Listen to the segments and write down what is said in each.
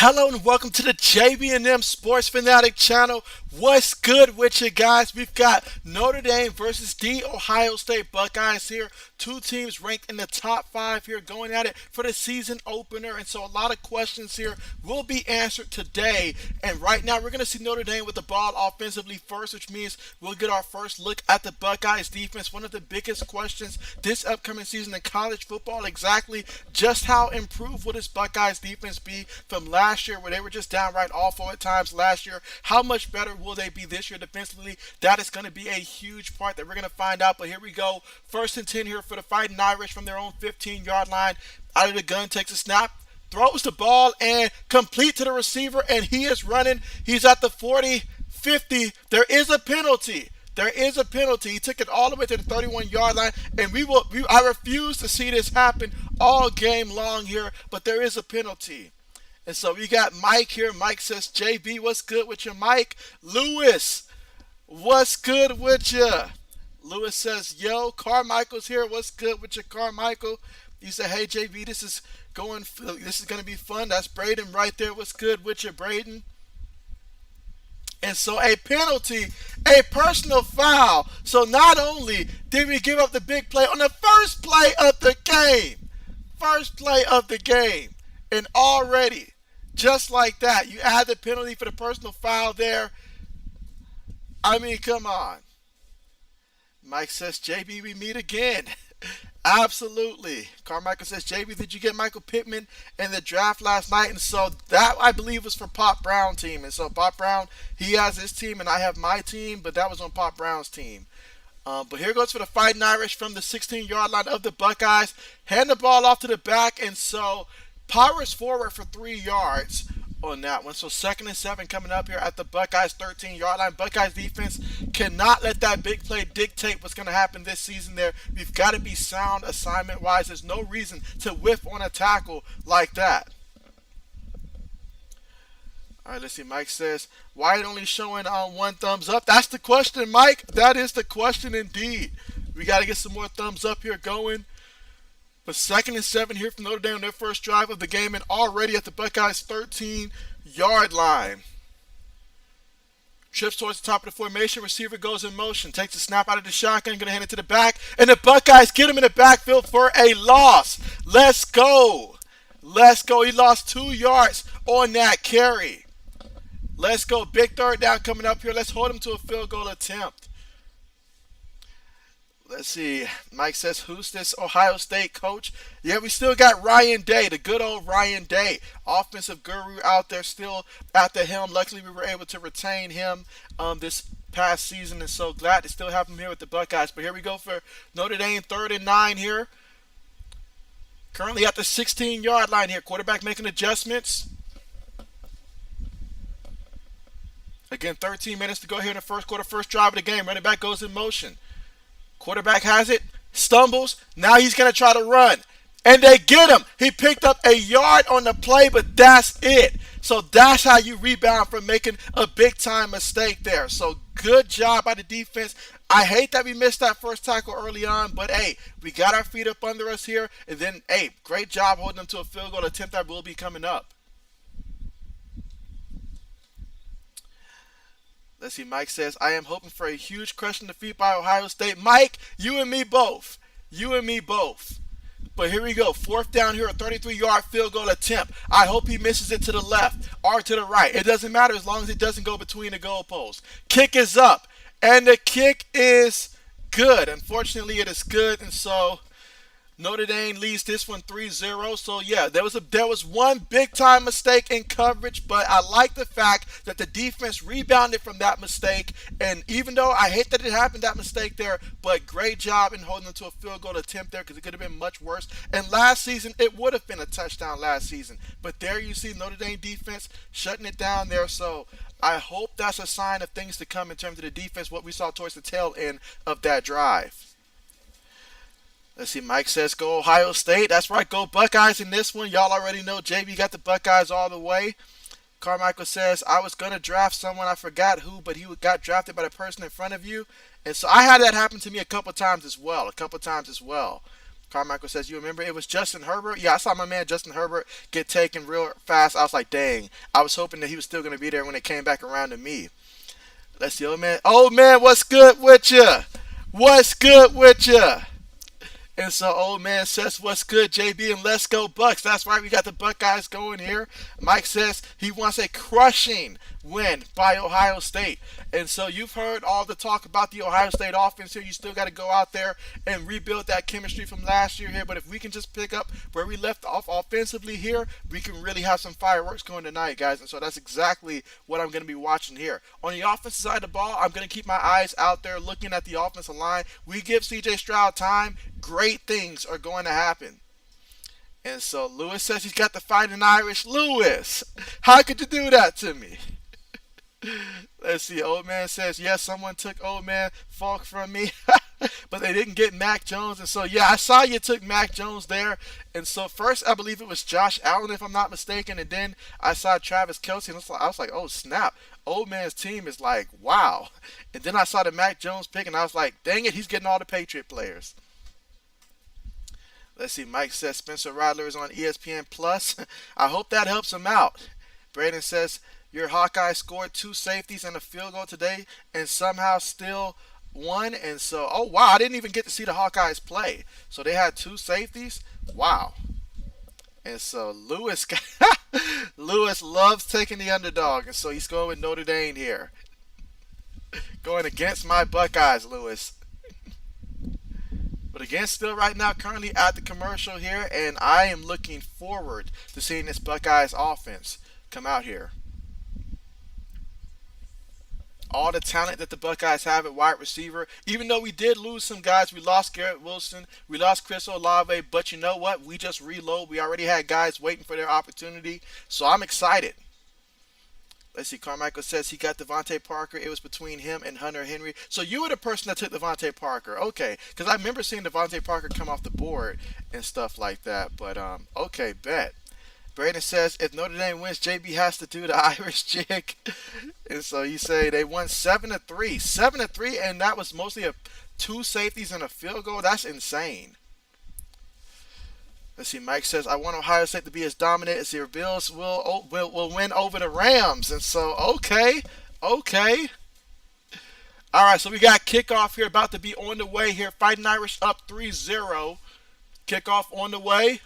Hello and welcome to the JB&M Sports Fanatic channel. What's good with you guys? We've got Notre Dame versus the Ohio State Buckeyes here. Two teams ranked in the top 5 here going at it for the season opener. And so a lot of questions here will be answered today. And right now we're going to see Notre Dame with the ball offensively first, which means we'll get our first look at the Buckeyes defense. One of the biggest questions this upcoming season in college football, exactly just how improved will this Buckeyes defense be from last year where they were just downright awful at times last year. How much better will they be this year defensively? That is going to be a huge part that we're going to find out. But here we go. First and 10 here for the Fighting Irish from their own 15-yard line. Out of the gun, takes a snap, throws the ball, and complete to the receiver, and he is running. He's at the 40, 50. There is a penalty. There is a penalty. He took it all the way to the 31-yard line, and I refuse to see this happen all game long here, but there is a penalty. And so we got Mike here. Mike says, JB, what's good with you, Mike? Lewis, what's good with you? Lewis says, yo, Carmichael's here. What's good with you, Carmichael? He said, hey, JB, this is going to be fun. That's Braden right there. What's good with you, Braden? And so a penalty, a personal foul. So not only did we give up the big play on the first play of the game, and already, just like that, you add the penalty for the personal foul there. I mean, come on. Mike says, JB, we meet again. Absolutely. Carmichael says, JB, did you get Michael Pittman in the draft last night? And so that, I believe, was for Pop Brown team. And so Pop Brown, he has his team and I have my team, but that was on Pop Brown's team. But here goes for the Fighting Irish from the 16-yard line of the Buckeyes. Hand the ball off to the back, and so powers forward for 3 yards on that one. So 2nd and 7 coming up here at the Buckeyes 13-yard line. Buckeyes defense cannot let that big play dictate what's going to happen this season there. We've got to be sound assignment-wise. There's no reason to whiff on a tackle like that. All right, let's see. Mike says, why it only showing one thumbs up? That's the question, Mike. That is the question indeed. We got to get some more thumbs up here going. But 2nd and 7 here from Notre Dame on their first drive of the game, and already at the Buckeyes 13-yard line. Trips towards the top of the formation. Receiver goes in motion. Takes a snap out of the shotgun. Going to hand it to the back. And the Buckeyes get him in the backfield for a loss. Let's go. Let's go. He lost 2 yards on that carry. Let's go. Big third down coming up here. Let's hold him to a field goal attempt. Let's see. Mike says, who's this Ohio State coach? Yeah, we still got Ryan Day, the good old Ryan Day, offensive guru out there still at the helm. Luckily, we were able to retain him this past season, and so glad to still have him here with the Buckeyes. But here we go for Notre Dame, 3rd and 9 here. Currently at the 16-yard line here. Quarterback making adjustments. Again, 13 minutes to go here in the first quarter, first drive of the game. Running back goes in motion. Quarterback has it, stumbles. Now he's going to try to run. And they get him. He picked up a yard on the play, but that's it. So that's how you rebound from making a big-time mistake there. So good job by the defense. I hate that we missed that first tackle early on, but, hey, we got our feet up under us here. And then, hey, great job holding them to a field goal attempt that will be coming up. Let's see, Mike says, I am hoping for a huge crushing defeat by Ohio State. Mike, you and me both. You and me both. But here we go. 4th down here, a 33-yard field goal attempt. I hope he misses it to the left or to the right. It doesn't matter as long as it doesn't go between the goalposts. Kick is up, and the kick is good. Unfortunately, it is good, and so Notre Dame leads this one 3-0. So, yeah, there was one big-time mistake in coverage, but I like the fact that the defense rebounded from that mistake. And even though I hate that it happened, that mistake there, but great job in holding them to a field goal attempt there because it could have been much worse. And last season, it would have been a touchdown last season. But there you see Notre Dame defense shutting it down there. So I hope that's a sign of things to come in terms of the defense, what we saw towards the tail end of that drive. Let's see, Mike says, go Ohio State. That's right, go Buckeyes in this one. Y'all already know JB got the Buckeyes all the way. Carmichael says, I was going to draft someone, I forgot who, but he got drafted by the person in front of you. And so I had that happen to me a couple times as well. Carmichael says, you remember it was Justin Herbert? Yeah, I saw my man Justin Herbert get taken real fast. I was like, dang. I was hoping that he was still going to be there when it came back around to me. Let's see, old man. Old man, what's good with you? What's good with you? And so old man says, what's good, JB, and let's go Bucks. That's right, we got the Buckeyes going here. Mike says he wants a crushing win by Ohio State. And so you've heard all the talk about the Ohio State offense here. You still got to go out there and rebuild that chemistry from last year here. But if we can just pick up where we left off offensively here, we can really have some fireworks going tonight, guys. And so that's exactly what I'm going to be watching here. On the offensive side of the ball, I'm going to keep my eyes out there looking at the offensive line. We give C.J. Stroud time, great things are going to happen. And so Lewis says he's got the Fighting Irish. Lewis, how could you do that to me? Let's see. Old man says, yes, someone took old man Falk from me, but they didn't get Mac Jones. And so, yeah, I saw you took Mac Jones there. And so first, I believe it was Josh Allen, if I'm not mistaken. And then I saw Travis Kelce, and I was like, oh, snap. Old man's team is like, wow. And then I saw the Mac Jones pick, and I was like, dang it, he's getting all the Patriot players. Let's see. Mike says Spencer Rattler is on ESPN Plus. I hope that helps him out. Braden says, your Hawkeyes scored 2 safeties and a field goal today and somehow still won. And so, oh, wow, I didn't even get to see the Hawkeyes play. So they had 2 safeties? Wow. And so Lewis Lewis loves taking the underdog. And so he's going with Notre Dame here. Going against my Buckeyes, Lewis. But again, still right now, currently at the commercial here. And I am looking forward to seeing this Buckeyes offense come out here. All the talent that the Buckeyes have at wide receiver. Even though we did lose some guys, we lost Garrett Wilson, we lost Chris Olave, but you know what? We just reload. We already had guys waiting for their opportunity, so I'm excited. Let's see, Carmichael says he got Devontae Parker. It was between him and Hunter Henry. So you were the person that took Devontae Parker. Okay, because I remember seeing Devontae Parker come off the board and stuff like that, but okay, bet. Braden says if Notre Dame wins, JB has to do the Irish jig. And so you say they won 7-3. 7-3, and that was mostly 2 safeties and a field goal. That's insane. Let's see, Mike says, I want Ohio State to be as dominant as their Bills will win over the Rams. And so, okay. All right, so we got kickoff here about to be on the way here. Fighting Irish up 3-0. Kickoff on the way.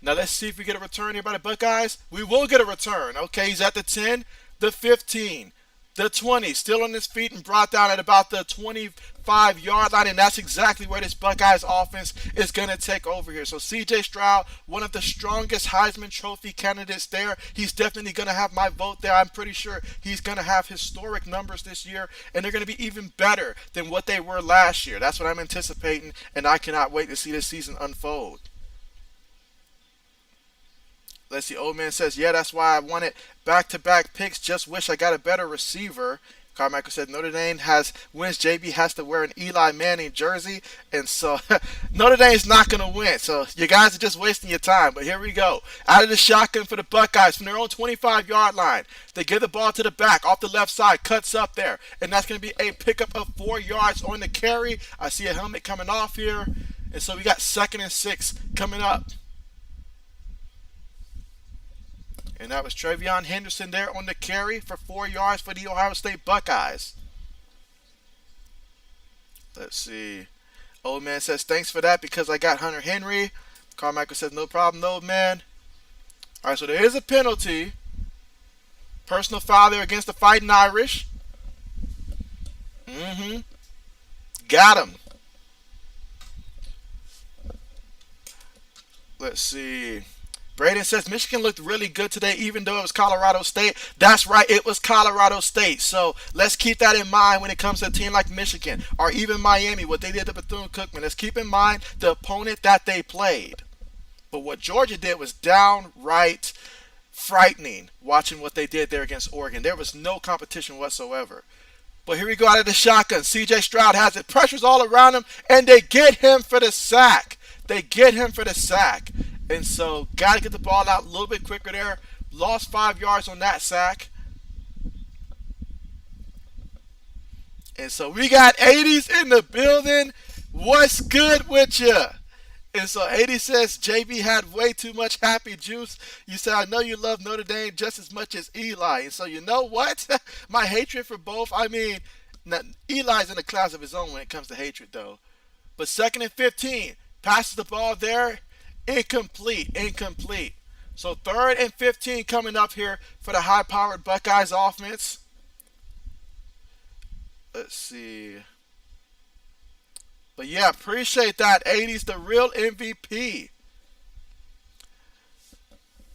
Now let's see if we get a return here by the Buckeyes. We will get a return. Okay, he's at the 10, the 15, the 20. Still on his feet and brought down at about the 25-yard line. And that's exactly where this Buckeyes offense is going to take over here. So C.J. Stroud, one of the strongest Heisman Trophy candidates there. He's definitely going to have my vote there. I'm pretty sure he's going to have historic numbers this year. And they're going to be even better than what they were last year. That's what I'm anticipating. And I cannot wait to see this season unfold. Let's see, old man says, yeah, that's why I wanted back-to-back picks. Just wish I got a better receiver. Carmichael said Notre Dame wins. JB has to wear an Eli Manning jersey. And so Notre Dame's not going to win. So you guys are just wasting your time. But here we go. Out of the shotgun for the Buckeyes from their own 25-yard line. They give the ball to the back off the left side. Cuts up there. And that's going to be a pickup of 4 yards on the carry. I see a helmet coming off here. And so we got 2nd and 6 coming up. And that was Trevion Henderson there on the carry for 4 yards for the Ohio State Buckeyes. Let's see. Old man says, thanks for that because I got Hunter Henry. Carmichael says, no problem, old man. All right, so there is a penalty. Personal foul there against the Fighting Irish. Got him. Let's see. Braden says Michigan looked really good today, even though it was Colorado State. That's right, it was Colorado State. So let's keep that in mind when it comes to a team like Michigan or even Miami, what they did to Bethune-Cookman. Let's keep in mind the opponent that they played. But what Georgia did was downright frightening, watching what they did there against Oregon. There was no competition whatsoever. But here we go out of the shotgun. C.J. Stroud has it. Pressure's all around him, and they get him for the sack. And so, got to get the ball out a little bit quicker there. Lost 5 yards on that sack. And so, we got 80s in the building. What's good with you? And so 80 says JB had way too much happy juice. You said, I know you love Notre Dame just as much as Eli. And so you know what? My hatred for both, I mean, Eli's in a class of his own when it comes to hatred, though. But second and 15, passes the ball there, incomplete, incomplete. So third and 15 coming up here for the high-powered Buckeyes offense. Let's see. But yeah, appreciate that. 80's the real MVP.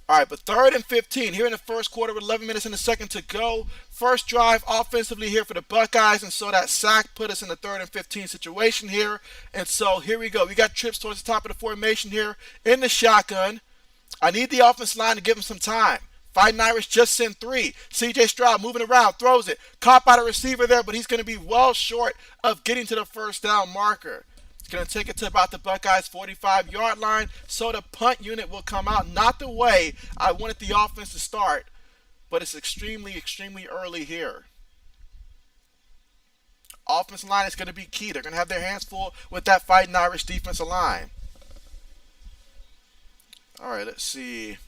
All right, but third and 15 here in the first quarter with 11 minutes in the second to go. First drive offensively here for the Buckeyes, and so that sack put us in the third and 15 situation here. And so here we go. We got trips towards the top of the formation here in the shotgun. I need the offensive line to give him some time. Fighting Irish just sent 3. C.J. Stroud moving around, throws it. Caught by the receiver there, but he's going to be well short of getting to the first down marker. He's going to take it to about the Buckeyes' 45-yard line, so the punt unit will come out. Not the way I wanted the offense to start, but it's extremely, extremely early here. Offensive line is going to be key. They're going to have their hands full with that Fighting Irish defensive line. All right, let's see.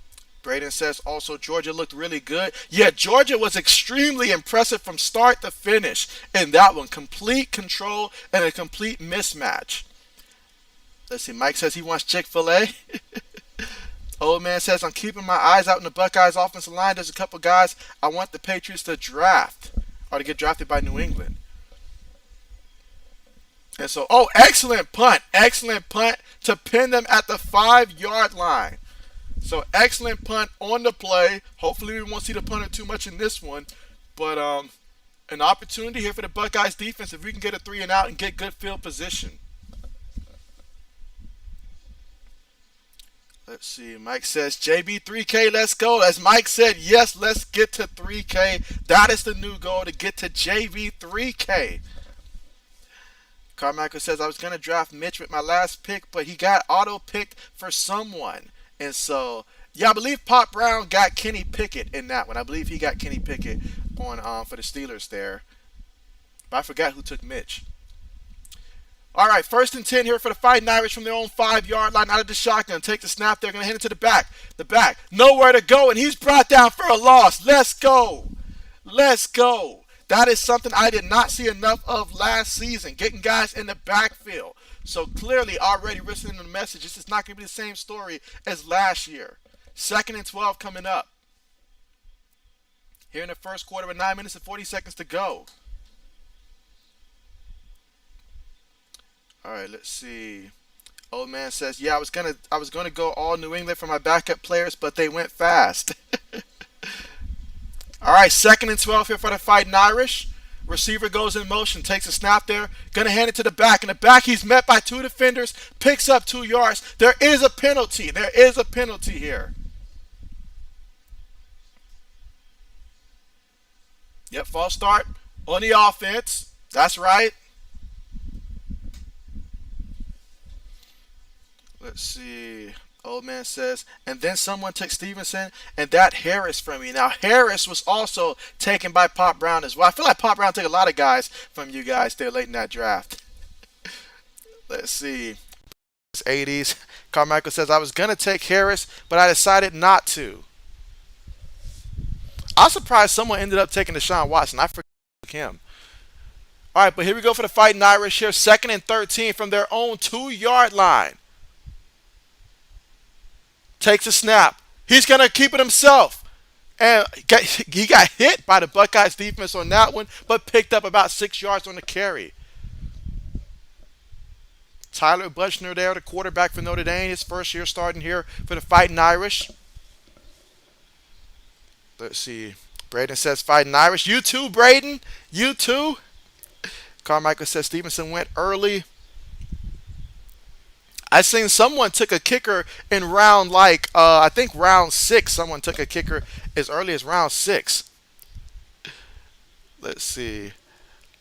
Braden says also Georgia looked really good. Yeah, Georgia was extremely impressive from start to finish in that one. Complete control and a complete mismatch. Let's see. Mike says he wants Chick-fil-A. Old man says I'm keeping my eyes out in the Buckeyes offensive line. There's a couple guys I want the Patriots to draft or to get drafted by New England. And so, oh, excellent punt to pin them at the 5-yard line. So excellent punt on the play. Hopefully we won't see the punter too much in this one. But an opportunity here for the Buckeyes defense if we can get a 3 and out and get good field position. Let's see. Mike says, JB 3K, let's go. As Mike said, yes, let's get to 3K. That is the new goal, to get to JB 3K. Carmichael says, I was going to draft Mitch with my last pick, but he got auto-picked for someone. And so, yeah, I believe Pop Brown got Kenny Pickett in that one. I believe he got Kenny Pickett on for the Steelers there. But I forgot who took Mitch. All right, first and 10 here for the Fighting Irish from their own 5-yard line out of the shotgun. Take the snap. They're going to hand it to the back. The back. Nowhere to go, and he's brought down for a loss. Let's go. Let's go. That is something I did not see enough of last season, getting guys in the backfield. So clearly already listening to the message, this is not going to be the same story as last year. Second and 12 coming up. Here in the first quarter with 9 minutes and 40 seconds to go. All right, let's see. Old man says, yeah, I was gonna go all New England for my backup players, but they went fast. All right, second and 12 here for the Fighting Irish. Receiver goes in motion, takes a snap there, going to hand it to the back. In the back, he's met by 2 defenders, picks up 2 yards. There is a penalty. There is a penalty here. Yep, false start on the offense. That's right. Let's see. Old man says, and then someone took Stevenson and that Harris from me. Now, Harris was also taken by Pop Brown as well. I feel like Pop Brown took a lot of guys from you guys there late in that draft. Let's see. 80s. Carmichael says, I was going to take Harris, but I decided not to. I was surprised someone ended up taking Deshaun Watson. I forgot him. All right, but here we go for the Fighting Irish here. Second and 13 from their own 2-yard line. Takes a snap. He's going to keep it himself. And he got hit by the Buckeyes defense on that one, but picked up about 6 yards on the carry. Tyler Buchner there, the quarterback for Notre Dame. His first year starting here for the Fighting Irish. Let's see. Braden says Fighting Irish. You too, Braden. You too. Carmichael says Stevenson went early. I seen someone took a kicker in round I think round 6. Someone took a kicker as early as round 6. Let's see.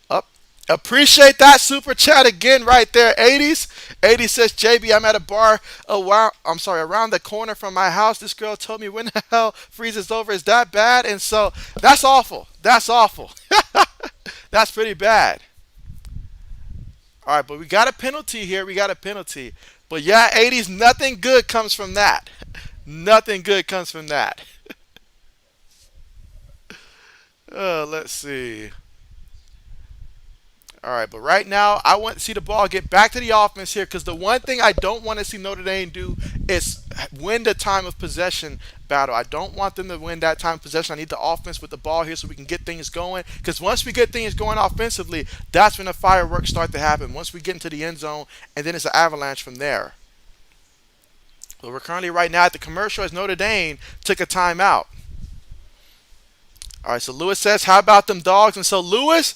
Up. Appreciate that super chat again right there, 80s. 80 says, JB, I'm at a bar around the corner from my house. This girl told me when the hell freezes over. Is that bad? And so that's awful. That's awful. That's pretty bad. All right, but we got a penalty here. We got a penalty. But yeah, 80s, nothing good comes from that. Nothing good comes from that. Let's see. All right, but right now, I want to see the ball get back to the offense here because the one thing I don't want to see Notre Dame do is win the time of possession battle. I don't want them to win that time of possession. I need the offense with the ball here so we can get things going because once we get things going offensively, that's when the fireworks start to happen. Once we get into the end zone, and then it's an avalanche from there. But we're currently right now at the commercial as Notre Dame took a timeout. All right, so Lewis says, how about them dogs? And so Lewis,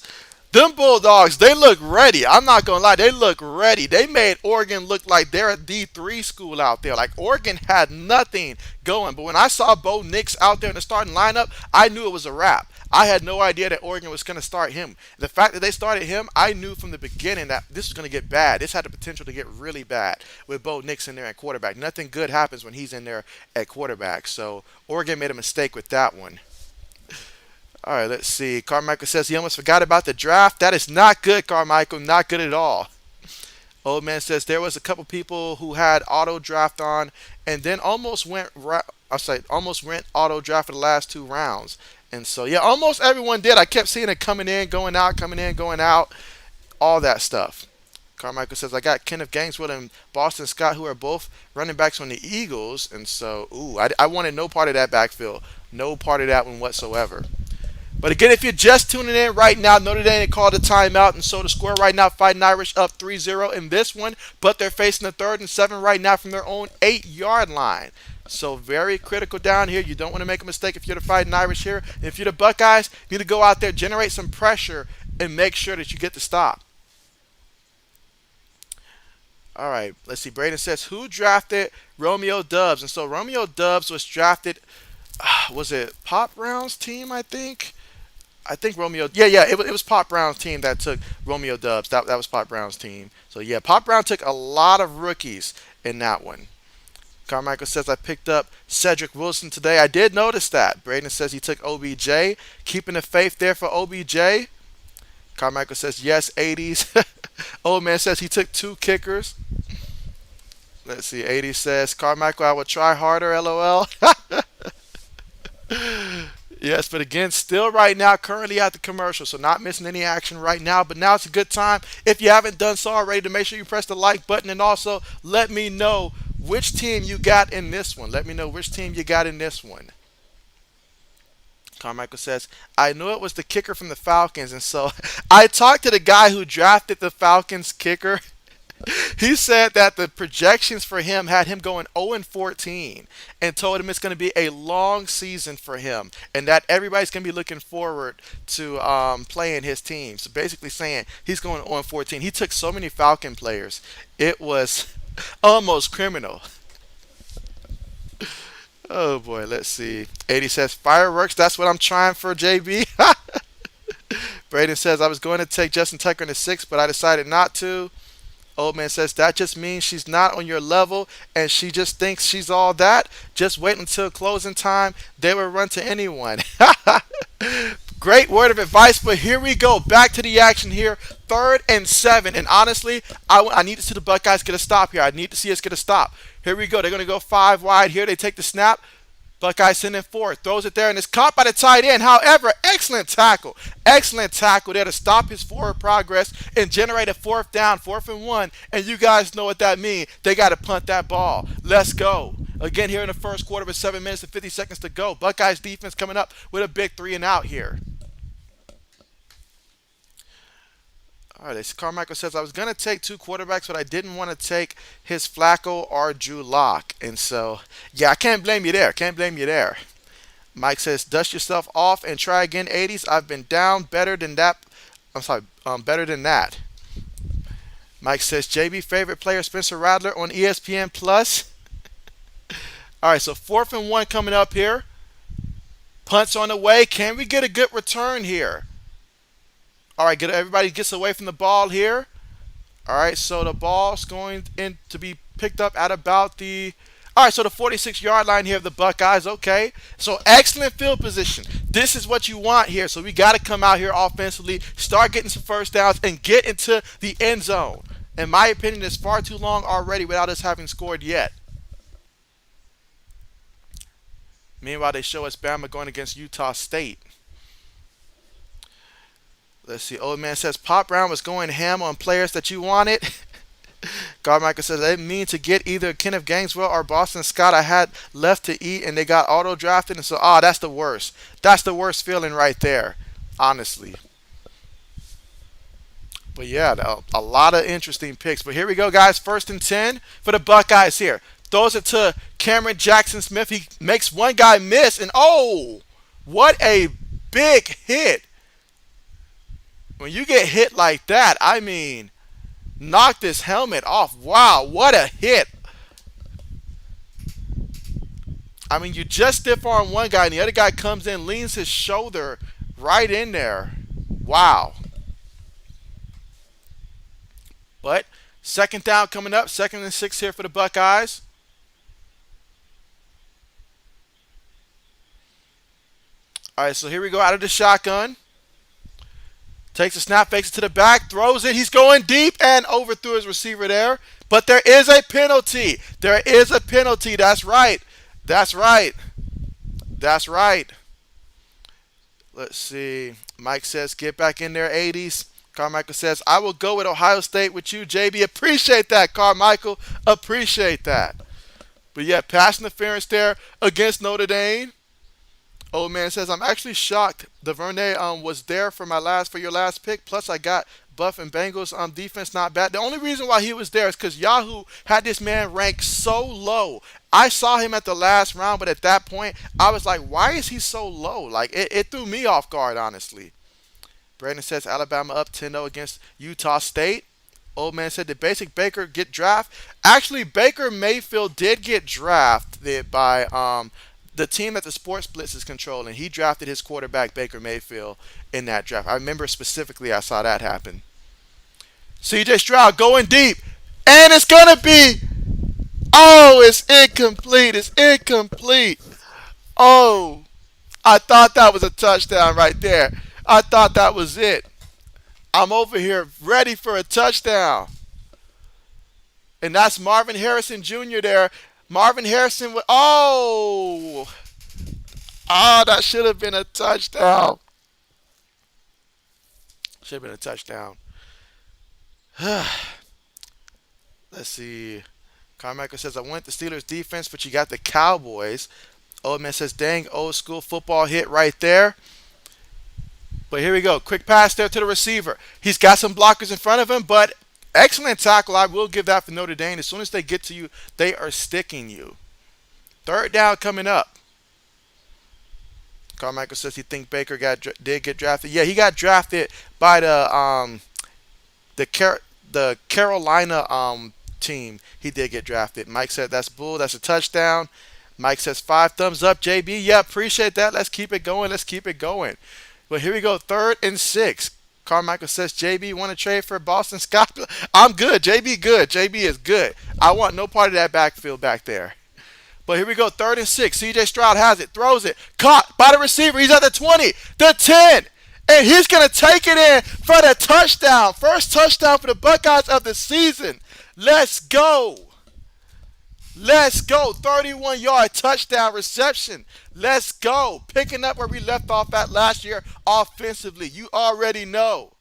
them Bulldogs, they look ready. I'm not going to lie. They look ready. They made Oregon look like they're a D3 school out there. Like Oregon had nothing going. But when I saw Bo Nix out there in the starting lineup, I knew it was a wrap. I had no idea that Oregon was going to start him. The fact that they started him, I knew from the beginning that this was going to get bad. This had the potential to get really bad with Bo Nix in there at quarterback. Nothing good happens when he's in there at quarterback. So Oregon made a mistake with that one. All right, let's see. Carmichael says he almost forgot about the draft. That is not good, Carmichael. Not good at all. Old man says there was a couple people who had auto draft on and then almost went auto draft for the last two rounds. And so yeah, almost everyone did. I kept seeing it coming in, going out, coming in, going out, all that stuff. Carmichael says I got Kenneth Gainwell and Boston Scott, who are both running backs on the Eagles, and so I wanted no part of that backfield, no part of that one whatsoever. But again, if you're just tuning in right now, Notre Dame called a timeout, and so the score right now, Fighting Irish up 3-0 in this one, but they're facing a 3rd and 7 right now from their own 8-yard line. So very critical down here. You don't want to make a mistake if you're the Fighting Irish here. And if you're the Buckeyes, you need to go out there, generate some pressure, and make sure that you get the stop. All right, let's see. Braden says, who drafted Romeo Dubs? And so Romeo Dubs was drafted, was it Pop Brown's team, I think? I think Romeo. Yeah. It was Pop Brown's team that took Romeo Dubs. That was Pop Brown's team. So yeah, Pop Brown took a lot of rookies in that one. Carmichael says I picked up Cedric Wilson today. I did notice that. Braden says he took OBJ. Keeping the faith there for OBJ. Carmichael says yes, 80s. Old man says he took 2 kickers. Let's see. 80 says Carmichael, I will try harder. LOL. Yes, but again, still right now, currently at the commercial, so not missing any action right now. But now it's a good time, if you haven't done so already, to make sure you press the like button and also let me know which team you got in this one. Let me know which team you got in this one. Carmichael says, I knew it was the kicker from the Falcons, and so I talked to the guy who drafted the Falcons kicker. He said that the projections for him had him going 0-14 and told him it's going to be a long season for him and that everybody's going to be looking forward to playing his team. So basically saying he's going 0-14. He took so many Falcon players. It was almost criminal. Oh boy, let's see. 80 says fireworks. That's what I'm trying for, JB. Braden says I was going to take Justin Tucker in the 6th, but I decided not to. Old man says that just means she's not on your level and she just thinks she's all that. Just wait until closing time. They will run to anyone. Great word of advice, but here we go. Back to the action here. 3rd and 7. And honestly, I need to see the Buckeyes get a stop here. I need to see us get a stop. Here we go. They're going to go 5 wide here. They take the snap. Buckeyes sending forward, throws it there, and it's caught by the tight end. However, excellent tackle there to stop his forward progress and generate a 4th down, 4th and 1. And you guys know what that means. They got to punt that ball. Let's go. Again, here in the first quarter with 7 minutes and 50 seconds to go. Buckeyes defense coming up with a big 3 and out here. All right, Carmichael says, I was going to take 2 quarterbacks, but I didn't want to take his Flacco or Drew Lock. And so, yeah, I can't blame you there. Can't blame you there. Mike says, dust yourself off and try again, 80s. I've been down better than that. Better than that. Mike says, JB favorite player, Spencer Rattler on ESPN Plus. All right, so 4th and 1 coming up here. Punts on the way. Can we get a good return here? All right, everybody gets away from the ball here. All right, so the ball's going in to be picked up at about the... All right, so the 46-yard line here of the Buckeyes. Okay, so excellent field position. This is what you want here. So we got to come out here offensively, start getting some first downs, and get into the end zone. in my opinion, is far too long already without us having scored yet. Meanwhile, they show us Bama going against Utah State. Let's see. Old man says Pop Brown was going ham on players that you wanted. Carmichael says I didn't mean to get either Kenneth Gainesville or Boston Scott. I had left to eat and they got auto drafted, and so that's the worst. That's the worst feeling right there, honestly. But yeah, a lot of interesting picks. But here we go, guys. 1st and 10 for the Buckeyes here. Throws it to Cameron Jackson Smith. He makes one guy miss, and what a big hit. When you get hit like that, I mean, knock this helmet off. Wow, what a hit. I mean, you just stiff arm one guy, and the other guy comes in, leans his shoulder right in there. Wow. But 2nd down coming up, 2nd and 6 here for the Buckeyes. All right, so here we go out of the shotgun. Takes a snap, fakes it to the back, throws it. He's going deep and overthrew his receiver there. But there is a penalty. There is a penalty. That's right. That's right. That's right. Let's see. Mike says, get back in there, 80s. Carmichael says, I will go with Ohio State with you, JB. Appreciate that, Carmichael. Appreciate that. But yeah, pass interference there against Notre Dame. Old man says, I'm actually shocked DuVernay was there for your last pick. Plus, I got Buff and Bengals defense not bad. The only reason why he was there is because Yahoo had this man ranked so low. I saw him at the last round, but at that point, I was like, why is he so low? Like, it threw me off guard, honestly. Brandon says, Alabama up 10-0 against Utah State. Old man said, did Basic Baker get drafted? Actually, Baker Mayfield did get drafted by the team that the Sports Blitz is controlling. He drafted his quarterback, Baker Mayfield, in that draft. I remember specifically I saw that happen. CJ Stroud going deep. And it's going to be. It's incomplete. It's incomplete. I thought that was a touchdown right there. I thought that was it. I'm over here ready for a touchdown. And that's Marvin Harrison Jr. there. Marvin Harrison with that should have been a touchdown. Should have been a touchdown. Let's see. Carmichael says, I went the Steelers defense, but you got the Cowboys. Old man says, dang, old school football hit right there. But here we go. Quick pass there to the receiver. He's got some blockers in front of him, but excellent tackle. I will give that for Notre Dame. As soon as they get to you, they are sticking you. 3rd down coming up. Carmichael says he thinks Baker did get drafted. Yeah, he got drafted by the Carolina team. He did get drafted. Mike said that's bull. That's a touchdown. Mike says 5 thumbs up. JB, yeah, appreciate that. Let's keep it going. Let's keep it going. But here we go. 3rd and 6. Carmichael says, JB, want to trade for Boston Scott? I'm good. JB good. JB is good. I want no part of that backfield back there. But here we go. 3rd and 6. CJ Stroud has it. Throws it. Caught by the receiver. He's at the 20. The 10. And he's going to take it in for the touchdown. First touchdown for the Buckeyes of the season. Let's go. Let's go. 31-yard touchdown reception. Let's go. Picking up where we left off at last year offensively. You already know.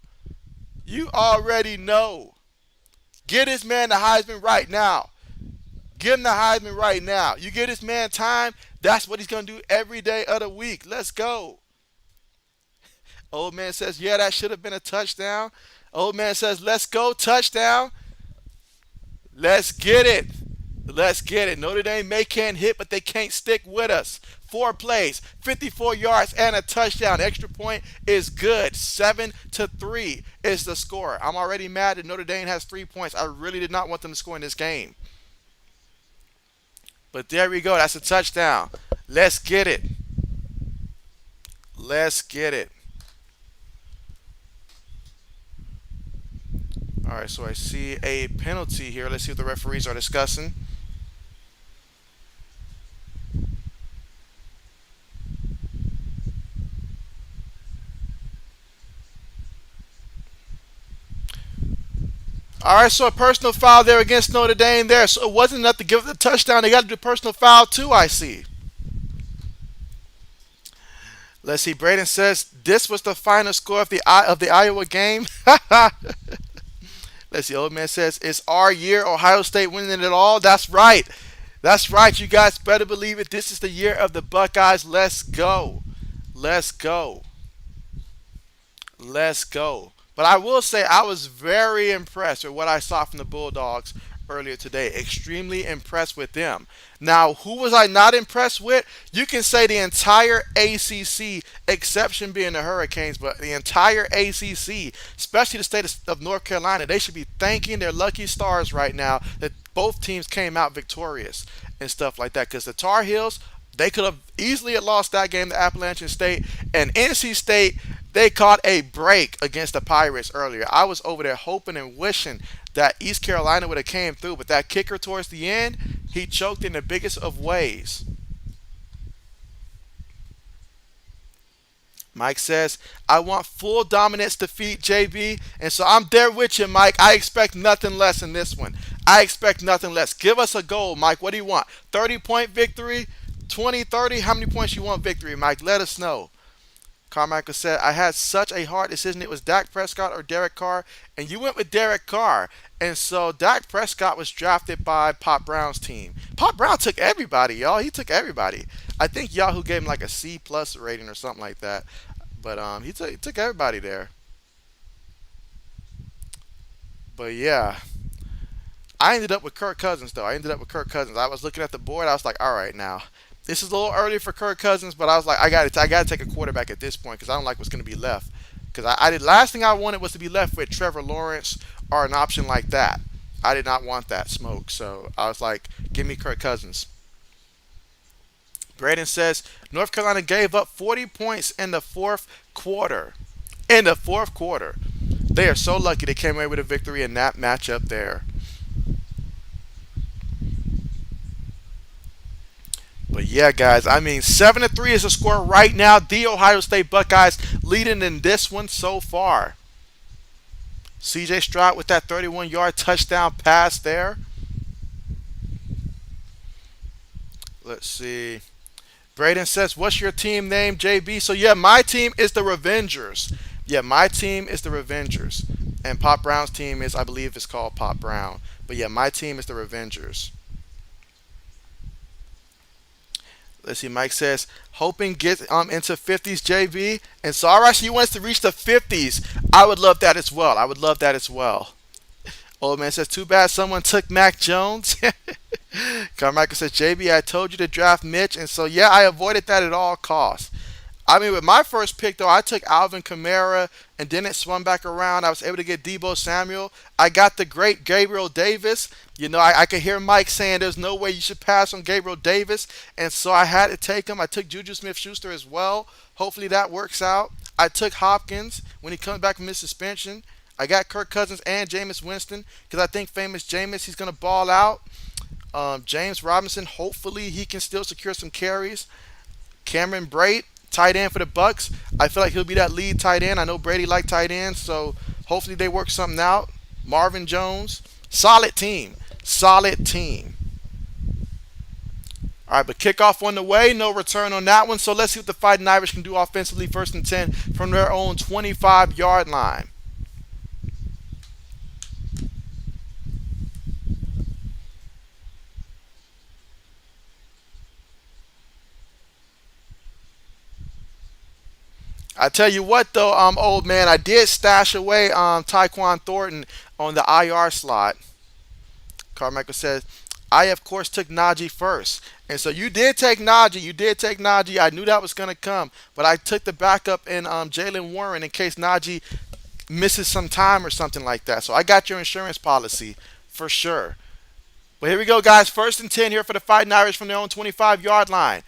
You already know. Get this man the Heisman right now. Give him the Heisman right now. You give this man time, that's what he's going to do every day of the week. Let's go. Old man says, yeah, that should have been a touchdown. Old man says, let's go, touchdown. Let's get it. Let's get it. Notre Dame can't hit, but they can't stick with us. 4 plays, 54 yards, and a touchdown. Extra point is good. 7-3 is the score. I'm already mad that Notre Dame has 3 points. I really did not want them to score in this game. But there we go. That's a touchdown. Let's get it. Let's get it. All right, so I see a penalty here. Let's see what the referees are discussing. All right, so a personal foul there against Notre Dame there. So it wasn't enough to give it the touchdown. They got to do a personal foul too, I see. Let's see. Braden says this was the final score of the Iowa game. Let's see. Old man says it's our year. Ohio State winning it all. That's right. That's right. You guys better believe it. This is the year of the Buckeyes. Let's go. Let's go. Let's go. But I will say I was very impressed with what I saw from the Bulldogs earlier today. Extremely impressed with them. Now, who was I not impressed with? You can say the entire ACC, exception being the Hurricanes, but the entire ACC, especially the state of North Carolina, they should be thanking their lucky stars right now that both teams came out victorious and stuff like that. Because the Tar Heels, they could have easily had lost that game to Appalachian State. And NC State, they caught a break against the Pirates earlier. I was over there hoping and wishing that East Carolina would have came through, but that kicker towards the end, he choked in the biggest of ways. Mike says, I want full dominance to defeat JB, and so I'm there with you, Mike. I expect nothing less in this one. I expect nothing less. Give us a goal, Mike. What do you want? 30-point victory? 20, 30? How many points you want victory, Mike? Let us know. Carmichael said, I had such a hard decision. It was Dak Prescott or Derek Carr, and you went with Derek Carr. And so Dak Prescott was drafted by Pop Brown's team. Pop Brown took everybody, y'all. He took everybody. I think Yahoo gave him like a C plus rating or something like that. But he took everybody there. But yeah, I ended up with Kirk Cousins though. I ended up with Kirk Cousins. I was looking at the board. I was like, all right, now this is a little early for Kirk Cousins, but I was like, I got to take a quarterback at this point because I don't like what's going to be left. Because I did last thing I wanted was to be left with Trevor Lawrence or an option like that. I did not want that smoke, so I was like, give me Kirk Cousins. Braden says North Carolina gave up 40 points in the fourth quarter. In the fourth quarter, they are so lucky they came away with a victory in that matchup there. But yeah, guys, I mean, 7-3 is the score right now. The Ohio State Buckeyes leading in this one so far. C.J. Stroud with that 31-yard touchdown pass there. Let's see. Braden says, what's your team name, JB? So yeah, my team is the Revengers. Yeah, my team is the Revengers. And Pop Brown's team is, I believe it's called Pop Brown. But yeah, my team is the Revengers. Let's see, Mike says, hoping get into 50s, JB. And so, all right, so he wants to reach the 50s. I would love that as well. I would love that as well. Old man says, too bad someone took Mac Jones. Carmichael says, JB, I told you to draft Mitch. And so, yeah, I avoided that at all costs. I mean, with my first pick, though, I took Alvin Kamara, and then it swung back around. I was able to get Deebo Samuel. I got the great Gabriel Davis. You know, I could hear Mike saying there's no way you should pass on Gabriel Davis, and so I had to take him. I took Juju Smith-Schuster as well. Hopefully that works out. I took Hopkins when he comes back from his suspension. I got Kirk Cousins and Jameis Winston because I think famous Jameis, he's going to ball out. James Robinson, hopefully he can still secure some carries. Cameron Brate, tight end for the Bucks. I feel like he'll be that lead tight end. I know Brady liked tight ends, so hopefully they work something out. Marvin Jones, solid team. Solid team. All right, but kickoff on the way. No return on that one. So let's see what the Fighting Irish can do offensively. 1st and 10 from their own 25-yard line. I tell you what, though, old man, I did stash away Tyquan Thornton on the IR slot. Carmichael says, I, of course, took Najee first. And so you did take Najee. You did take Najee. I knew that was going to come. But I took the backup in Jalen Warren in case Najee misses some time or something like that. So I got your insurance policy for sure. But here we go, guys. 1st and 10 here for the Fighting Irish from their own 25-yard line.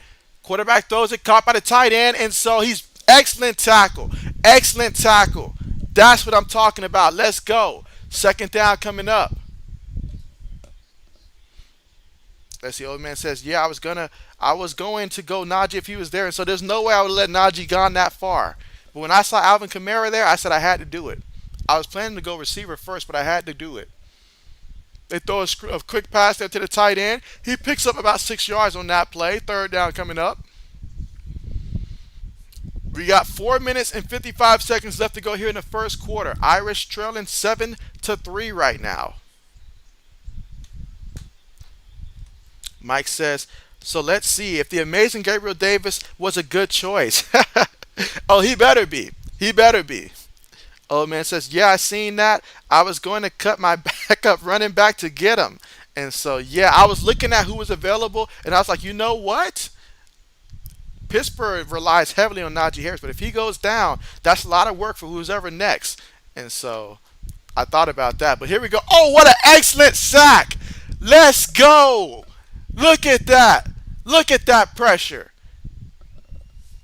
Quarterback throws it, caught by the tight end. And so he's excellent tackle. Excellent tackle. That's what I'm talking about. Let's go. 2nd down coming up. Let's see. Old man says, yeah, I was going to go Najee if he was there. And so there's no way I would let Najee gone that far. But when I saw Alvin Kamara there, I said I had to do it. I was planning to go receiver first, but I had to do it. They throw a quick pass there to the tight end. He picks up about 6 yards on that play. Third down coming up. We got 4 minutes and 55 seconds left to go here in the first quarter. Irish trailing 7-3 right now. Mike says, so let's see if the amazing Gabriel Davis was a good choice. Oh, he better be. He better be. Old man says, yeah, I seen that. I was going to cut my backup running back to get him. And so, yeah, I was looking at who was available, and I was like, you know what? Pittsburgh relies heavily on Najee Harris, but if he goes down, that's a lot of work for who's ever next. And so I thought about that. But here we go. Oh, what an excellent sack. Let's go. Look at that. Look at that pressure.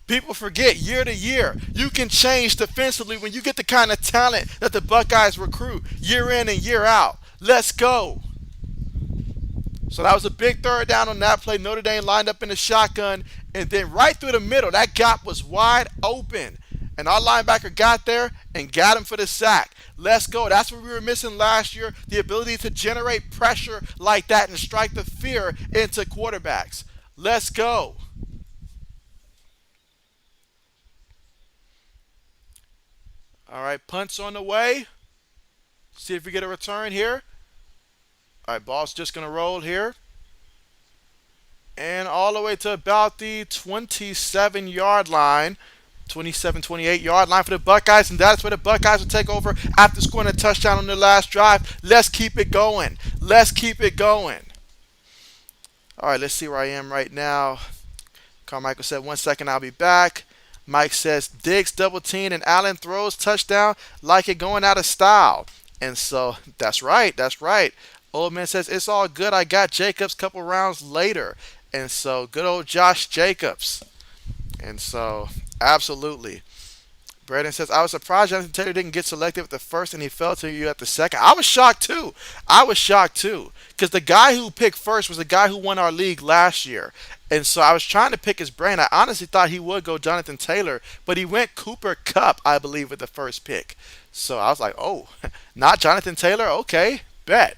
People forget year to year, you can change defensively when you get the kind of talent that the Buckeyes recruit year in and year out. Let's go. So that was a big third down on that play. Notre Dame lined up in the shotgun, and then right through the middle, that gap was wide open. And our linebacker got there and got him for the sack. Let's go. That's what we were missing last year, the ability to generate pressure like that and strike the fear into quarterbacks. Let's go. All right, punts on the way. See if we get a return here. All right, ball's just going to roll here. And all the way to about the 27-yard line. 27, 28-yard line for the Buckeyes, and that's where the Buckeyes will take over after scoring a touchdown on their last drive. Let's keep it going. Let's keep it going. All right, let's see where I am right now. Carmichael said, 1 second, I'll be back. Mike says, Diggs double team and Allen throws touchdown like it going out of style. And so that's right. That's right. Old man says, it's all good. I got Jacobs a couple rounds later. And so good old Josh Jacobs. And so absolutely. Braden says, I was surprised Jonathan Taylor didn't get selected at the first and he fell to you at the second. I was shocked too. Because the guy who picked first was the guy who won our league last year. And so I was trying to pick his brain. I honestly thought he would go Jonathan Taylor, but he went Cooper Kupp, I believe, with the first pick. So I was like, oh, not Jonathan Taylor? Okay, bet.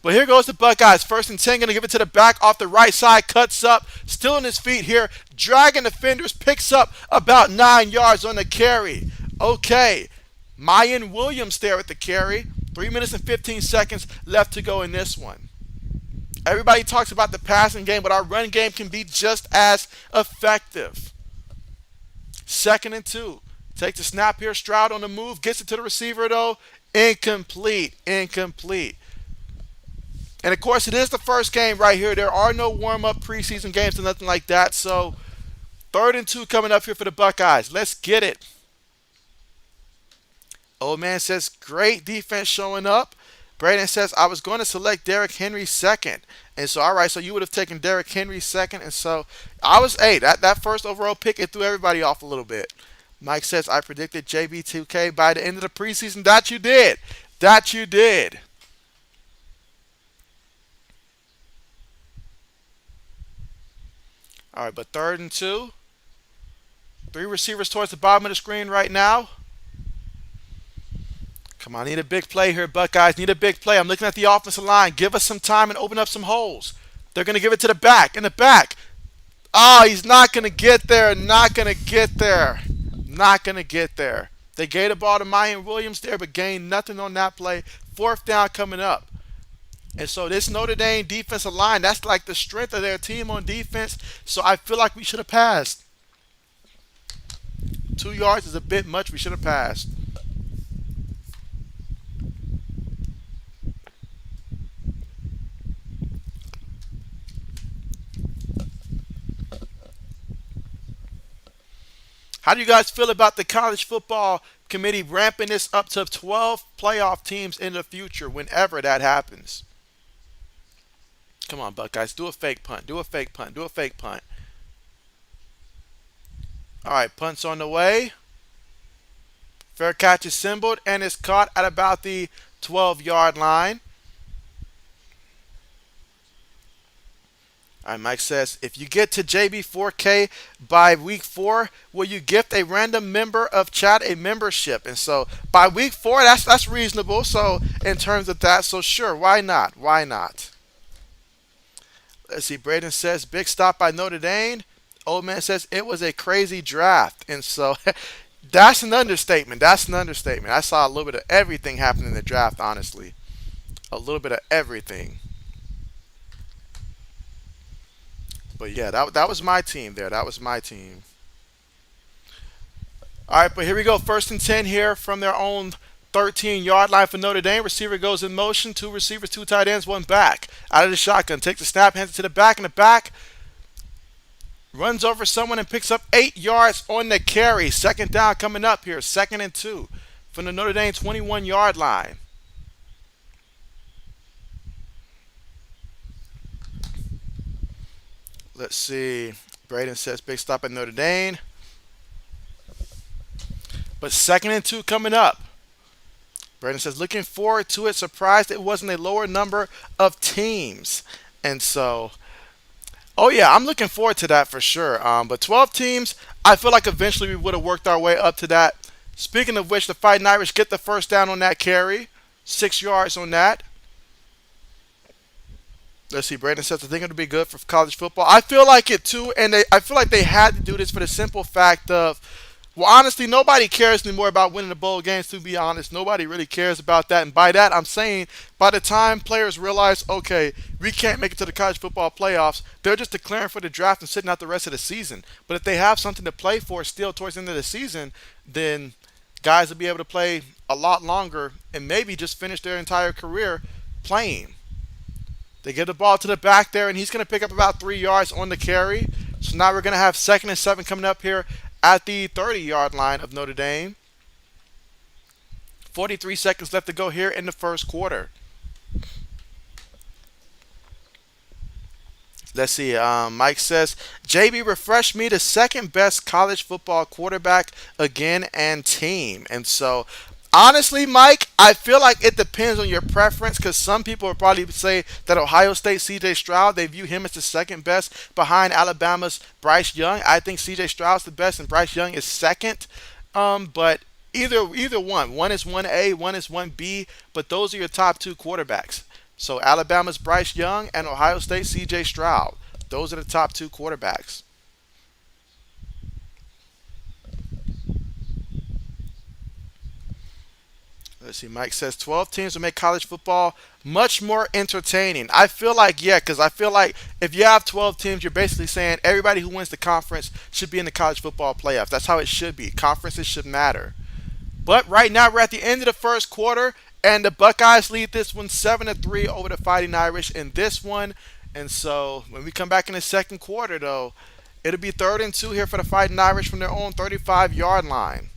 But here goes the Buckeyes. 1st and 10, going to give it to the back off the right side. Cuts up, still on his feet here. Dragging defenders, picks up about 9 yards on the carry. Okay, Mayan Williams there at the carry. 3 minutes and 15 seconds left to go in this one. Everybody talks about the passing game, but our run game can be just as effective. 2nd and 2. Takes the snap here. Stroud on the move. Gets it to the receiver, though. Incomplete. And, of course, it is the first game right here. There are no warm-up preseason games or nothing like that. So, 3rd and 2 coming up here for the Buckeyes. Let's get it. Old man says, great defense showing up. Braden says, I was going to select Derrick Henry second. And so, all right, so you would have taken Derrick Henry second. And so, that first overall pick, it threw everybody off a little bit. Mike says, I predicted JB2K by the end of the preseason. That you did. All right, but 3rd and 2. 3 receivers towards the bottom of the screen right now. Come on, need a big play here, Buckeyes. Need a big play. I'm looking at the offensive line. Give us some time and open up some holes. They're going to give it to the back. In the back. Oh, he's not going to get there. They gave the ball to Mayan Williams there, but gained nothing on that play. 4th down coming up. And so this Notre Dame defensive line, that's like the strength of their team on defense. So I feel like we should have passed. 2 yards is a bit much. We should have passed. How do you guys feel about the college football committee ramping this up to 12 playoff teams in the future whenever that happens? Come on, Buckeyes. Do a fake punt. All right, punt's on the way. Fair catch is symboled and is caught at about the 12-yard line. All right, Mike says, if you get to JB4K by week 4, will you gift a random member of chat a membership? And so by week 4, that's reasonable. So in terms of that, so sure, why not? Why not? Let's see. Braden says, big stop by Notre Dame. Old man says it was a crazy draft, and so that's an understatement. That's an understatement. I saw a little bit of everything happen in the draft, honestly. A little bit of everything. But yeah, that was my team there. That was my team. All right, but here we go. First and 10 here from their own 13-yard line for Notre Dame. Receiver goes in motion. Two receivers, two tight ends, one back. Out of the shotgun. Takes the snap, hands it to the back, and the back runs over someone and picks up 8 yards on the carry. Second down coming up here. Second and 2 from the Notre Dame 21-yard line. Let's see. Braden says big stop at Notre Dame. But second and 2 coming up. Braden says looking forward to it. Surprised it wasn't a lower number of teams. And so, oh yeah, I'm looking forward to that for sure. But 12 teams, I feel like eventually we would have worked our way up to that. Speaking of which, the Fighting Irish get the first down on that carry. 6 yards on that. Let's see. Braden says, I think it'll be good for college football. I feel like it too, and I feel like they had to do this for the simple fact of, well, honestly, nobody cares anymore about winning the bowl games, to be honest. Nobody really cares about that. And by that, I'm saying by the time players realize, okay, we can't make it to the college football playoffs, they're just declaring for the draft and sitting out the rest of the season. But if they have something to play for still towards the end of the season, then guys will be able to play a lot longer and maybe just finish their entire career playing. They give the ball to the back there, and he's going to pick up about 3 yards on the carry. So now we're going to have second and 7 coming up here at the 30-yard line of Notre Dame. 43 seconds left to go here in the first quarter. Let's see. Mike says, JB refreshed me the second best college football quarterback again and team. And so, honestly, Mike, I feel like it depends on your preference because some people would probably say that Ohio State CJ Stroud, they view him as the second best behind Alabama's Bryce Young. I think CJ Stroud's the best and Bryce Young is second. But either one is 1A, one is 1B, but those are your top 2 quarterbacks. So Alabama's Bryce Young and Ohio State CJ Stroud. Those are the top 2 quarterbacks. Let's see. Mike says 12 teams will make college football much more entertaining. I feel like, yeah, because I feel like if you have 12 teams, you're basically saying everybody who wins the conference should be in the college football playoffs. That's how it should be. Conferences should matter. But right now, we're at the end of the first quarter, and the Buckeyes lead this one 7-3 over the Fighting Irish in this one. And so when we come back in the second quarter, though, it'll be 3rd and 2 here for the Fighting Irish from their own 35-yard line.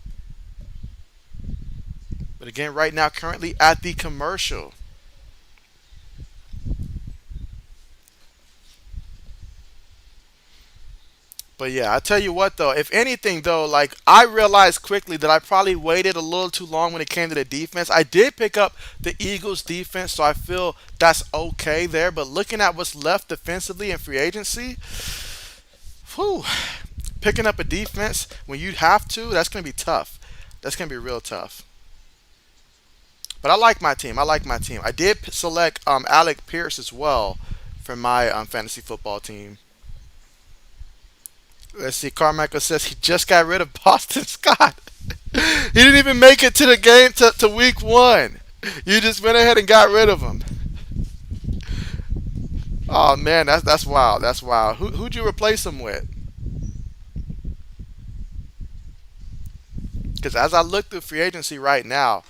But again, right now, currently at the commercial. But yeah, I tell you what though, if anything though, like I realized quickly that I probably waited a little too long when it came to the defense. I did pick up the Eagles defense, so I feel that's okay there. But looking at what's left defensively in free agency, whew, picking up a defense when you have to, that's gonna be tough. That's gonna be real tough. But I like my team. I like my team. I did select Alec Pierce as well for my fantasy football team. Let's see. Carmichael says he just got rid of Boston Scott. He didn't even make it to the game to week 1. You just went ahead and got rid of him. Oh man, that's wild. That's wild. Who'd you replace him with? Because as I look through free agency right now,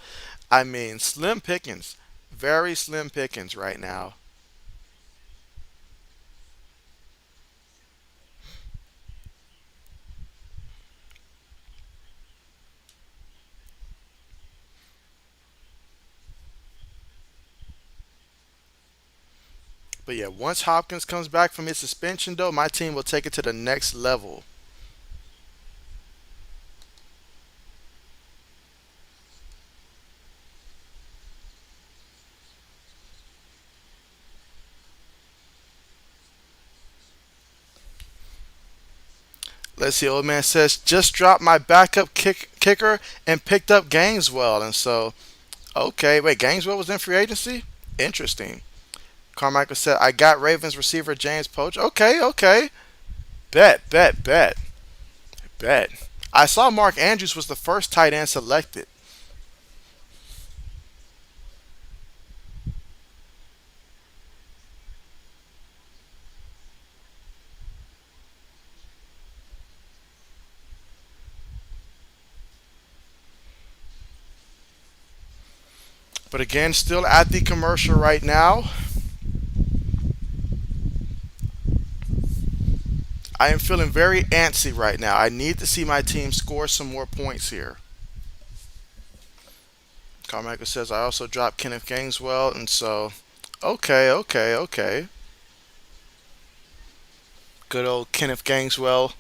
I mean slim pickings, very slim pickings right now. But yeah, once Hopkins comes back from his suspension, though, my team will take it to the next level. Let's see. Old man says just dropped my backup kicker and picked up Gaineswell, and so okay. Wait, Gaineswell was in free agency. Interesting. Carmichael said I got Ravens receiver James Poach. Okay, okay. Bet. I saw Mark Andrews was the first tight end selected. But again, still at the commercial right now. I am feeling very antsy right now. I need to see my team score some more points here. Carmichael says I also dropped Kenneth Gaineswell, and so okay. Good old Kenneth Gaineswell.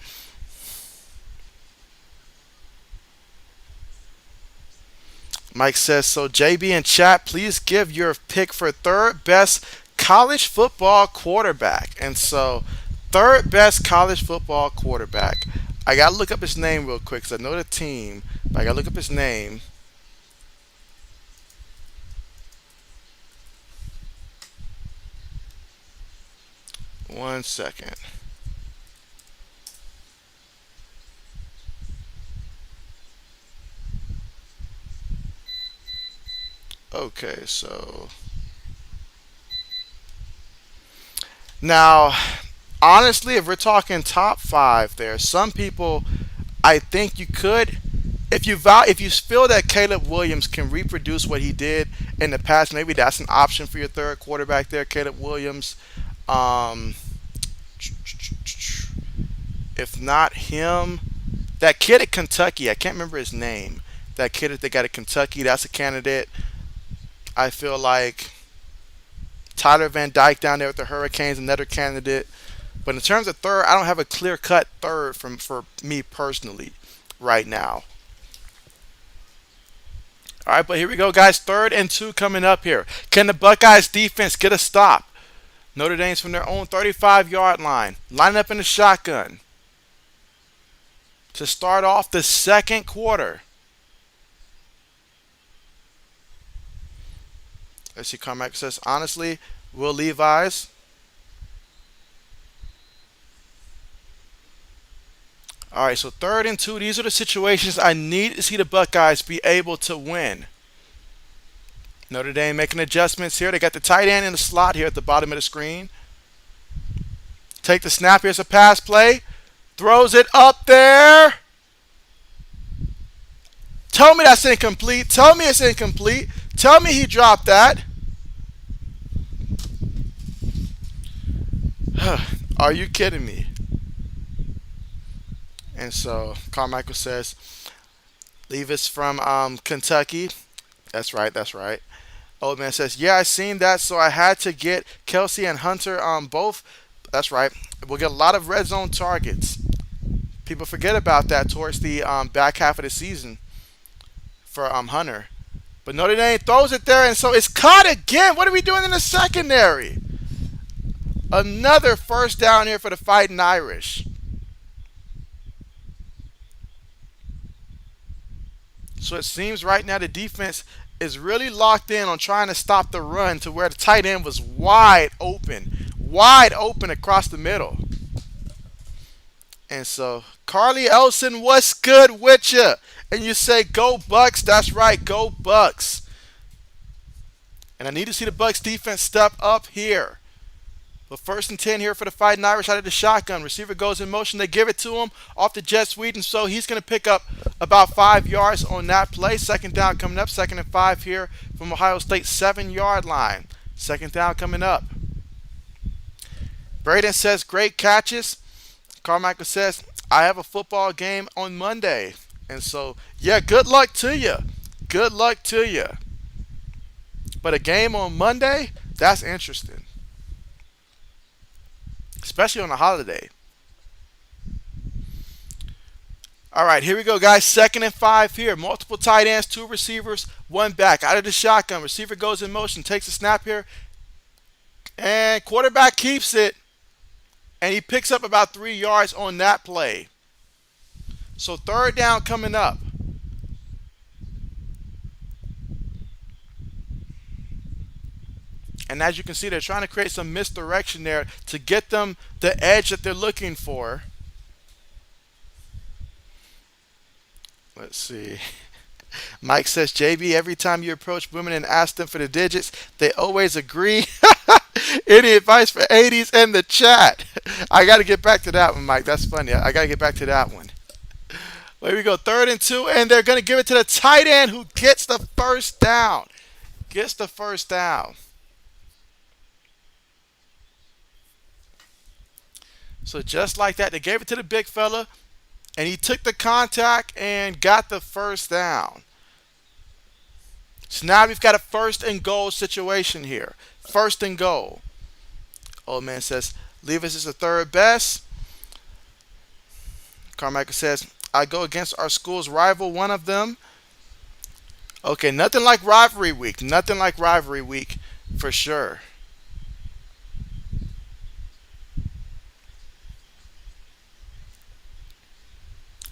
Mike says, so JB and chat, please give your pick for third best college football quarterback. And so, third best college football quarterback. I got to look up his name real quick because I know the team, but I got to look up his name. One second. Okay, so now, honestly, if we're talking top five, there some people I think you could, if you feel that Caleb Williams can reproduce what he did in the past, maybe that's an option for your third quarterback there, Caleb Williams. Um, if not him, that kid at Kentucky, I can't remember his name. That kid that they got at Kentucky, that's a candidate. I feel like Tyler Van Dyke down there with the Hurricanes, another candidate. But in terms of third, I don't have a clear cut third for me personally right now. All right, but here we go, guys. 3rd and 2 coming up here. Can the Buckeyes defense get a stop? Notre Dame's from their own 35-yard line. Line up in the shotgun to start off the second quarter. Let's see, Carmack says, honestly, Will Levi's. All right, so 3rd and 2. These are the situations I need to see the Buckeyes be able to win. Notre Dame making adjustments here. They got the tight end in the slot here at the bottom of the screen. Take the snap. Here's a pass play. Throws it up there. Tell me that's incomplete. Tell me it's incomplete. Tell me he dropped that. Are you kidding me? And so Carmichael says, Levis from Kentucky. That's right. Old man says, yeah, I seen that, so I had to get Kelsey and Hunter both. That's right. We'll get a lot of red zone targets. People forget about that towards the back half of the season for Hunter. But Notre Dame throws it there, and so it's caught again. What are we doing in the secondary? Another first down here for the Fighting Irish. So it seems right now the defense is really locked in on trying to stop the run to where the tight end was wide open across the middle. And so, Carly Elson, what's good with you? And you say, go Bucks. That's right, go Bucks. And I need to see the Bucks defense step up here. But 1st and 10 here for the Fighting Irish out of the shotgun. Receiver goes in motion. They give it to him off the jet sweep. And so he's going to pick up about 5 yards on that play. 2nd down coming up. 2nd and 5 here from Ohio State's 7-yard line. 2nd down coming up. Braden says, great catches. Carmichael says, I have a football game on Monday. And so, yeah, good luck to you. Good luck to you. But a game on Monday, that's interesting. Especially on a holiday. All right, here we go, guys. 2nd and 5 here. Multiple tight ends, 2 receivers, 1 back. Out of the shotgun. Receiver goes in motion, takes a snap here. And quarterback keeps it. And he picks up about 3 yards on that play. So third down coming up. And as you can see, they're trying to create some misdirection there to get them the edge that they're looking for. Let's see. Mike says, JB, every time you approach women and ask them for the digits, they always agree. Any advice for 80s in the chat? I got to get back to that one, Mike. That's funny. I got to get back to that one. Here we go. 3rd and 2, and they're going to give it to the tight end who gets the first down. Gets the first down. So just like that, they gave it to the big fella, and he took the contact and got the first down. So now we've got a 1st and goal situation here. 1st and goal. Old man says, Levis is the 3rd best. Carmichael says, I go against our school's rival, one of them. Okay, nothing like rivalry week. Nothing like rivalry week for sure.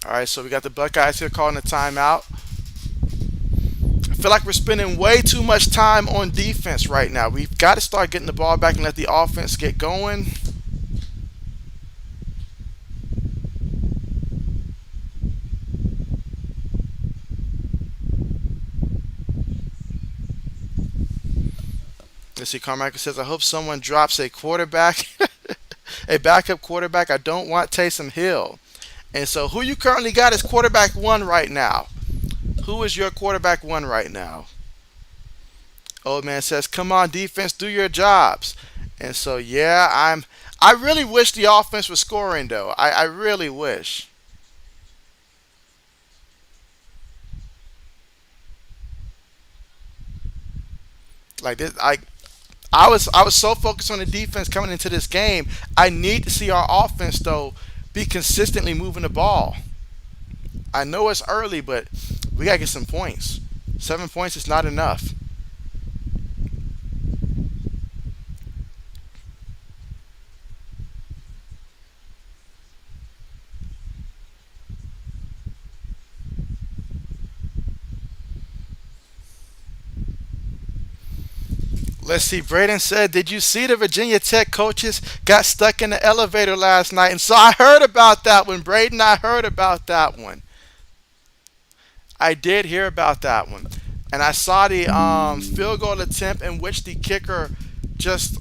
All right, so we got the Buckeyes here calling a timeout. I feel like we're spending way too much time on defense right now. We've got to start getting the ball back and let the offense get going. Let's see, Carmichael says, I hope someone drops a quarterback, a backup quarterback. I don't want Taysom Hill. And so who you currently got as quarterback 1 right now? Who is your quarterback 1 right now? Old man says, come on, defense, do your jobs. And so, yeah, I really wish the offense was scoring, though. I really wish. Like this, I was so focused on the defense coming into this game. I need to see our offense though be consistently moving the ball. I know it's early, but we gotta get some points. 7 points is not enough. Let's see. Braden said, did you see the Virginia Tech coaches got stuck in the elevator last night? And so I heard about that one, Braden. I heard about that one. I did hear about that one. And I saw the field goal attempt in which the kicker just,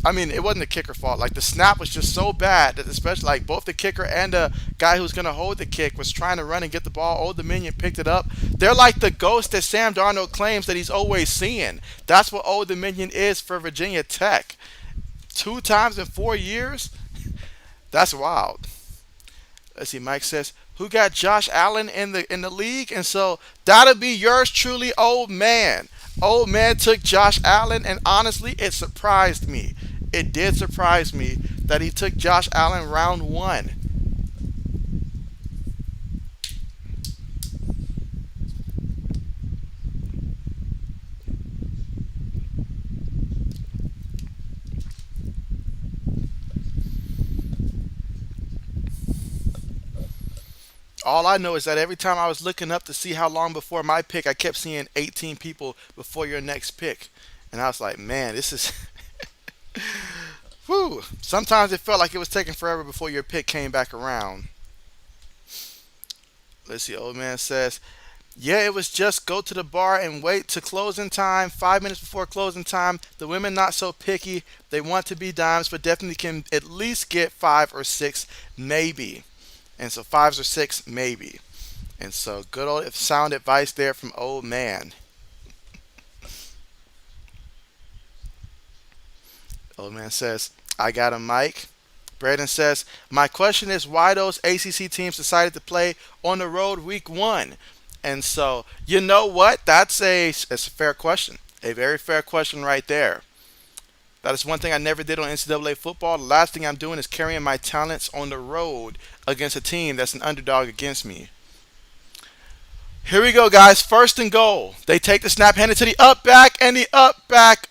I mean, it wasn't the kicker fault. Like the snap was just so bad that especially like both the kicker and the guy who's going to hold the kick was trying to run and get the ball. Old Dominion picked it up. They're like the ghost that Sam Darnold claims that he's always seeing. That's what Old Dominion is for Virginia Tech. 2 times in 4 years? That's wild. Let's see, Mike says, who got Josh Allen in the league? And so that'll be yours truly, old man. Old man took Josh Allen, and honestly, it surprised me. It did surprise me that he took Josh Allen round 1. All I know is that every time I was looking up to see how long before my pick, I kept seeing 18 people before your next pick. And I was like, man, this is whew. Sometimes it felt like it was taking forever before your pick came back around. Let's see, old man says, yeah, it was just go to the bar and wait to closing time. 5 minutes before closing time. The women not so picky. They want to be dimes, but definitely can at least get 5 or 6, maybe. And so 5s or 6, maybe. And so good old sound advice there from old man. Old man says, I got a mic. Braden says, my question is why those ACC teams decided to play on the road week 1. And so, you know what? It's a fair question. A very fair question right there. That is one thing I never did on NCAA football. The last thing I'm doing is carrying my talents on the road against a team that's an underdog against me. Here we go, guys. 1st and goal. They take the snap, hand it to the up back, and the up back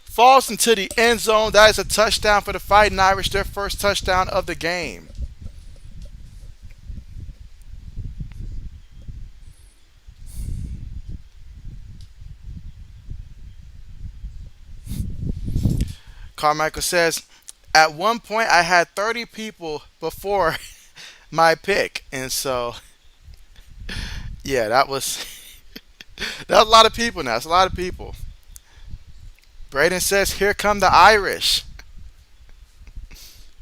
falls into the end zone. That is a touchdown for the Fighting Irish, their first touchdown of the game. Carmichael says, at one point I had 30 people before my pick. And so, yeah, that was a lot of people now. It's a lot of people. Braden says, here come the Irish.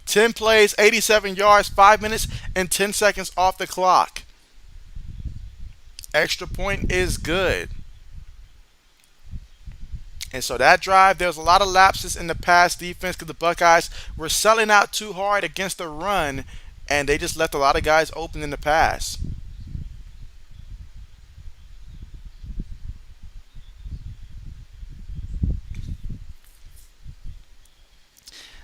10 plays, 87 yards, 5 minutes, and 10 seconds off the clock. Extra point is good. And so that drive, there was a lot of lapses in the pass defense because the Buckeyes were selling out too hard against the run, and they just left a lot of guys open in the pass.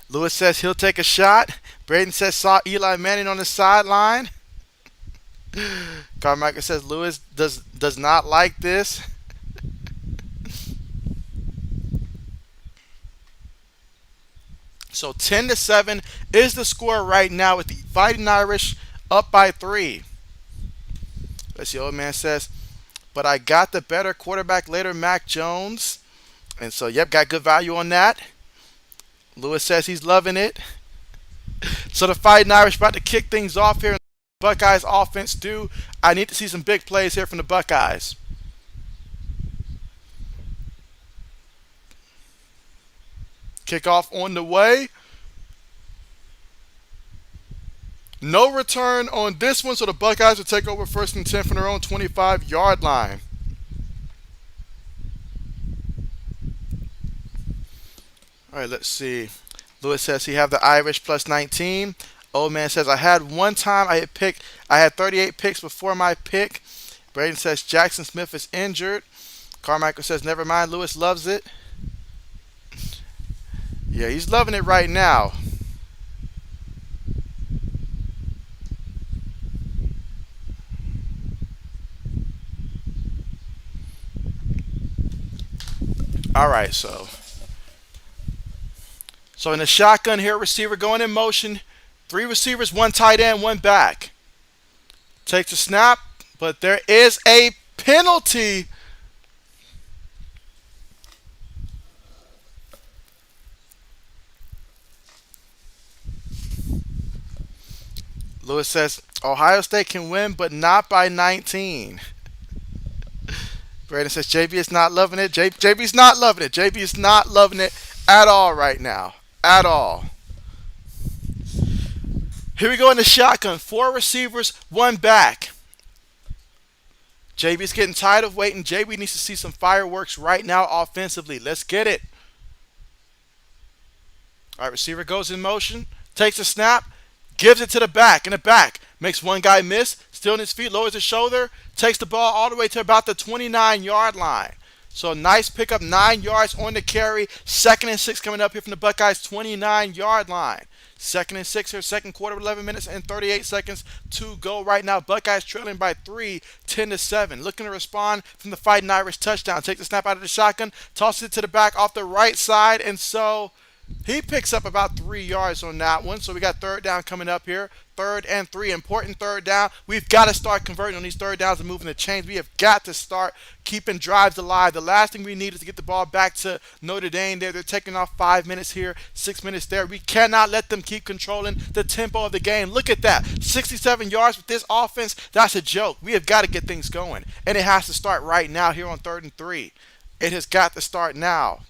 Lewis says he'll take a shot. Braden says saw Eli Manning on the sideline. Carmichael says Lewis does not like this. So 10-7 is the score right now with the Fighting Irish up by 3. Let's see, old man says, but I got the better quarterback later, Mac Jones. And so, yep, got good value on that. Lewis says he's loving it. So the Fighting Irish about to kick things off here. Buckeyes offense do. I need to see some big plays here from the Buckeyes. Kickoff on the way. No return on this one, so the Buckeyes will take over 1st and 10 from their own 25-yard line. All right, let's see. Lewis says he have the Irish plus 19. Old man says I had one time I had 38 picks before my pick. Braden says Jackson Smith is injured. Carmichael says never mind, Lewis loves it. Yeah, he's loving it right now. All right, so in the shotgun here, receiver going in motion. 3 receivers, 1 tight end, 1 back. Takes a snap, but there is a penalty. Lewis says Ohio State can win, but not by 19. Braden says JB is not loving it. JB's not loving it. JB is not loving it at all right now. At all. Here we go in the shotgun. 4 receivers, 1 back. JB's getting tired of waiting. JB needs to see some fireworks right now offensively. Let's get it. All right, receiver goes in motion. Takes a snap. Gives it to the back. In the back. Makes one guy miss. Still on his feet. Lowers his shoulder. Takes the ball all the way to about the 29-yard line. So nice pickup. 9 yards on the carry. 2nd and 6 coming up here from the Buckeyes' 29-yard line. 2nd and 6 here. 2nd quarter, 11 minutes and 38 seconds to go right now. Buckeyes trailing by 3, 10-7. Looking to respond from the Fighting Irish touchdown. Takes the snap out of the shotgun. Tosses it to the back off the right side. And so he picks up about 3 yards on that one. So we got 3rd down coming up here. 3rd and 3. Important 3rd down. We've got to start converting on these 3rd downs and moving the chains. We have got to start keeping drives alive. The last thing we need is to get the ball back to Notre Dame there. They're taking off 5 minutes here, 6 minutes there. We cannot let them keep controlling the tempo of the game. Look at that. 67 yards with this offense. That's a joke. We have got to get things going. And it has to start right now here on 3rd and 3. It has got to start now.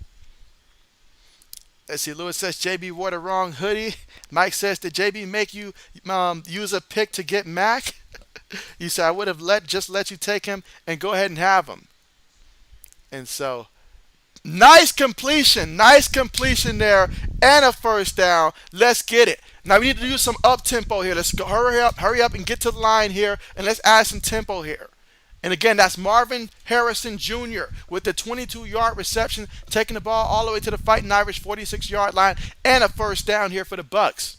Let's see, Lewis says JB wore the wrong hoodie. Mike says, did JB make you use a pick to get Mac? You said I would have just let you take him and go ahead and have him. And so, nice completion there, and a 1st down. Let's get it. Now we need to do some up tempo here. Let's go, hurry up and get to the line here, and let's add some tempo here. And again, that's Marvin Harrison Jr. with the 22-yard reception, taking the ball all the way to the Fighting Irish 46-yard line, and a 1st down here for the Bucks.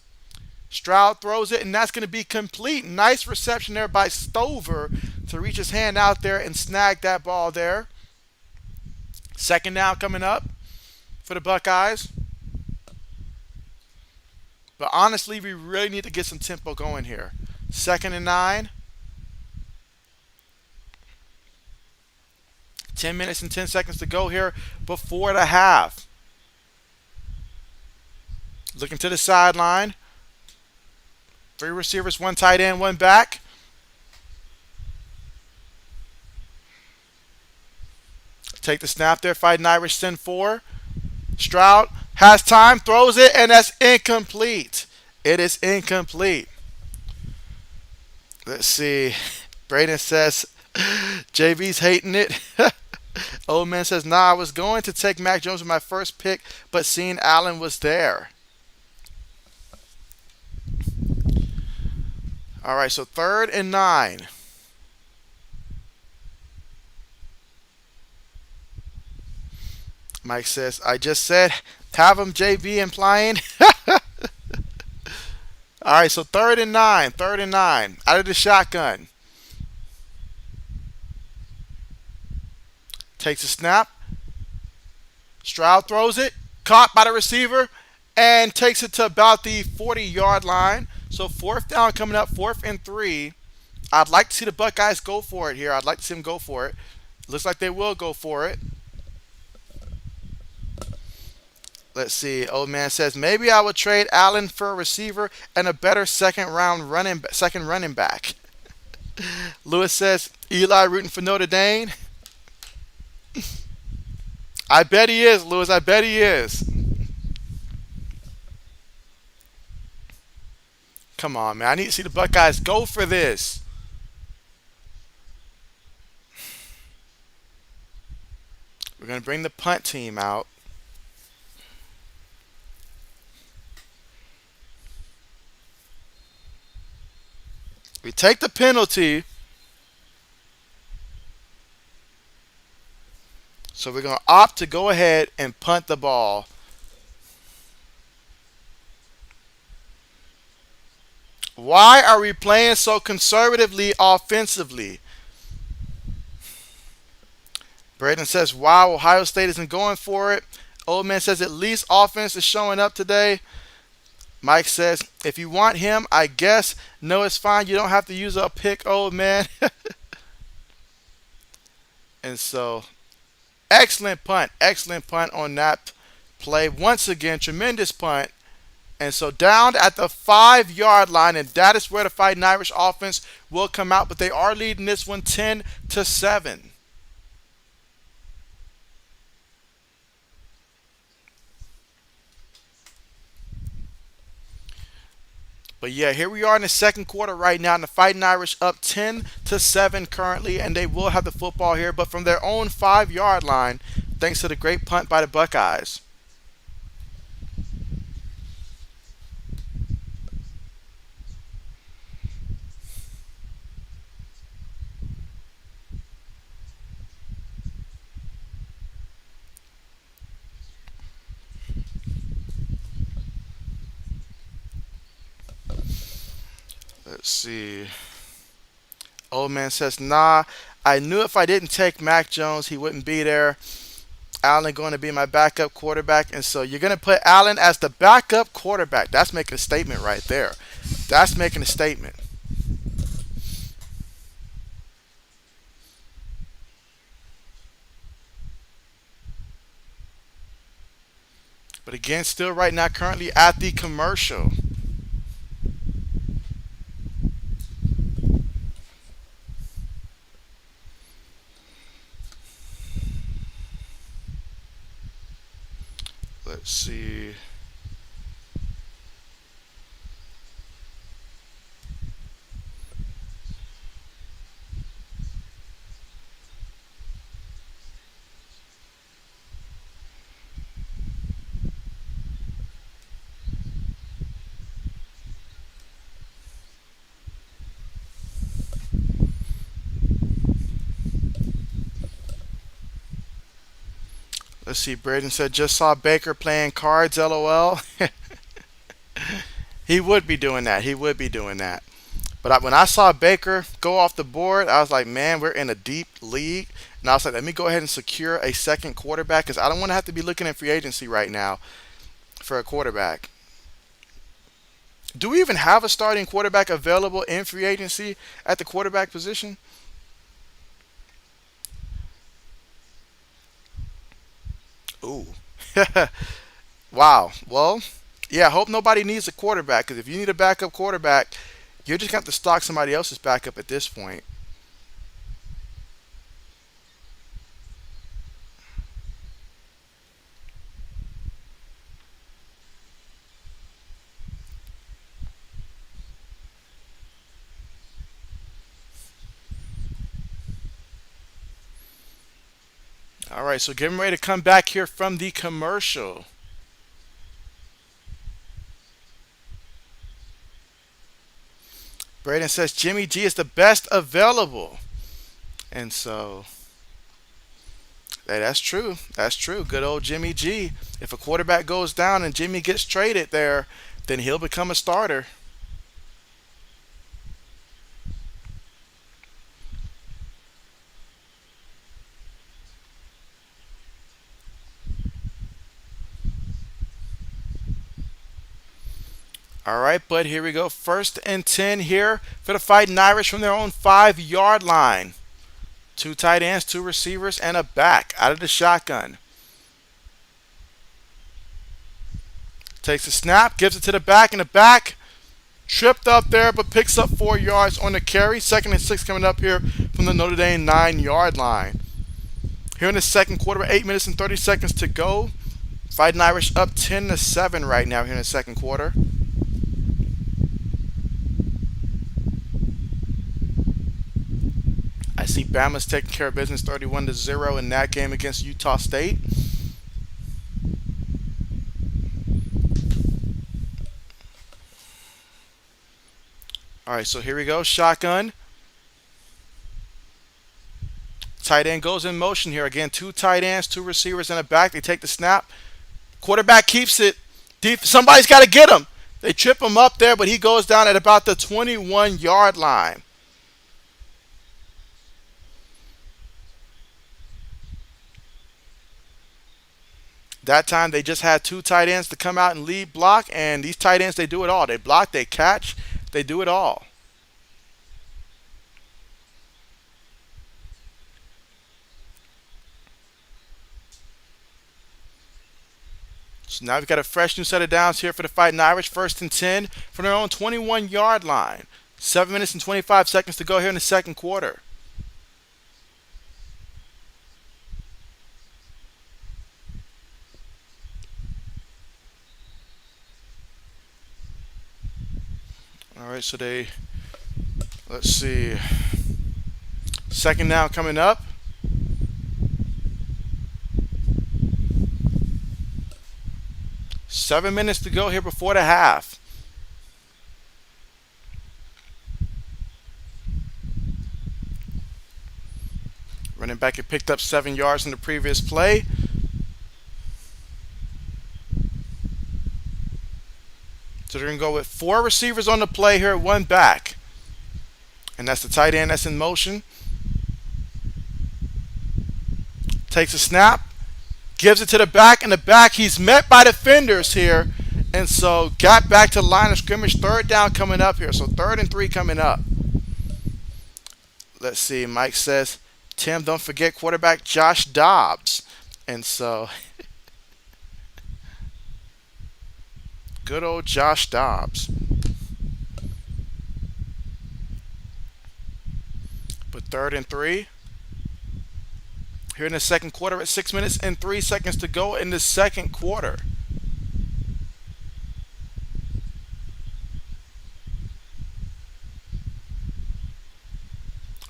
Stroud throws it, and that's going to be complete. Nice reception there by Stover to reach his hand out there and snag that ball there. 2nd down coming up for the Buckeyes. But honestly, we really need to get some tempo going here. 2nd and 9. 10 minutes and 10 seconds to go here before the half. Looking to the sideline. Three receivers, one tight end, one back. Take the snap there, fighting Irish, send four. Stroud has time, throws it, and that's incomplete. It is incomplete. Let's see. Braden says, JB's hating it. Old man says, nah, I was going to take Mac Jones with my first pick, but seeing Allen was there. All right, so 3rd and 9. Mike says, I just said, have him, JB, implying. All right, so 3rd and 9. 3rd and 9. Out of the shotgun. Takes a snap. Stroud throws it. Caught by the receiver. And takes it to about the 40-yard line. So 4th down coming up. 4th and 3. I'd like to see the Buckeyes go for it here. I'd like to see them go for it. Looks like they will go for it. Let's see. Old man says, maybe I would trade Allen for a receiver and a better second running back. Lewis says, Eli rooting for Notre Dame. I bet he is, Lewis. I bet he is. Come on, man. I need to see the Buckeyes go for this. We're going to bring the punt team out. We take the penalty. So we're going to opt to go ahead and punt the ball. Why are we playing so conservatively offensively? Braden says, wow, Ohio State isn't going for it. Old man says, at least offense is showing up today. Mike says, if you want him, I guess. No, it's fine. You don't have to use a pick, old man. And so, excellent punt. Excellent punt on that play. Once again, tremendous punt. And so down at the 5-yard line, and that is where the Fighting Irish offense will come out. But they are leading this one 10-7. But yeah, here we are in the second quarter right now, and the Fighting Irish up 10-7 currently, and they will have the football here, but from their own 5-yard line, thanks to the great punt by the Buckeyes. Let's see. Old man says, nah, I knew if I didn't take Mac Jones, he wouldn't be there. Allen going to be my backup quarterback. And so you're going to put Allen as the backup quarterback. That's making a statement right there. That's making a statement. But again, still right now, currently at the commercial. Let's see. Let's see. Braden said, just saw Baker playing cards, LOL. He would be doing that. He would be doing that. But when I saw Baker go off the board, I was like, man, we're in a deep league. And I was like, let me go ahead and secure a second quarterback because I don't want to have to be looking at free agency right now for a quarterback. Do we even have a starting quarterback available in free agency at the quarterback position? Ooh. Wow. Well, Yeah, I hope nobody needs a quarterback because if you need a backup quarterback, you're just going to have to stock somebody else's backup at this point. All right, so getting ready to come back here from the commercial. Braden says Jimmy G is the best available. And so, hey, that's true. That's true. Good old Jimmy G. If a quarterback goes down and Jimmy gets traded there, then he'll become a starter. All right, but here we go. First and 10 here for the Fighting Irish from their own 5-yard line. Two tight ends, two receivers, and a back out of the shotgun. Takes a snap, gives it to the back, and the back tripped up there but picks up 4 yards on the carry. Second and 6 coming up here from the Notre Dame 9-yard line. Here in the second quarter, 8 minutes and 30 seconds to go. Fighting Irish up 10-7 right now here in the second quarter. I see Bama's taking care of business 31-0 in that game against Utah State. All right, so here we go. Shotgun. Tight end goes in motion here. Again, two tight ends, two receivers, and a back. They take the snap. Quarterback keeps it. Somebody's got to get him. They trip him up there, but he goes down at about the 21-yard line. That time they just had two tight ends to come out and lead block, and these tight ends, they do it all. They block, they catch, they do it all. So now we've got a fresh new set of downs here for the Fighting Irish. First and 10 from their own 21-yard line. 7 minutes and 25 seconds to go here in the second quarter. All right, so let's see. Second down coming up. Seven minutes to go here before the half. Running back had picked up 7 yards in the previous play. So they're going to go with 4 receivers on the play here, 1 back. And that's the tight end that's in motion. Takes a snap. Gives it to the back, and the back, he's met by defenders here. And so got back to the line of scrimmage. Third down coming up here. So 3rd and 3 coming up. Let's see. Mike says, Tim, don't forget quarterback Josh Dobbs. And so good old Josh Dobbs. But 3rd and 3. Here in the second quarter at 6 minutes and 3 seconds to go in the second quarter.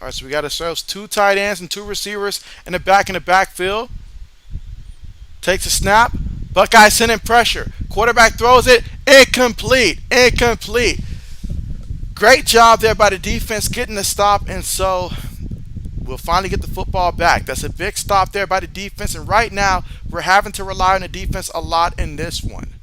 All right, so we got ourselves 2 tight ends and 2 receivers in the backfield. Takes a snap. Buckeyes sending pressure. Quarterback throws it. Incomplete. Great job there by the defense getting the stop, and so we'll finally get the football back. That's a big stop there by the defense, and right now we're having to rely on the defense a lot in this one.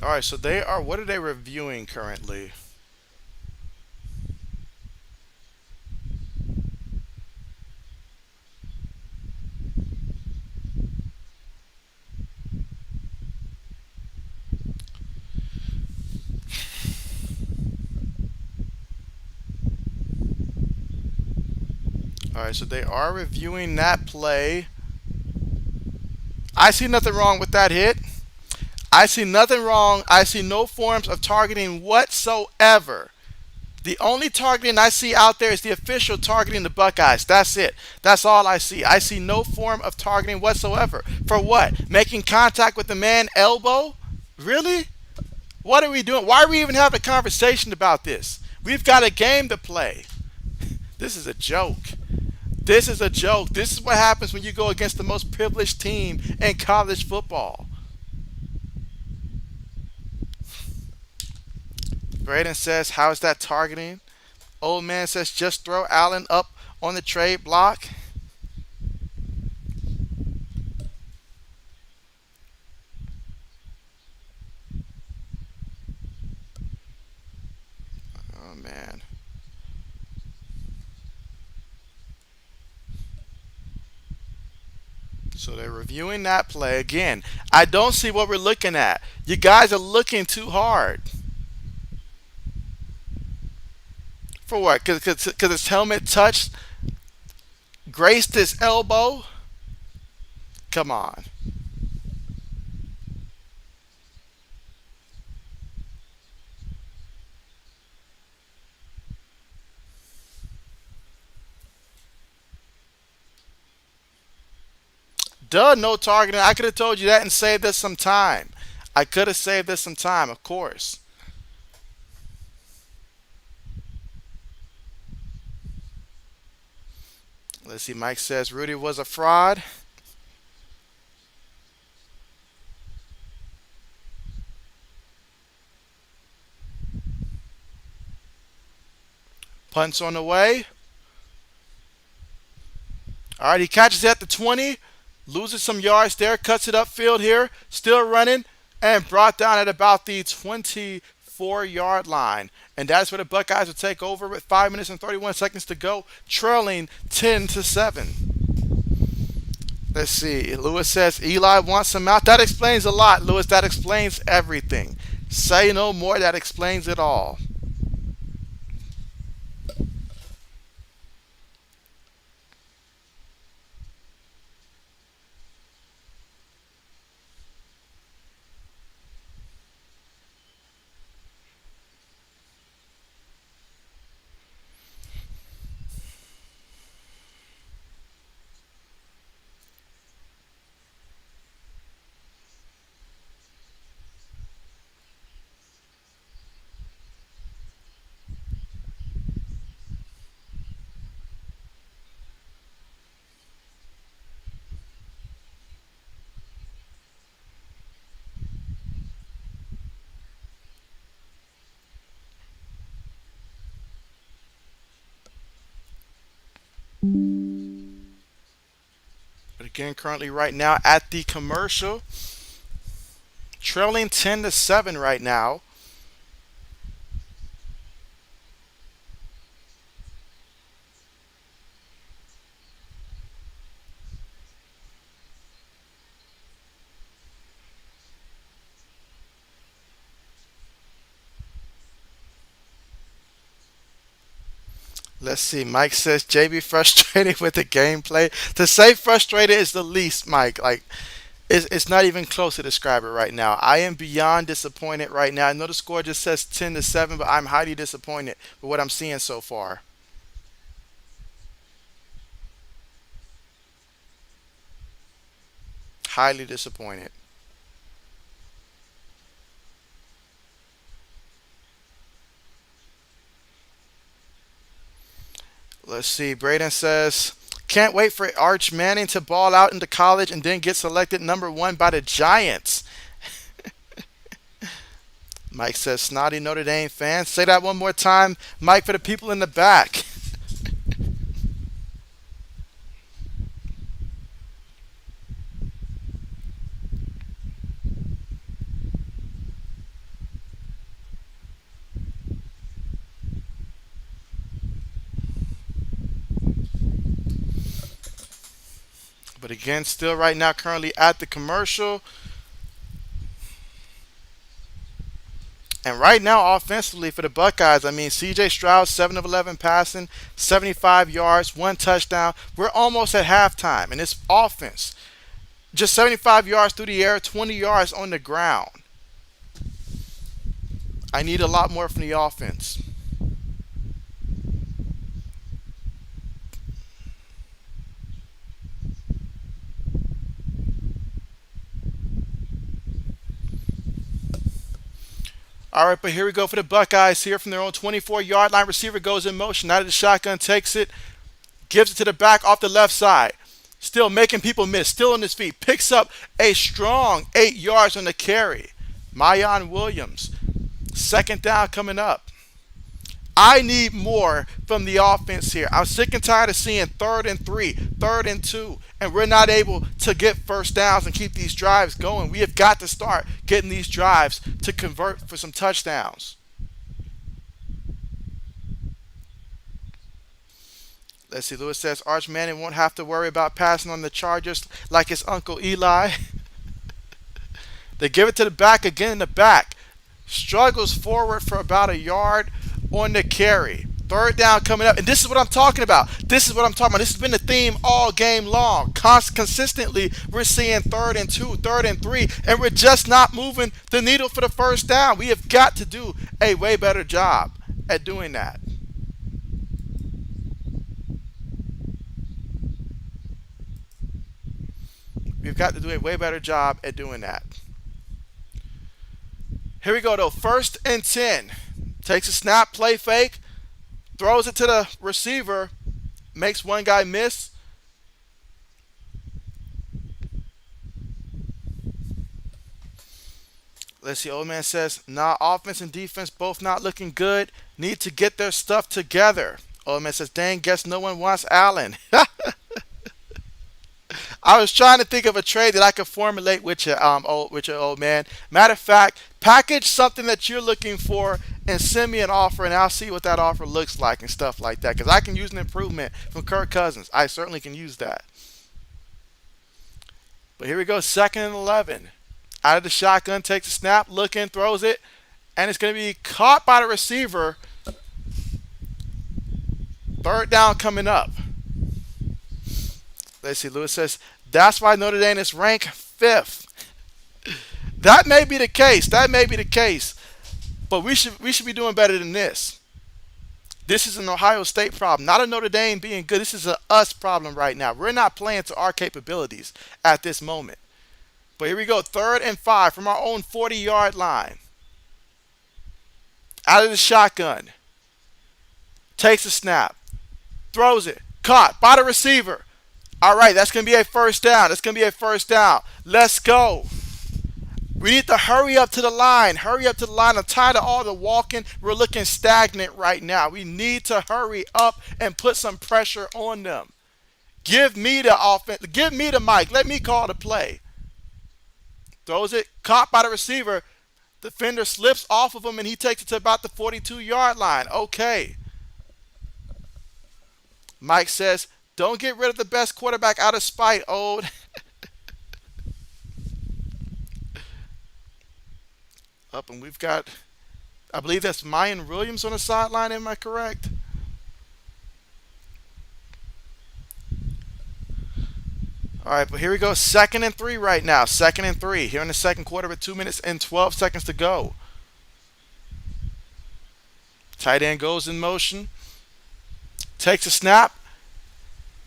All right, so they are. What are they reviewing currently? All right, so they are reviewing that play. I see nothing wrong with that hit. I see nothing wrong. I see no forms of targeting whatsoever. The only targeting I see out there is the official targeting the Buckeyes. That's it. That's all I see. I see no form of targeting whatsoever. For what? Making contact with the man elbow? Really? What are we doing? Why are we even having a conversation about this? We've got a game to play. This is a joke. This is a joke. This is what happens when you go against the most privileged team in college football. Braden says, how is that targeting? Old man says, just throw Allen up on the trade block. Oh, man. So they're reviewing that play. Again, I don't see what we're looking at. You guys are looking too hard. For what? Because his helmet touched, graced his elbow? Come on. Duh, no targeting. I could have told you that and saved us some time. I could have saved us some time, of course. Let's see. Mike says Rudy was a fraud. Punts on the way. All right, he catches it at the 20, loses some yards there, cuts it upfield here, still running, and brought down at about the 24-yard line. And that's where the Buckeyes will take over with 5 minutes and 31 seconds to go, trailing 10-7. Let's see. Lewis says Eli wants him out. That explains a lot, Lewis. That explains everything. Say no more. That explains it all. But again, currently right now at the commercial, trailing 10-7 right now. Let's see. Mike says JB frustrated with the gameplay. To say frustrated is the least, Mike. Like it's not even close to describe it right now. I am beyond disappointed right now. I know the score just says 10-7, but I'm highly disappointed with what I'm seeing so far. Highly disappointed. Let's see. Braden says, can't wait for Arch Manning to ball out into college and then get selected number 1 by the Giants. Mike says, snotty Notre Dame fans. Say that one more time, Mike, for the people in the back. But again, still right now, currently at the commercial. And right now, offensively for the Buckeyes, I mean, C.J. Stroud, 7 of 11 passing, 75 yards, 1 touchdown. We're almost at halftime, and it's offense. Just 75 yards through the air, 20 yards on the ground. I need a lot more from the offense. All right, but here we go for the Buckeyes here from their own 24-yard line. Receiver goes in motion. Out of the shotgun, takes it, gives it to the back off the left side. Still making people miss. Still on his feet. Picks up a strong 8 yards on the carry. Mayan Williams. Second down coming up. I need more from the offense here. I'm sick and tired of seeing 3rd and 3, 3rd and 2, and we're not able to get first downs and keep these drives going. We have got to start getting these drives to convert for some touchdowns. Let's see, Lewis says Arch Manning won't have to worry about passing on the Chargers like his uncle Eli. They give it to the back again in the back. Struggles forward for about a yard on the carry. 3rd down coming up. And this is what I'm talking about. This has been the theme all game long. Consistently, we're seeing 3rd and 2, 3rd and 3, and we're just not moving the needle for the first down. We have got to do a way better job at doing that. We've got to do a way better job at doing that. Here we go, though. 1st and 10. Takes a snap, play fake, throws it to the receiver, makes one guy miss. Let's see, old man says, nah, offense and defense both not looking good. Need to get their stuff together. Old man says, dang, guess no one wants Allen. I was trying to think of a trade that I could formulate with you, old man. Matter of fact, package something that you're looking for and send me an offer, and I'll see what that offer looks like and stuff like that. Because I can use an improvement from Kirk Cousins. I certainly can use that. But here we go, 2nd and 11. Out of the shotgun, takes a snap, looking, throws it, and it's going to be caught by the receiver. 3rd down coming up. Let's see, Lewis says, that's why Notre Dame is ranked 5th. That may be the case. But we should be doing better than this. This is an Ohio State problem, not a Notre Dame being good. This is a us problem right now. We're not playing to our capabilities at this moment. But here we go, 3rd and 5 from our own 40-yard line. Out of the shotgun. Takes a snap. Throws it. Caught by the receiver. All right, that's going to be a first down. Let's go. We need to hurry up to the line. I'm tired of all the walking. We're looking stagnant right now. We need to hurry up and put some pressure on them. Give me the offense. Give me the mic. Let me call the play. Throws it. Caught by the receiver. Defender slips off of him, and he takes it to about the 42-yard line. Okay. Mike says, don't get rid of the best quarterback out of spite, old. Up, and we've got, I believe that's Mayan Williams on the sideline. Am I correct? All right, but here we go. 2nd and 3 right now. 2nd and 3 here in the second quarter with 2 minutes and 12 seconds to go. Tight end goes in motion. Takes a snap.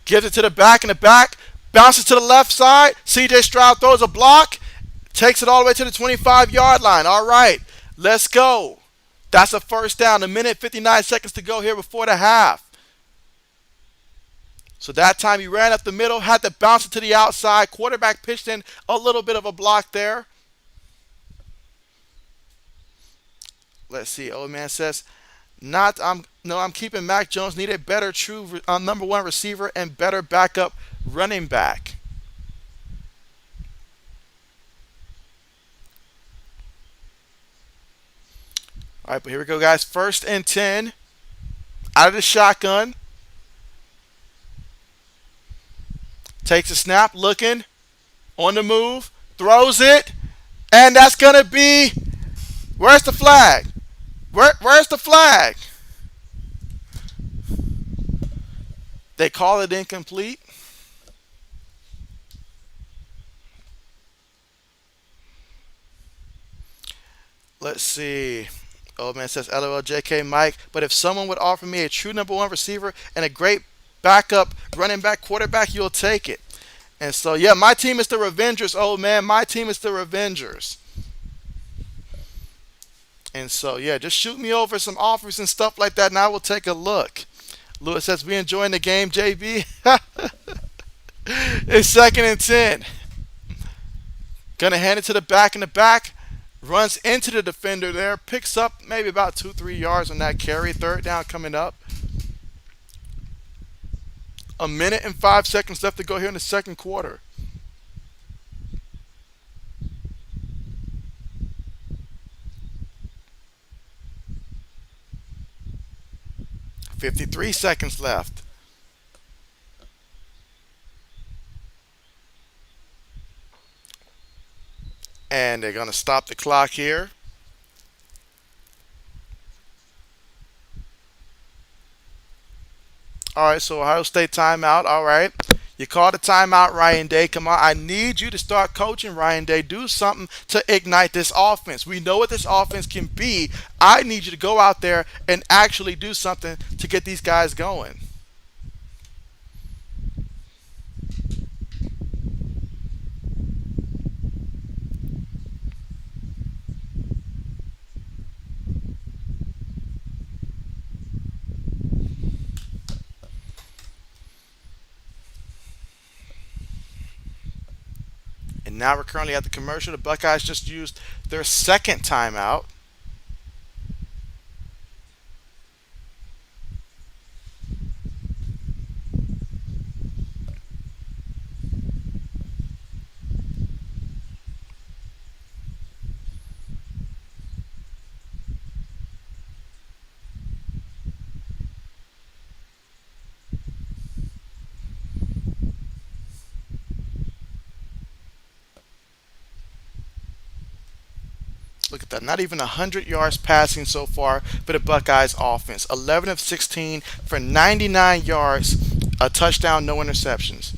Gives it to the back, in the back. Bounces to the left side. C.J. Stroud throws a block. Takes it all the way to the 25-yard line. All right, let's go. That's a first down. 1 minute, 59 seconds to go here before the half. So that time he ran up the middle, had to bounce it to the outside. Quarterback pitched in a little bit of a block there. Let's see. Old man says, I'm keeping Mac Jones. Need a better true number 1 receiver and better backup running back. All right, but here we go, guys. 1st and 10. Out of the shotgun. Takes a snap, looking, on the move, throws it, and that's going to be. Where's the flag? Where's the flag? They call it incomplete. Let's see. Old man says, LOL, JK, Mike. But if someone would offer me a true number one receiver and a great backup running back quarterback, you'll take it. And so, yeah, my team is the Revengers, old man. My team is the Revengers. And so, yeah, just shoot me over some offers and stuff like that, and I will take a look. Lewis says, we enjoying the game, JB? It's 2nd and 10. Gonna hand it to the back in the back. Runs into the defender there. Picks up maybe about 2-3 yards on that carry. 3rd down coming up. A minute and 5 seconds left to go here in the 2nd quarter. $53 left. And they're going to stop the clock here. All right, so Ohio State timeout. All right. You called a timeout, Ryan Day. Come on. I need you to start coaching, Ryan Day. Do something to ignite this offense. We know what this offense can be. I need you to go out there and actually do something to get these guys going. And now we're currently at the commercial. The Buckeyes just used their 2nd timeout. Look at that. Not even 100 yards passing so far for the Buckeyes offense. 11 of 16 for 99 yards, a touchdown, no interceptions.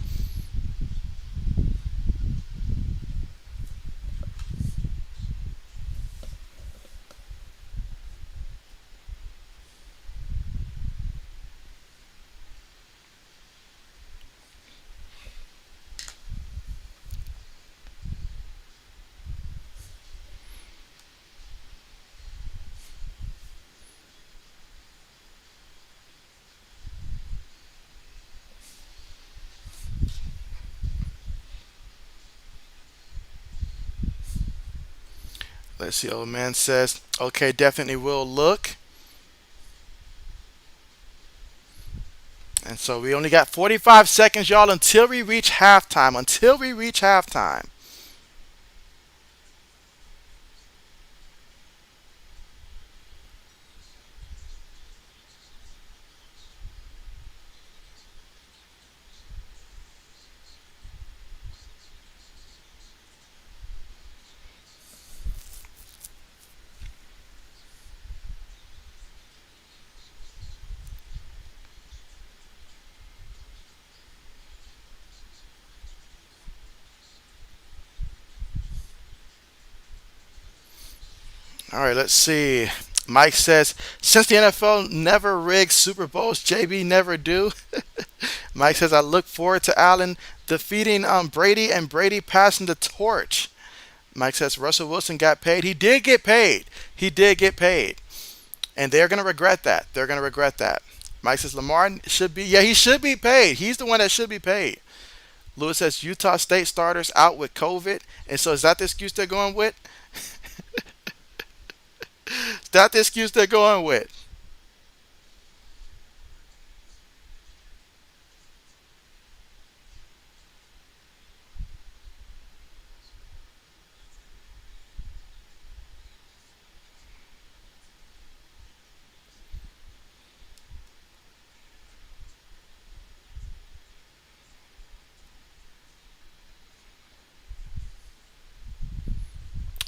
Let's see. Old man says, okay, definitely will look. And so we only got 45 seconds, y'all, until we reach halftime. Until we reach halftime. All right, let's see. Mike says, since the NFL never rigs Super Bowls, JB never do. Mike says, I look forward to Allen defeating Brady and Brady passing the torch. Mike says, Russell Wilson got paid. He did get paid. He did get paid. And they're going to regret that. They're going to regret that. Mike says, Lamar should be, yeah, he should be paid. He's the one that should be paid. Lewis says, Utah State starters out with COVID. And so is that the excuse they're going with? Is that the excuse they're going with?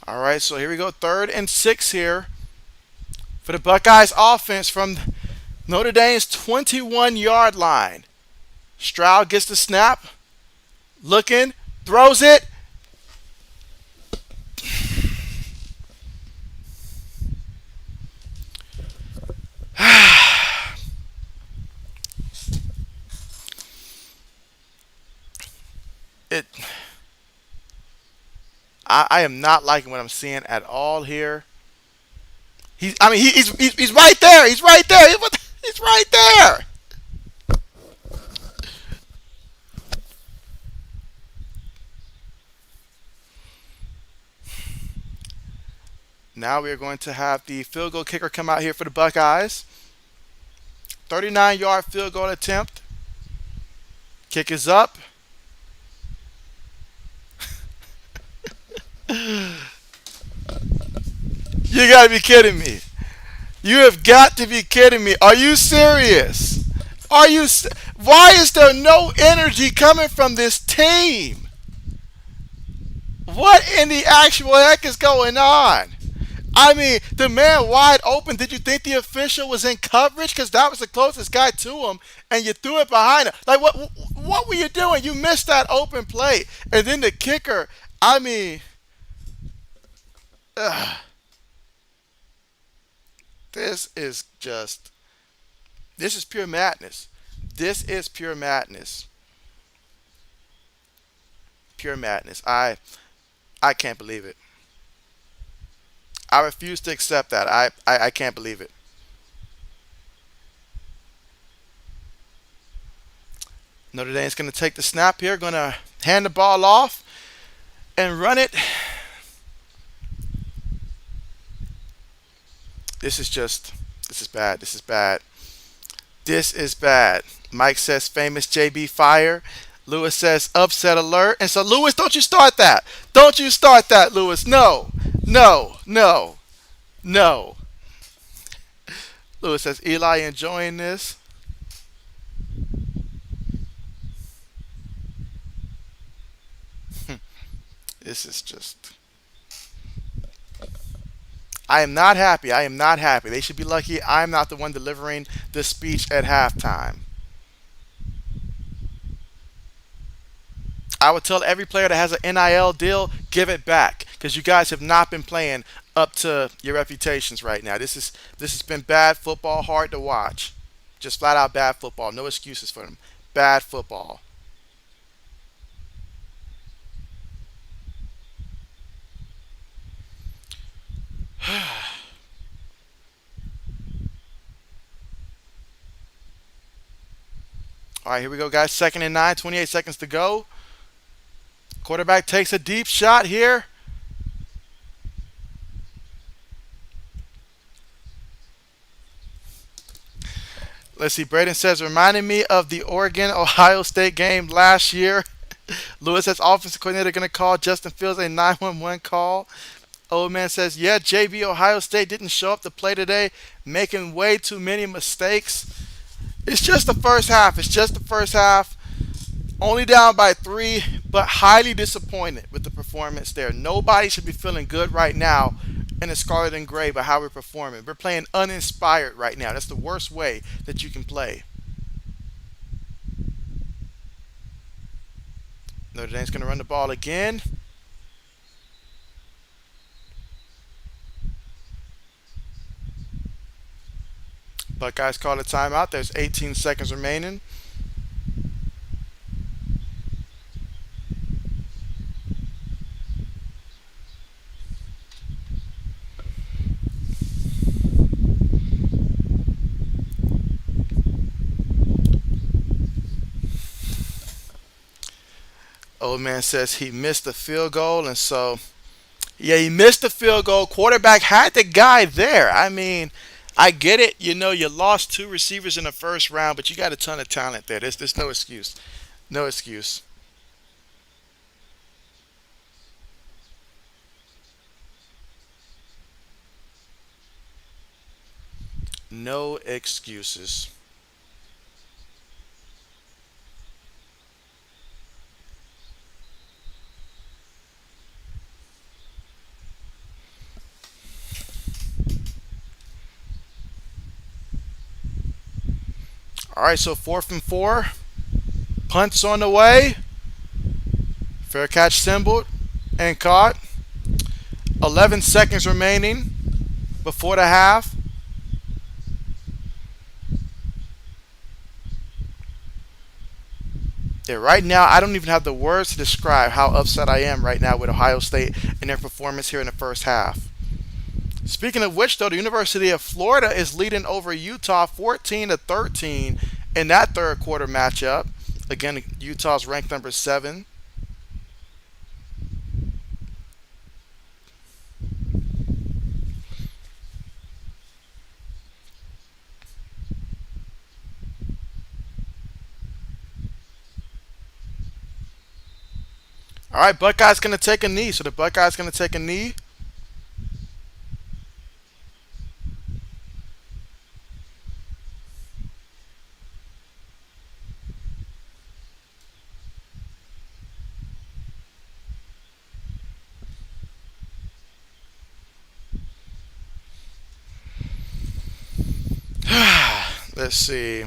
All right, so here we go. 3rd and 6 here for the Buckeyes offense from Notre Dame's 21-yard line. Stroud gets the snap, looking, throws it. it I am not liking what I'm seeing at all here. He's right there. He's right there. He's right there. Now we are going to have the field goal kicker come out here for the Buckeyes. 39-yard field goal attempt. Kick is up. You gotta be kidding me. You have got to be kidding me. Are you serious? Why is there no energy coming from this team? What in the actual heck is going on? I mean, the man wide open. Did you think the official was in coverage? Because that was the closest guy to him, and you threw it behind him. Like, what were you doing? You missed that open play. And then the kicker, I mean, ugh, this is just, this is pure madness. This is pure madness. Pure madness. I can't believe it. I refuse to accept that. I can't believe it. Notre Dame's going to take the snap here, going to hand the ball off and run it. This is bad. This is bad. This is bad. Mike says famous JB fire. Lewis says upset alert. And so, Lewis, don't you start that. Don't you start that, Lewis. No, no, no, no. Lewis says Eli enjoying this. This is just. I am not happy. I am not happy. They should be lucky I'm not the one delivering the speech at halftime. I would tell every player that has an NIL deal, give it back, because you guys have not been playing up to your reputations right now. This has been bad football, hard to watch, just flat out bad football. No excuses for them. Bad football. All right, here we go, guys. 2nd and 9, 28 seconds to go. Quarterback takes a deep shot here. Let's see. Braden says, reminding me of the Oregon Ohio State game last year. Lewis says, offensive coordinator going to call Justin Fields a 911 call. Old man says, yeah, JB Ohio State didn't show up to play today, making way too many mistakes. It's just the first half. It's just the first half. Only down by 3, but highly disappointed with the performance there. Nobody should be feeling good right now in the scarlet and gray by how we're performing. We're playing uninspired right now. That's the worst way that you can play. Notre Dame's going to run the ball again. Buckeyes call a timeout. There's 18 seconds remaining. Old man says he missed the field goal, and so yeah, he missed the field goal. Quarterback had the guy there. I mean, I get it. You know, you lost 2 receivers in the first round, but you got a ton of talent there. There's no excuse. No excuse. No excuses. All right, so 4th and 4. Punts on the way. Fair catch symboled and caught. 11 seconds remaining before the half. Yeah, right now, I don't even have the words to describe how upset I am right now with Ohio State and their performance here in the first half. Speaking of which, though, the University of Florida is leading over Utah 14-13 in that third quarter matchup. Again, Utah's ranked number 7. All right, Buckeyes going to take a knee. So the Buckeyes going to take a knee. Let's see.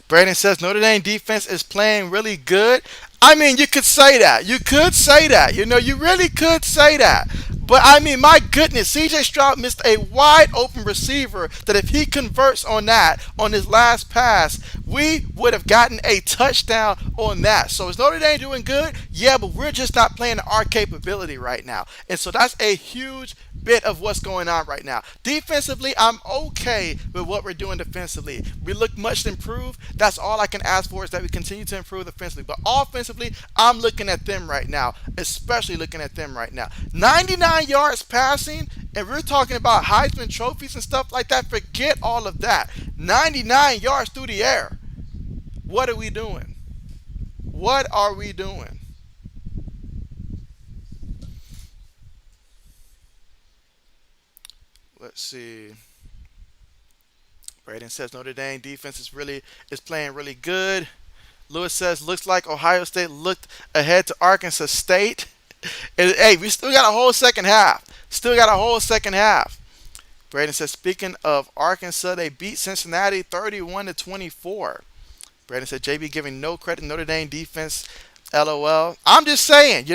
Brandon says Notre Dame defense is playing really good. I mean, you could say that. You could say that. You really could say that. But I mean, my goodness, CJ Stroud missed a wide open receiver that if he converts on that on his last pass, we would have gotten a touchdown on that. So is Notre Dame doing good? Yeah, but we're just not playing to our capability right now. And so that's a huge bit of what's going on right now. Defensively, I'm okay with what we're doing defensively. We look much improved. That's all I can ask for is that we continue to improve defensively. But offensively, I'm looking at them right now, especially looking at them right now. 99 yards passing, and we're talking about Heisman trophies and stuff like that. Forget all of that. 99 yards through the air. What are we doing? What are we doing? Let's see. Braden says Notre Dame defense is playing really good. Lewis says looks like Ohio State looked ahead to Arkansas State. And, hey, we still got a whole second half. Still got a whole second half. Braden says speaking of Arkansas, they beat Cincinnati 31-24. Braden said JB giving no credit to Notre Dame defense. LOL. I'm just saying,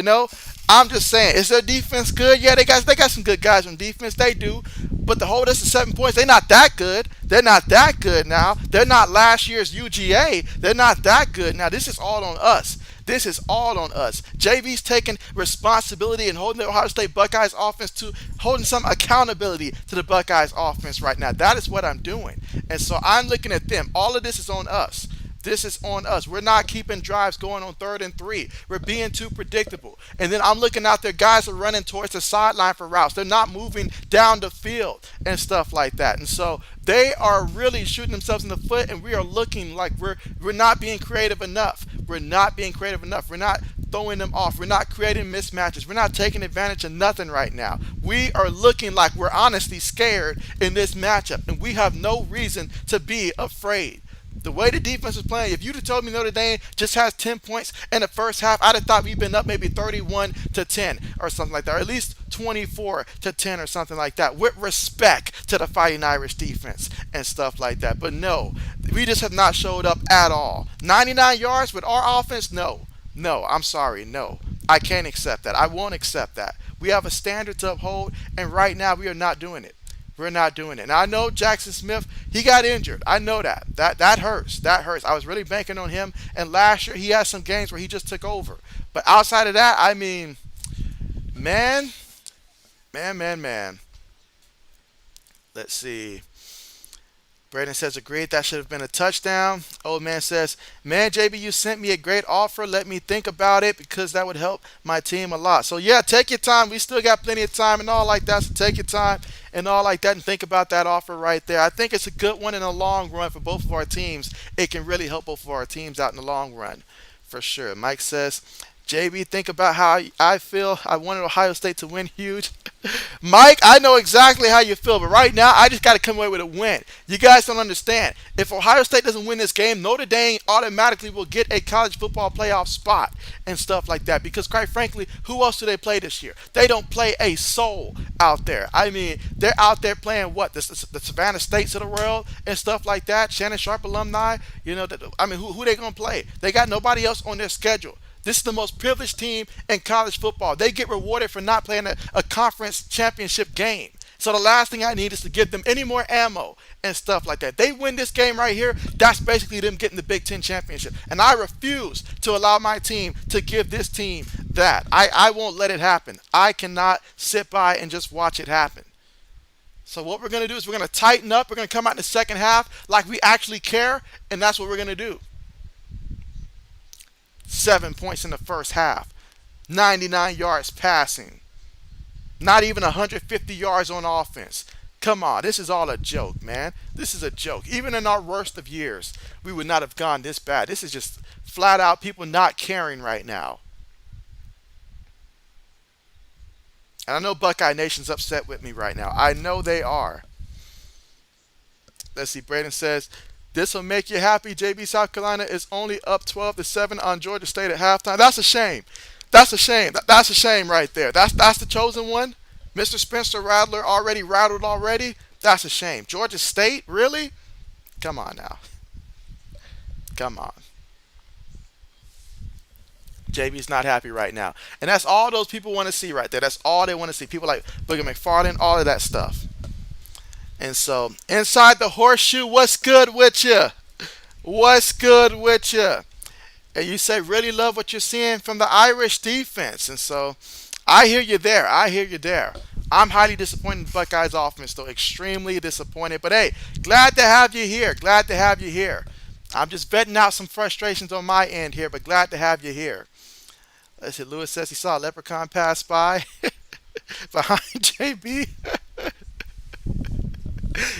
I'm just saying. Is their defense good? Yeah, they got some good guys on defense. They do. But to hold us to 7 points, they're not that good. They're not that good now. They're not last year's UGA. They're not that good now. This is all on us. This is all on us. JB's taking responsibility and holding the Ohio State Buckeyes offense to holding some accountability to the Buckeyes offense right now. That is what I'm doing. And so I'm looking at them. All of this is on us. This is on us. We're not keeping drives going on 3rd and 3. We're being too predictable. And then I'm looking out there, guys are running towards the sideline for routes. They're not moving down the field and stuff like that. And so they are really shooting themselves in the foot, and we are looking like we're not being creative enough. We're not being creative enough. We're not throwing them off. We're not creating mismatches. We're not taking advantage of nothing right now. We are looking like we're honestly scared in this matchup, and we have no reason to be afraid. The way the defense is playing, if you'd have told me Notre Dame just has 10 points in the first half, I'd have thought we'd been up maybe 31-10 or something like that, or at least 24-10 or something like that, with respect to the Fighting Irish defense and stuff like that. But no, we just have not showed up at all. 99 yards with our offense? No. No, I'm sorry. No. I can't accept that. I won't accept that. We have a standard to uphold, and right now we are not doing it. We're not doing it. And I know Jackson Smith, he got injured. I know that. That hurts. That hurts. I was really banking on him. And last year, he had some games where he just took over. But outside of that, I mean, man. Let's see. Braden says, agreed, that should have been a touchdown. Old man says, man, JB, you sent me a great offer. Let me think about it because that would help my team a lot. So, yeah, take your time. We still got plenty of time and all like that. So take your time and all like that and think about that offer right there. I think it's a good one in the long run for both of our teams. It can really help both of our teams out in the long run. For sure. Mike says, JB, think about how I feel. I wanted Ohio State to win huge. Mike, I know exactly how you feel, but right now I just got to come away with a win. You guys don't understand. If Ohio State doesn't win this game, Notre Dame automatically will get a college football playoff spot and stuff like that. Because quite frankly, who else do they play this year? They don't play a soul out there. I mean, they're out there playing what the Savannah States of the world and stuff like that. Shannon Sharp alumni. I mean, who they gonna play? They got nobody else on their schedule. This is the most privileged team in college football. They get rewarded for not playing a conference championship game. So the last thing I need is to give them any more ammo and stuff like that. They win this game right here, that's basically them getting the Big Ten championship. And I refuse to allow my team to give this team that. I won't let it happen. I cannot sit by and just watch it happen. So what we're going to do is we're going to tighten up. We're going to come out in the second half like we actually care, and that's what we're going to do. 7 points in the first half, 99 yards passing, not even 150 yards on offense. Come on, this is all a joke, man. This is a joke. Even in our worst of years, we would not have gone this bad. This is just flat out people not caring right now. And I know Buckeye Nation's upset with me right now. I know they are. Let's see, Braden says, this will make you happy. JB, South Carolina is only up 12-7 on Georgia State at halftime. That's a shame. That's a shame. That's a shame right there. That's the chosen one. Mr. Spencer Rattler already rattled already. That's a shame. Georgia State, really? Come on now. Come on. JB's not happy right now. And that's all those people want to see right there. That's all they want to see. People like Booger McFarland, all of that stuff. And so, inside the horseshoe, what's good with you? What's good with you? And you say, really love what you're seeing from the Irish defense. And so, I hear you there. I hear you there. I'm highly disappointed in the Buckeyes offense, though. Extremely disappointed. But hey, glad to have you here. Glad to have you here. I'm just vetting out some frustrations on my end here, but glad to have you here. Let's see. Lewis says he saw a leprechaun pass by behind JB.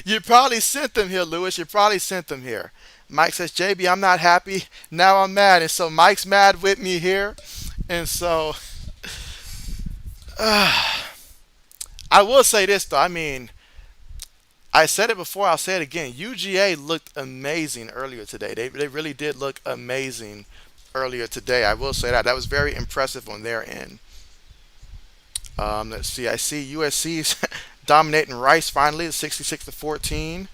You probably sent them here, Lewis. You probably sent them here. Mike says, JB, I'm not happy. Now I'm mad. And so Mike's mad with me here. And so I will say this, though. I mean, I said it before. I'll say it again. UGA looked amazing earlier today. They really did look amazing earlier today. I will say that. That was very impressive on their end. Let's see. I see USC's dominating Rice finally, 66-14.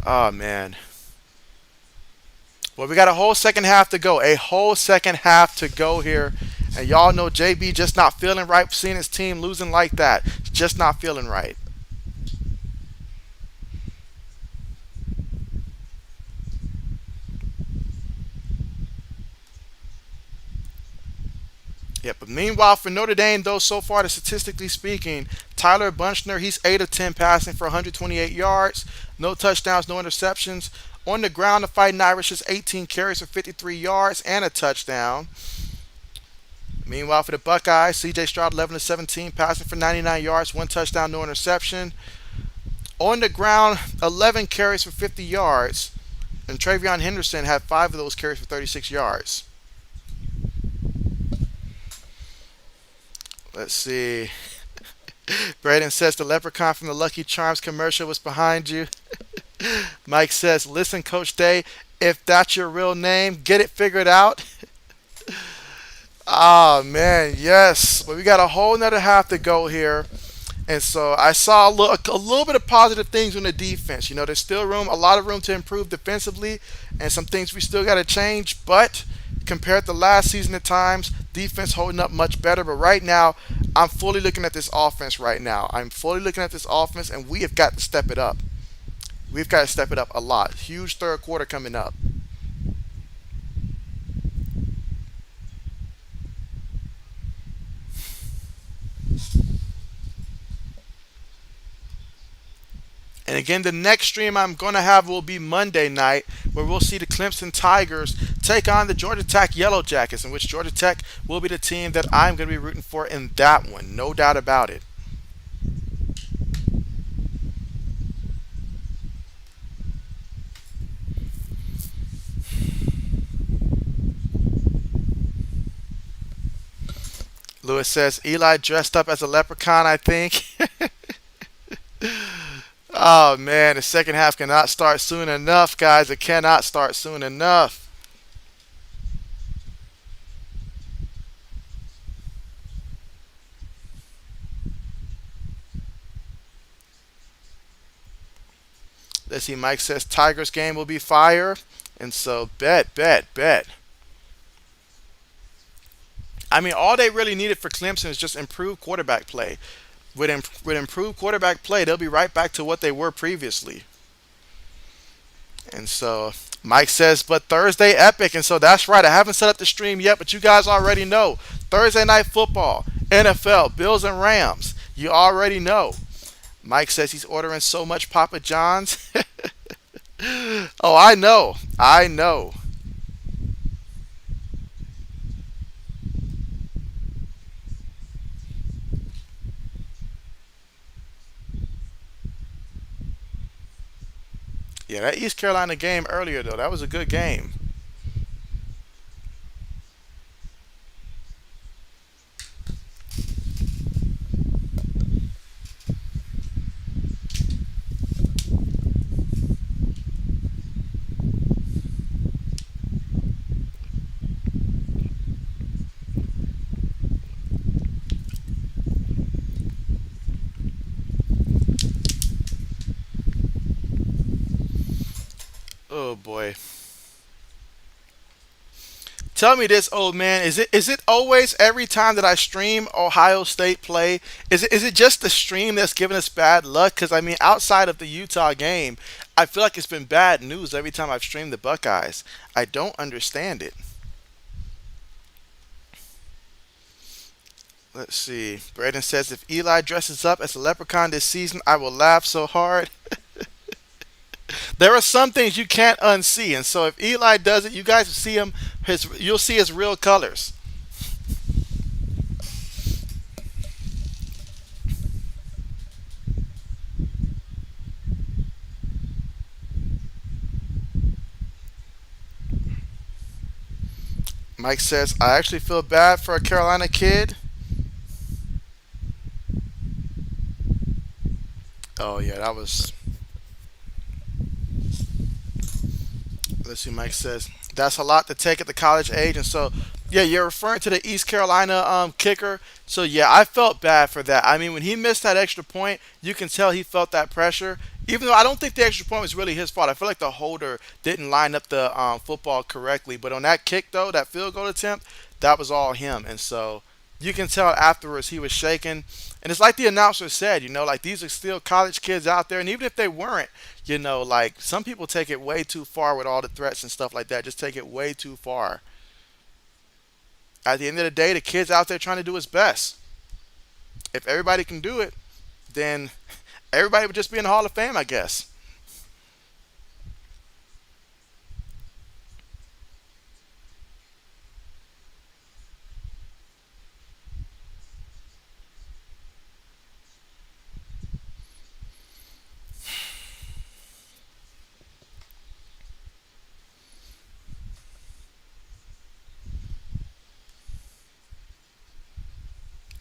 Oh, man. Well, we got a whole second half to go. A whole second half to go here. And y'all know JB just not feeling right seeing his team losing like that. Just not feeling right. Yeah, but meanwhile for Notre Dame, though, so far, statistically speaking, Tyler Bunchner, he's 8 of 10 passing for 128 yards, no touchdowns, no interceptions. On the ground, the Fighting Irish is 18 carries for 53 yards and a touchdown. Meanwhile, for the Buckeyes, C.J. Stroud 11 of 17 passing for 99 yards, one touchdown, no interception. On the ground, 11 carries for 50 yards, and Travion Henderson had 5 of those carries for 36 yards. Let's see. Braden says the leprechaun from the Lucky Charms commercial was behind you. Mike says, listen, Coach Day, if that's your real name, get it figured out. Oh, man, yes. But we got a whole nother half to go here. And so I saw a little bit of positive things on the defense. You know, there's still a lot of room to improve defensively and some things we still got to change. But compared to last season at times, defense holding up much better. But right now, I'm fully looking at this offense right now. I'm fully looking at this offense, and we have got to step it up. We've got to step it up a lot. Huge third quarter coming up. And again, the next stream I'm going to have will be Monday night, where we'll see the Clemson Tigers take on the Georgia Tech Yellow Jackets, in which Georgia Tech will be the team that I'm going to be rooting for in that one. No doubt about it. Lewis says Eli dressed up as a leprechaun, I think. Oh man, the second half cannot start soon enough, guys. It cannot start soon enough. Let's see. Mike says Tigers game will be fire, and so bet. I mean, all they really needed for Clemson is just improved quarterback play. With improved quarterback play, they'll be right back to what they were previously. And so Mike says, but Thursday epic. And so that's right. I haven't set up the stream yet, but you guys already know. Thursday night football, NFL, Bills and Rams. You already know. Mike says he's ordering so much Papa John's. Oh, I know. I know. Yeah, that East Carolina game earlier, though, that was a good game. Oh, boy. Tell me this, old man. Is it always every time that I stream Ohio State play? Is it just the stream that's giving us bad luck? Because I mean, outside of the Utah game, I feel like it's been bad news every time I've streamed the Buckeyes. I don't understand it. Let's see. Braden says if Eli dresses up as a leprechaun this season, I will laugh so hard. There are some things you can't unsee, and so if Eli does it, you guys will see him. You'll see his real colors. Mike says I actually feel bad for a Carolina kid. Oh yeah, that was. Let's see. Mike says that's a lot to take at the college age, and so yeah, you're referring to the East Carolina kicker. So yeah, I felt bad for that. I mean, when he missed that extra point, you can tell he felt that pressure. Even though I don't think the extra point was really his fault. I feel like the holder didn't line up the football correctly. But on that kick though, that field goal attempt, that was all him. And so you can tell afterwards he was shaking. And it's like the announcer said, like these are still college kids out there. And even if they weren't, like some people take it way too far with all the threats and stuff like that. Just take it way too far. At the end of the day, the kid's out there trying to do his best. If everybody can do it, then everybody would just be in the Hall of Fame, I guess.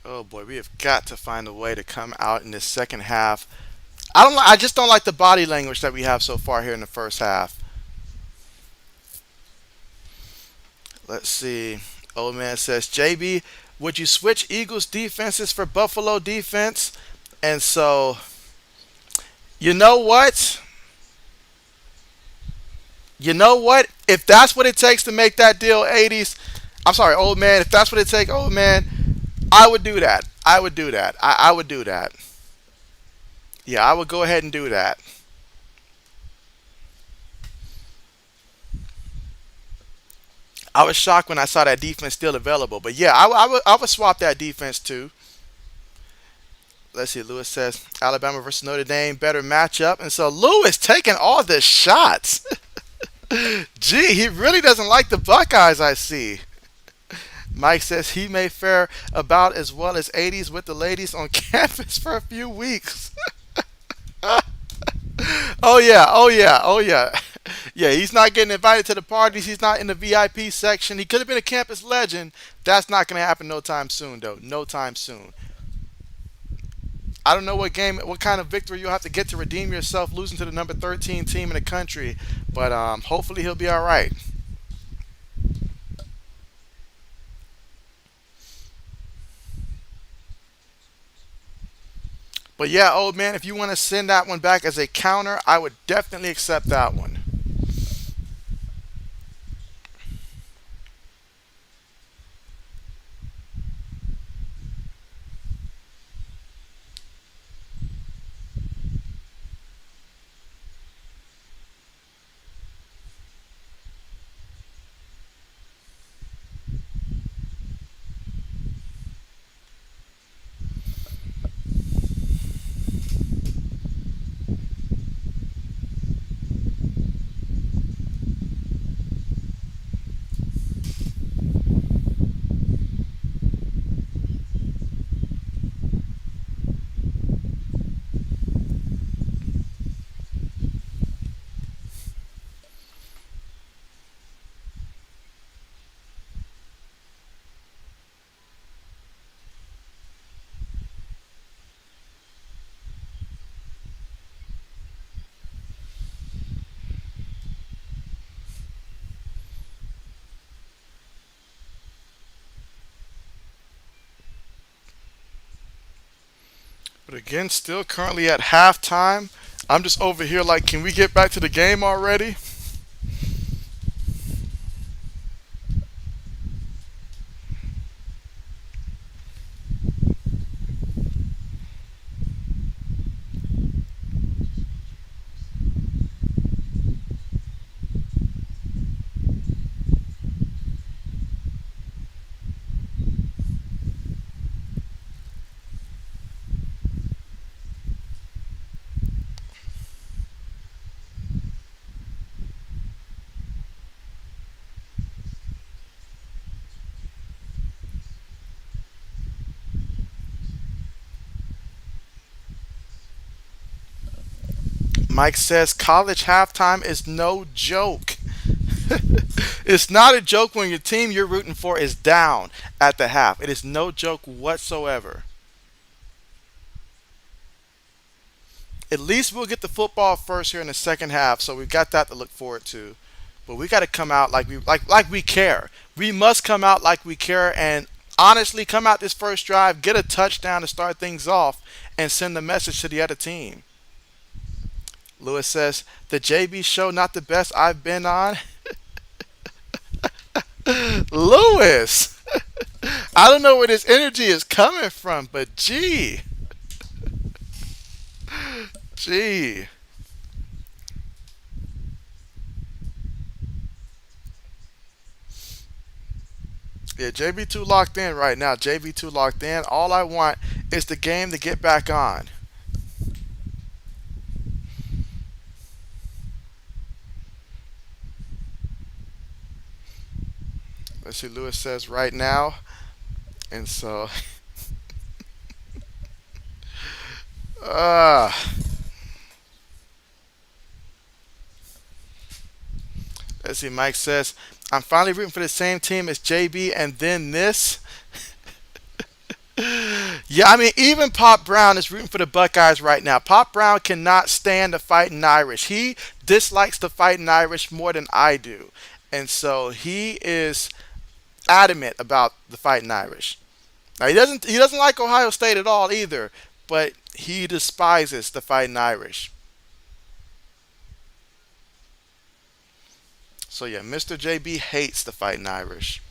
Oh boy, we have got to find a way to come out in this second half. I just don't like the body language that we have so far here in the first half. Let's see. Old man says, JB, would you switch Eagles defenses for Buffalo defense? And so, you know what? You know what? If that's what it takes to make that deal, 80s, I'm sorry, old man, if that's what it takes, old man, I would do that. I would do that. I would do that. Yeah, I would go ahead and do that. I was shocked when I saw that defense still available. But yeah, I would swap that defense too. Let's see. Lewis says Alabama versus Notre Dame, better matchup. And so Lewis taking all the shots. Gee, he really doesn't like the Buckeyes, I see. Mike says he may fare about as well as 80s with the ladies on campus for a few weeks. Oh yeah, oh yeah, oh yeah. Yeah, he's not getting invited to the parties. He's not in the VIP section. He could have been a campus legend. That's not going to happen no time soon, though. No time soon. I don't know what kind of victory you'll have to get to redeem yourself losing to the number 13 team in the country, but hopefully he'll be all right. But yeah, old man, if you want to send that one back as a counter, I would definitely accept that one. But again, still currently at halftime. I'm just over here like, can we get back to the game already? Mike says college halftime is no joke. It's not a joke when your team you're rooting for is down at the half. It is no joke whatsoever. At least we'll get the football first here in the second half, so we've got that to look forward to. But we got to come out like we care. We must come out like we care and honestly come out this first drive, get a touchdown to start things off, and send the message to the other team. Lewis says the JB show not the best I've been on. Lewis, I don't know where this energy is coming from, but gee. Yeah, JB2 locked in right now. JB2 locked in. All I want is the game to get back on. Let's see, Lewis says right now. And so, uh, let's see, Mike says, I'm finally rooting for the same team as JB and then this. Yeah, I mean, even Pop Brown is rooting for the Buckeyes right now. Pop Brown cannot stand the fighting Irish. He dislikes the fighting Irish more than I do. And so he is adamant about the fighting Irish. Now he doesn't like Ohio State at all either, but he despises the fighting Irish. So yeah, Mr. JB hates the fighting Irish.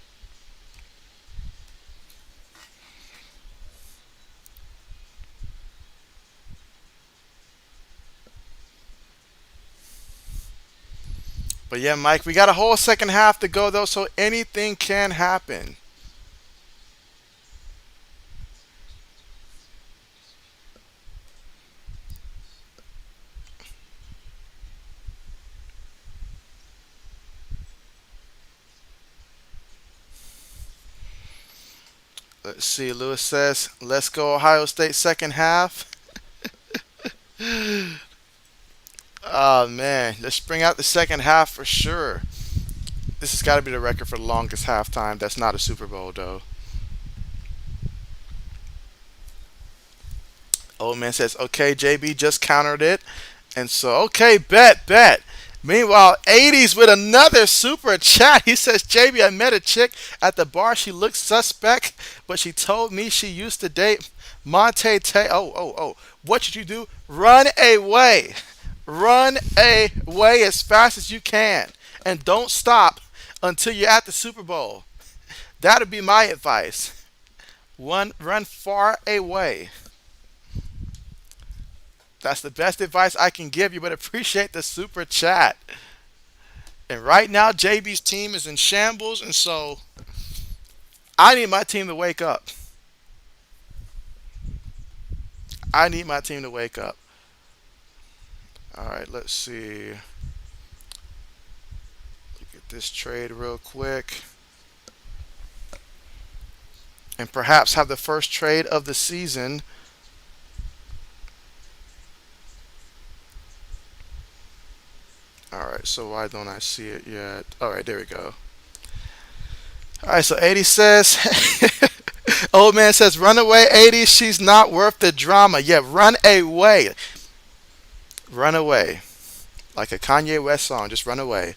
But yeah, Mike, we got a whole second half to go though, so anything can happen. Let's see. Lewis says, "Let's go Ohio State second half." Oh man, let's bring out the second half for sure. This has got to be the record for the longest halftime. That's not a Super Bowl though. Old man says, "Okay, JB just countered it," and so okay, bet. Meanwhile, 80s with another super chat. He says, "JB, I met a chick at the bar. She looked suspect, but she told me she used to date Monte Tay. Oh. What should you do? Run away. Run away as fast as you can. And don't stop until you're at the Super Bowl. That'll be my advice. Run far away. That's the best advice I can give you, but appreciate the super chat. And right now, JB's team is in shambles, and so I need my team to wake up. I need my team to wake up. All right, let's see. Look at this trade real quick. And perhaps have the first trade of the season. All right, so why don't I see it yet? All right, there we go. All right, so 80 says, old man says, run away, 80. She's not worth the drama. Yeah, run away. Run away. Like a Kanye West song, just run away.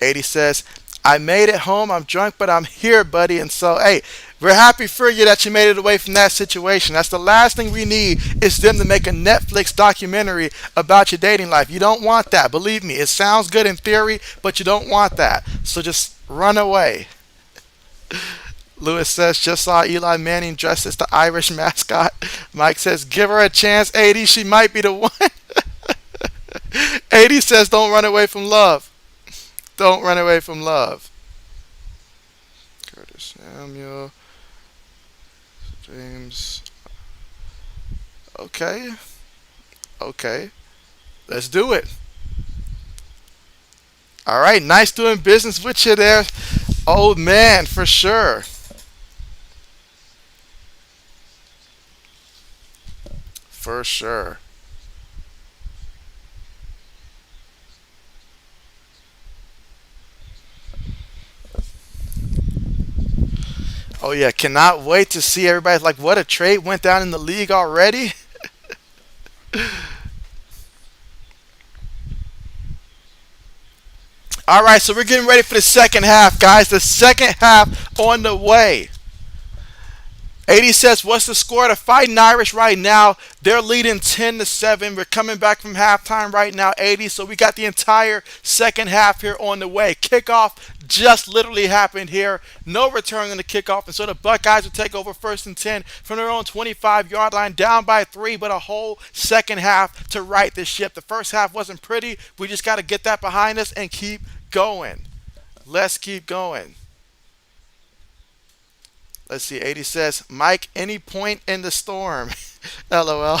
80 says, I made it home. I'm drunk, but I'm here, buddy. And so, hey, we're happy for you that you made it away from that situation. That's the last thing we need is them to make a Netflix documentary about your dating life. You don't want that. Believe me, it sounds good in theory, but you don't want that. So just run away. Lewis says, just saw Eli Manning dressed as the Irish mascot. Mike says, give her a chance, 80. She might be the one. 80 says, don't run away from love. Don't run away from love. Curtis Samuel. James. Okay. Okay. Let's do it. All right. Nice doing business with you there, old man, for sure. For sure. Oh yeah, cannot wait to see everybody. Like, what a trade went down in the league already. All right, so we're getting ready for the second half, guys. The second half on the way. 80 says, what's the score? The Fighting Irish right now, they're leading 10-7. We're coming back from halftime right now, 80. So we got the entire second half here on the way. Kickoff just literally happened here. No return on the kickoff. And so the Buckeyes will take over first and 10 from their own 25-yard line, down by 3, but a whole second half to right this ship. The first half wasn't pretty. We just got to get that behind us and keep going. Let's keep going. Let's see. 80 says, Mike, any point in the storm. LOL.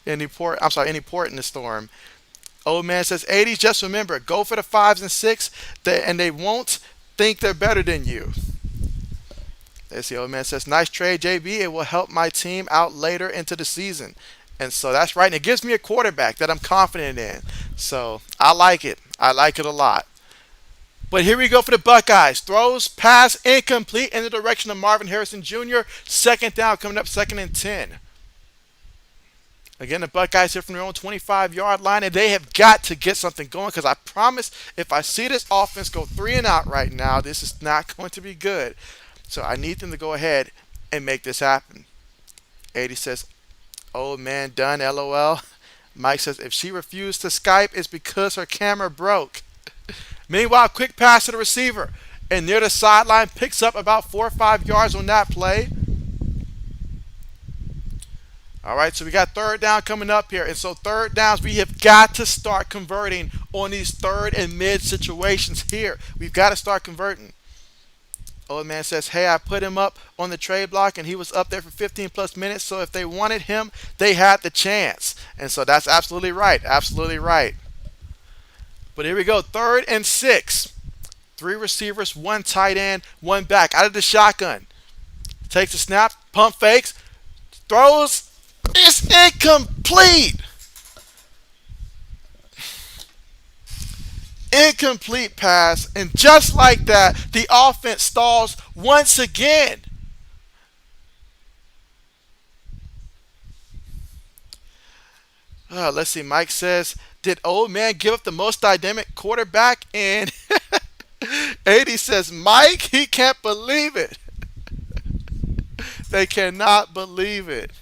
Any port in the storm. Old man says, 80s, just remember, go for the 5s and 6, and they won't think they're better than you. Let's see. Old man says, nice trade, JB. It will help my team out later into the season. And so that's right. And it gives me a quarterback that I'm confident in. So I like it. I like it a lot. But here we go for the Buckeyes. Throws, pass, incomplete in the direction of Marvin Harrison Jr. Second down, coming up second and 10. Again, the Buckeyes here from their own 25-yard line, and they have got to get something going because I promise if I see this offense go 3 and out right now, this is not going to be good. So I need them to go ahead and make this happen. 80 says, old man done, LOL. Mike says, if she refused to Skype, it's because her camera broke. Meanwhile, quick pass to the receiver. And near the sideline, picks up about 4 or 5 yards on that play. All right, so we got third down coming up here. And so third downs, we have got to start converting on these third and mid situations here. We've got to start converting. Old man says, hey, I put him up on the trade block, and he was up there for 15 plus minutes. So if they wanted him, they had the chance. And so that's absolutely right. Absolutely right. But here we go, 3rd and 6. 3 receivers, 1 tight end, 1 back. Out of the shotgun. Takes a snap, pump fakes, throws. It's incomplete. Incomplete pass. And just like that, the offense stalls once again. Let's see. Mike says, did old man give up the most dynamic quarterback? And 80 says, Mike, he can't believe it. They cannot believe it.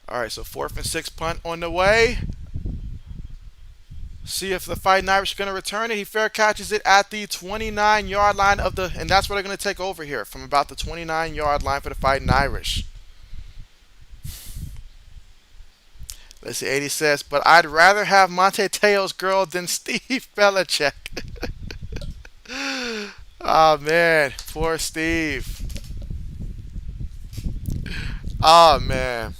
All right, so 4th and 6 punt on the way. See if the Fighting Irish are going to return it. He fair catches it at the 29-yard line of the, and that's where they're going to take over here, from about the 29-yard line for the Fighting Irish. Let's see, 80 says, but I'd rather have Monte Teo's girl than Steve Belichick. Oh, man. Poor Steve. Oh, man.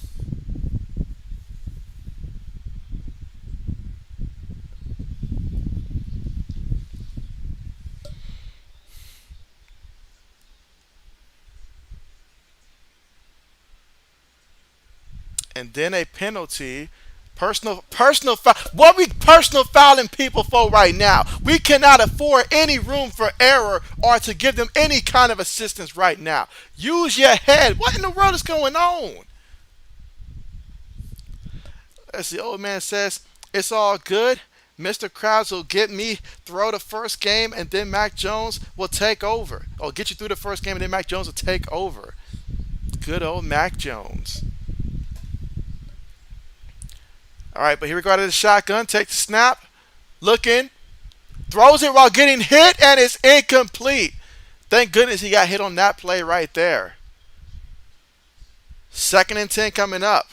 And then a penalty. Personal foul. What we personal fouling people for right now? We cannot afford any room for error or to give them any kind of assistance right now. Use your head. What in the world is going on? As the old man says, it's all good. Mr. Krabs will get me through the first game, and then Mac Jones will take over. Or get you through the first game, and then Mac Jones will take over. Good old Mac Jones. All right, but here we go out of the shotgun. Takes the snap. Looking. Throws it while getting hit, and it's incomplete. Thank goodness he got hit on that play right there. 2nd and 10 coming up.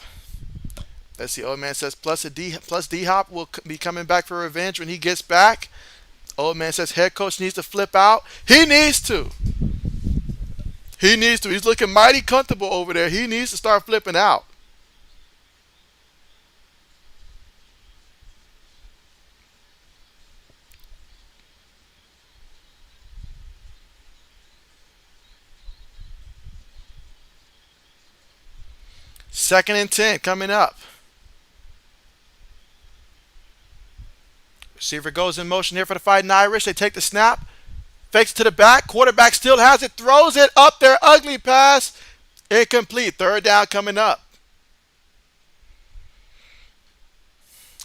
Let's see. Old man says plus D-Hop will be coming back for revenge when he gets back. Old man says head coach needs to flip out. He needs to. He needs to. He's looking mighty comfortable over there. He needs to start flipping out. Second and 10 coming up. Receiver goes in motion here for the Fighting Irish. They take the snap. Fakes it to the back. Quarterback still has it. Throws it up there. Ugly pass. Incomplete. 3rd down coming up.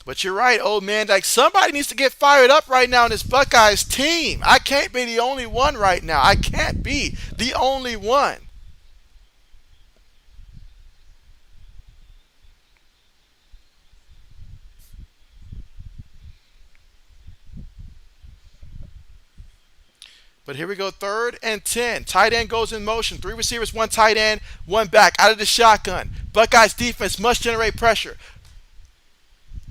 But you're right, old man. Like, somebody needs to get fired up right now in this Buckeyes team. I can't be the only one right now. I can't be the only one. But here we go, 3rd and 10. Tight end goes in motion. 3 receivers, 1 tight end, 1 back. Out of the shotgun. Buckeyes defense must generate pressure.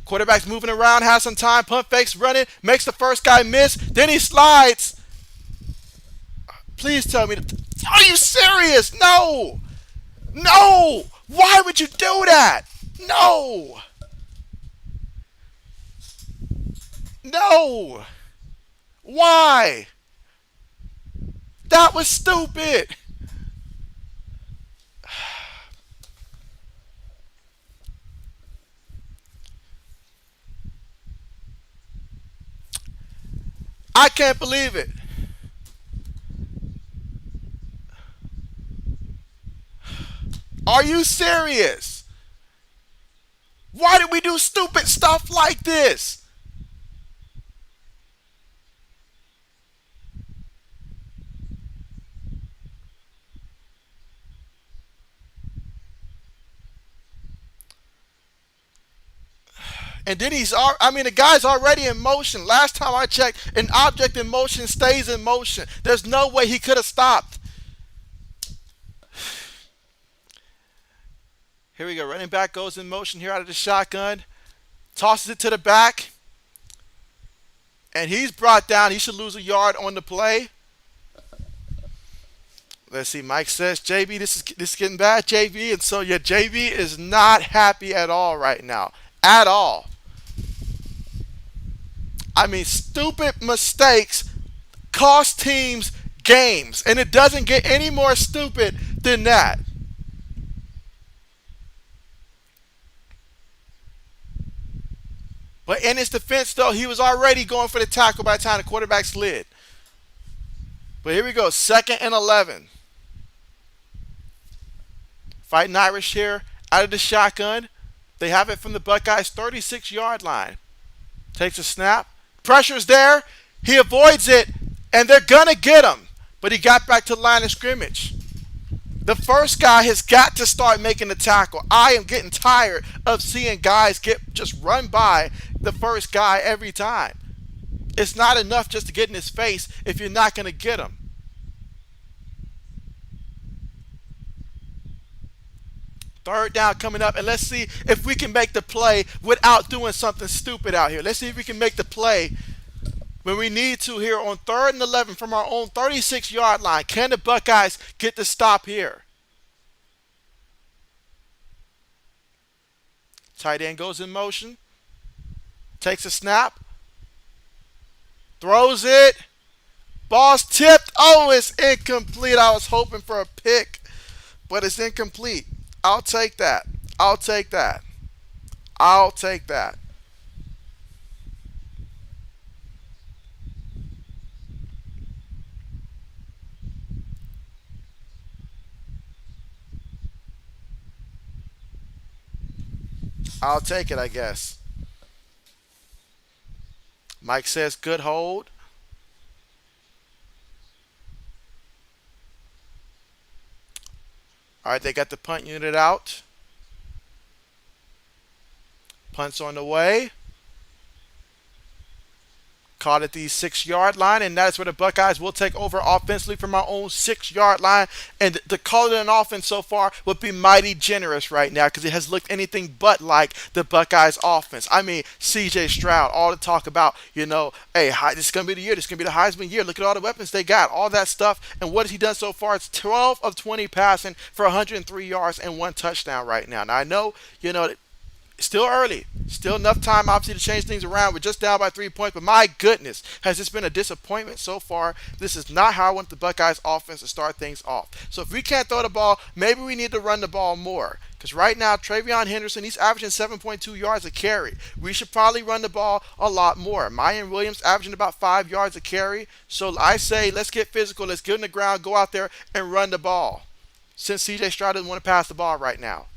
Quarterback's moving around, has some time. Pump fakes, running, makes the first guy miss. Then he slides. Please tell me. Are you serious? No. No. Why would you do that? No. No. Why? That was stupid. I can't believe it. Are you serious? Why did we do stupid stuff like this? And then the guy's already in motion. Last time I checked, an object in motion stays in motion. There's no way he could have stopped. Here we go. Running back goes in motion here out of the shotgun. Tosses it to the back. And he's brought down. He should lose a yard on the play. Let's see. Mike says, JB, this is getting bad, JB. And so, yeah, JB is not happy at all right now. At all. I mean, stupid mistakes cost teams games. And it doesn't get any more stupid than that. But in his defense, though, he was already going for the tackle by the time the quarterback slid. But here we go, 2nd and 11. Fighting Irish here out of the shotgun. They have it from the Buckeyes 36-yard line. Takes a snap. Pressure's there. He avoids it, and they're going to get him. But he got back to the line of scrimmage. The first guy has got to start making the tackle. I am getting tired of seeing guys get just run by the first guy every time. It's not enough just to get in his face if you're not going to get him. Third down coming up, and let's see if we can make the play without doing something stupid out here. Let's see if we can make the play when we need to here on 3rd and 11 from our own 36-yard line. Can the Buckeyes get the stop here? Tight end goes in motion. Takes a snap. Throws it. Ball's tipped. Oh, it's incomplete. I was hoping for a pick, but it's incomplete. I'll take that. I'll take that. I'll take that. I'll take it, I guess. Mike says good hold. All right, they got the punt unit out. Punt's on the way. Caught at the 6-yard line, and that's where the Buckeyes will take over offensively from our own 6-yard line. And to call it an offense so far would be mighty generous right now because it has looked anything but like the Buckeyes offense. I mean, C.J. Stroud, all the talk about, hey, this is going to be the year. This is going to be the Heisman year. Look at all the weapons they got, all that stuff. And what has he done so far? It's 12 of 20 passing for 103 yards and 1 touchdown right now. Now, I know, still early. Still enough time, obviously, to change things around. We're just down by 3 points. But my goodness, has this been a disappointment so far? This is not how I want the Buckeyes offense to start things off. So if we can't throw the ball, maybe we need to run the ball more. Because right now, Travion Henderson, he's averaging 7.2 yards a carry. We should probably run the ball a lot more. Mayan Williams averaging about 5 yards a carry. So I say, let's get physical. Let's get on the ground, go out there and run the ball. Since C.J. Stroud doesn't want to pass the ball right now.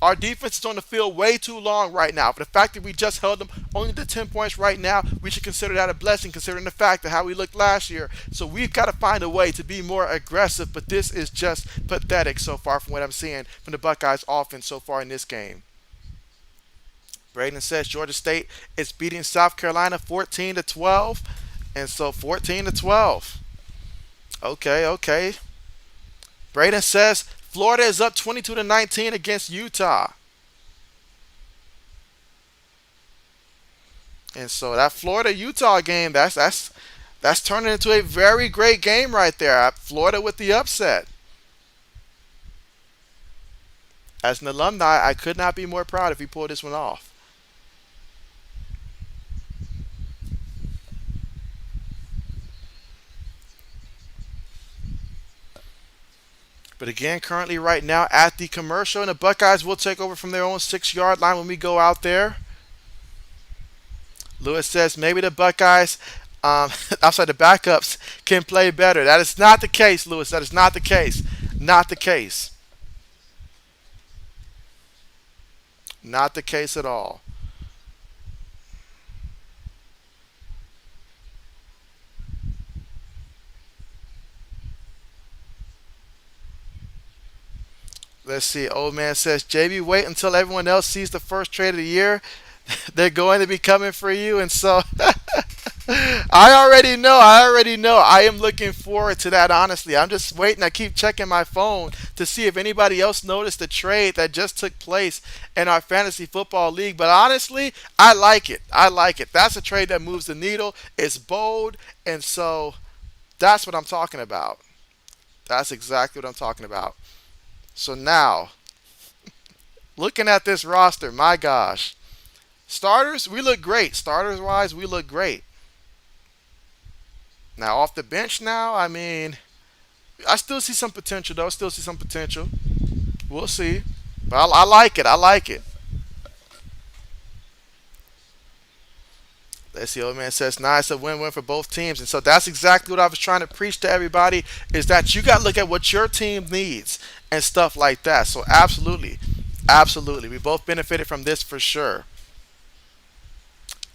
Our defense is on the field way too long right now. For the fact that we just held them only to 10 points right now, we should consider that a blessing considering the fact of how we looked last year. So we've got to find a way to be more aggressive, but this is just pathetic so far from what I'm seeing from the Buckeyes offense so far in this game. Braden says Georgia State is beating South Carolina 14-12. And so 14-12. Okay. Braden says Florida is up 22-19 against Utah. And so that Florida-Utah game, that's turning into a very great game right there. Florida with the upset. As an alumni, I could not be more proud if he pulled this one off. But again, currently right now at the commercial, and the Buckeyes will take over from their own 6-yard line when we go out there. Lewis says maybe the Buckeyes, outside the backups, can play better. That is not the case, Lewis. That is not the case. Not the case. Not the case at all. Let's see. Old man says, JB, wait until everyone else sees the first trade of the year. They're going to be coming for you. And so I already know. I am looking forward to that, honestly. I'm just waiting. I keep checking my phone to see if anybody else noticed the trade that just took place in our fantasy football league. But honestly, I like it. That's a trade that moves the needle. It's bold. And so that's what I'm talking about. That's exactly what I'm talking about. So now, looking at this roster, my gosh. Starters, we look great. Starters-wise, we look great. Now, off the bench now, I mean, I still see some potential, though. We'll see. But I like it. Let's see, old man says, nice, a win-win for both teams. And so that's exactly what I was trying to preach to everybody, is that you got to look at what your team needs and stuff like that. So absolutely, absolutely. We both benefited from this for sure.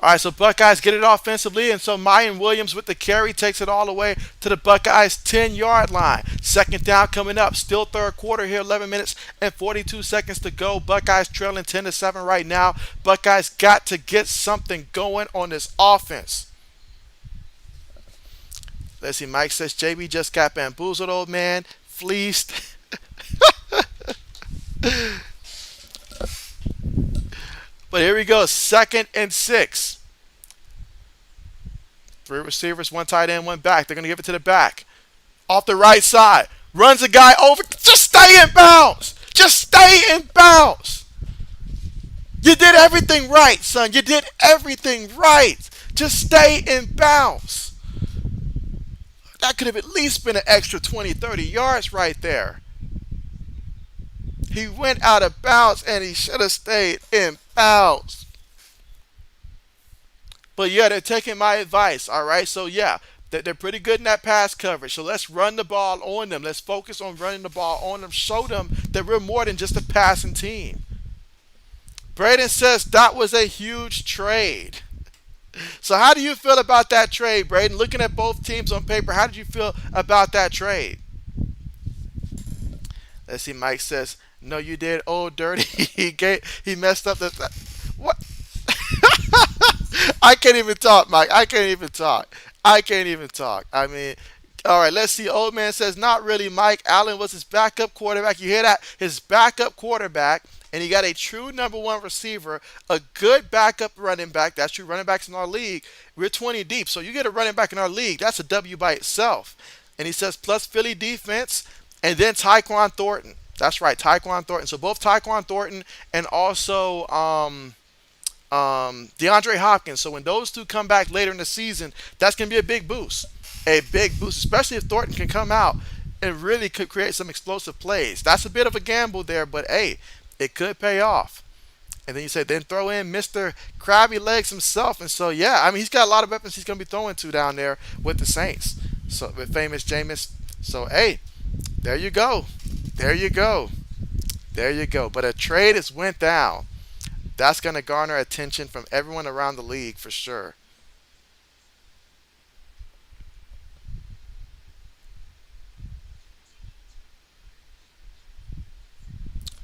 All right, so Buckeyes get it offensively, and so Mayan Williams with the carry takes it all the way to the Buckeyes 10-yard line. Second down coming up. Still third quarter here, 11 minutes and 42 seconds to go. Buckeyes trailing 10-7 right now. Buckeyes got to get something going on this offense. Let's see, Mike says JB just got bamboozled, old man. Fleeced. But here we go, 2nd and 6. 3 receivers, 1 tight end, 1 back. They're going to give it to the back. Off the right side. Runs a guy over. Just stay in bounds. Just stay in bounds. You did everything right, son. You did everything right. Just stay in bounds. That could have at least been an extra 20, 30 yards right there. He went out of bounds and he should have stayed in bounds. But yeah, they're taking my advice, all right? So yeah, they're pretty good in that pass coverage. So let's run the ball on them. Let's focus on running the ball on them. Show them that we're more than just a passing team. Braden says that was a huge trade. So how do you feel about that trade, Braden? Looking at both teams on paper, how did you feel about that trade? Let's see, Mike says, no, you did. Oh, dirty. He messed up the. What? I can't even talk, Mike. I can't even talk. I can't even talk. I mean, all right, let's see. Old man says, not really, Mike. Allen was his backup quarterback. You hear that? His backup quarterback. And he got a true #1 receiver, a good backup running back. That's true. Running backs in our league, we're 20 deep. So you get a running back in our league, that's a W by itself. And he says, plus Philly defense, and then Tyquan Thornton. That's right, Tyquan Thornton. So both Tyquan Thornton and also DeAndre Hopkins. So when those two come back later in the season, that's going to be a big boost. A big boost, especially if Thornton can come out and really could create some explosive plays. That's a bit of a gamble there, but hey, it could pay off. And then you say, then throw in Mr. Krabby Legs himself. And so, yeah, I mean, he's got a lot of weapons he's going to be throwing to down there with the Saints. So, with famous Jameis. So, hey, there you go. There you go. There you go. But a trade has went down. That's going to garner attention from everyone around the league for sure.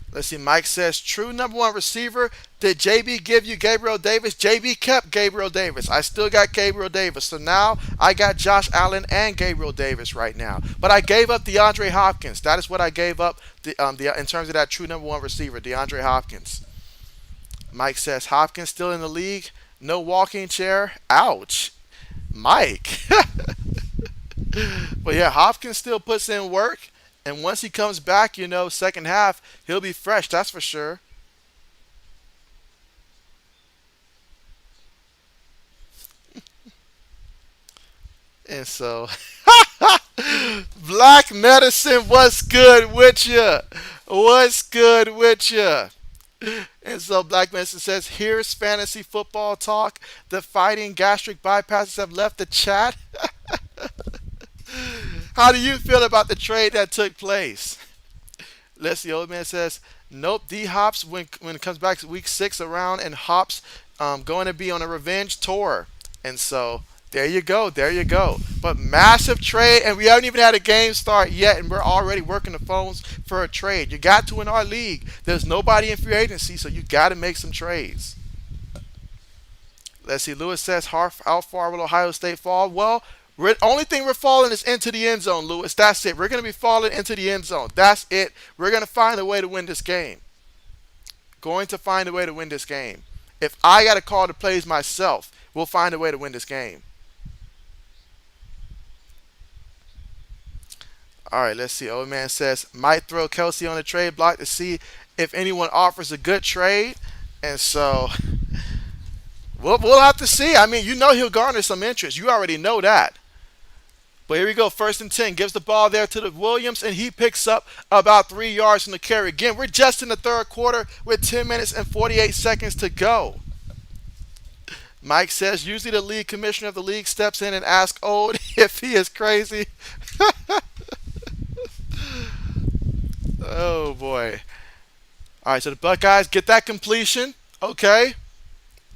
Let's see, Mike says, true #1 receiver. Did JB give you Gabriel Davis? JB kept Gabriel Davis. I still got Gabriel Davis. So now I got Josh Allen and Gabriel Davis right now. But I gave up DeAndre Hopkins. That is what I gave up in terms of that true #1 receiver, DeAndre Hopkins. Mike says, Hopkins still in the league? No walking chair? Ouch. Mike. But yeah, Hopkins still puts in work. And once he comes back, you know, second half, he'll be fresh, that's for sure. And so, Black Medicine, what's good with you? What's good with you? And so Black Medicine says, here's fantasy football talk. The fighting gastric bypasses have left the chat. How do you feel about the trade that took place? Les, the old man says, nope, D Hops when it comes back to week 6 around, and Hops going to be on a revenge tour. And so there you go, there you go. But massive trade, and we haven't even had a game start yet, and we're already working the phones for a trade. You got to in our league. There's nobody in free agency, so you got to make some trades. Let's see, Lewis says, how far will Ohio State fall? Well, only thing we're falling is into the end zone, Lewis. That's it. We're going to be falling into the end zone. That's it. We're going to find a way to win this game. Going to find a way to win this game. If I got to call the plays myself, we'll find a way to win this game. All right, let's see. Old man says, might throw Kelsey on the trade block to see if anyone offers a good trade. And so we'll have to see. I mean, you know he'll garner some interest. You already know that. But here we go, 1st and 10. Gives the ball there to the Williams, and he picks up about 3 yards from the carry. Again, we're just in the third quarter with 10 minutes and 48 seconds to go. Mike says, usually the league commissioner of the league steps in and asks Old if he is crazy. Oh, boy. All right, so the Buckeyes get that completion. Okay.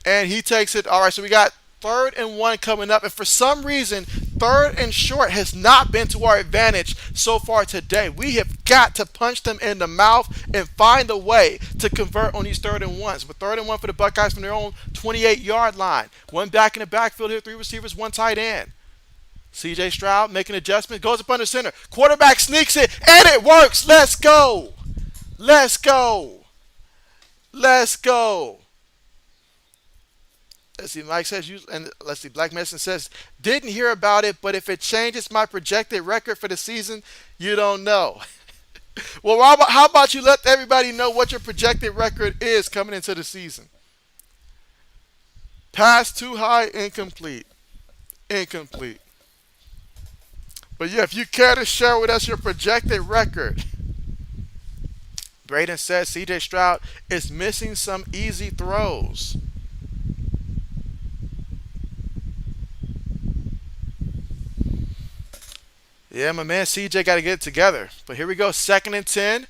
And he takes it. All right, so we got 3rd and 1 coming up. And for some reason, 3rd and short has not been to our advantage so far today. We have got to punch them in the mouth and find a way to convert on these 3rd and 1s. But 3rd and 1 for the Buckeyes from their own 28-yard line. One back in the backfield here, 3 receivers, 1 tight end. C.J. Stroud making an adjustment, goes up under center. Quarterback sneaks it, and it works. Let's go. Let's go. Let's go. Let's see, Mike says, and let's see, Black Medicine says, didn't hear about it, but if it changes my projected record for the season, you don't know. Well, how about you let everybody know what your projected record is coming into the season? Pass too high, incomplete. Incomplete. But yeah, if you care to share with us your projected record. Braden says C.J. Stroud is missing some easy throws. Yeah, my man CJ got to get it together. But here we go, 2nd and 10.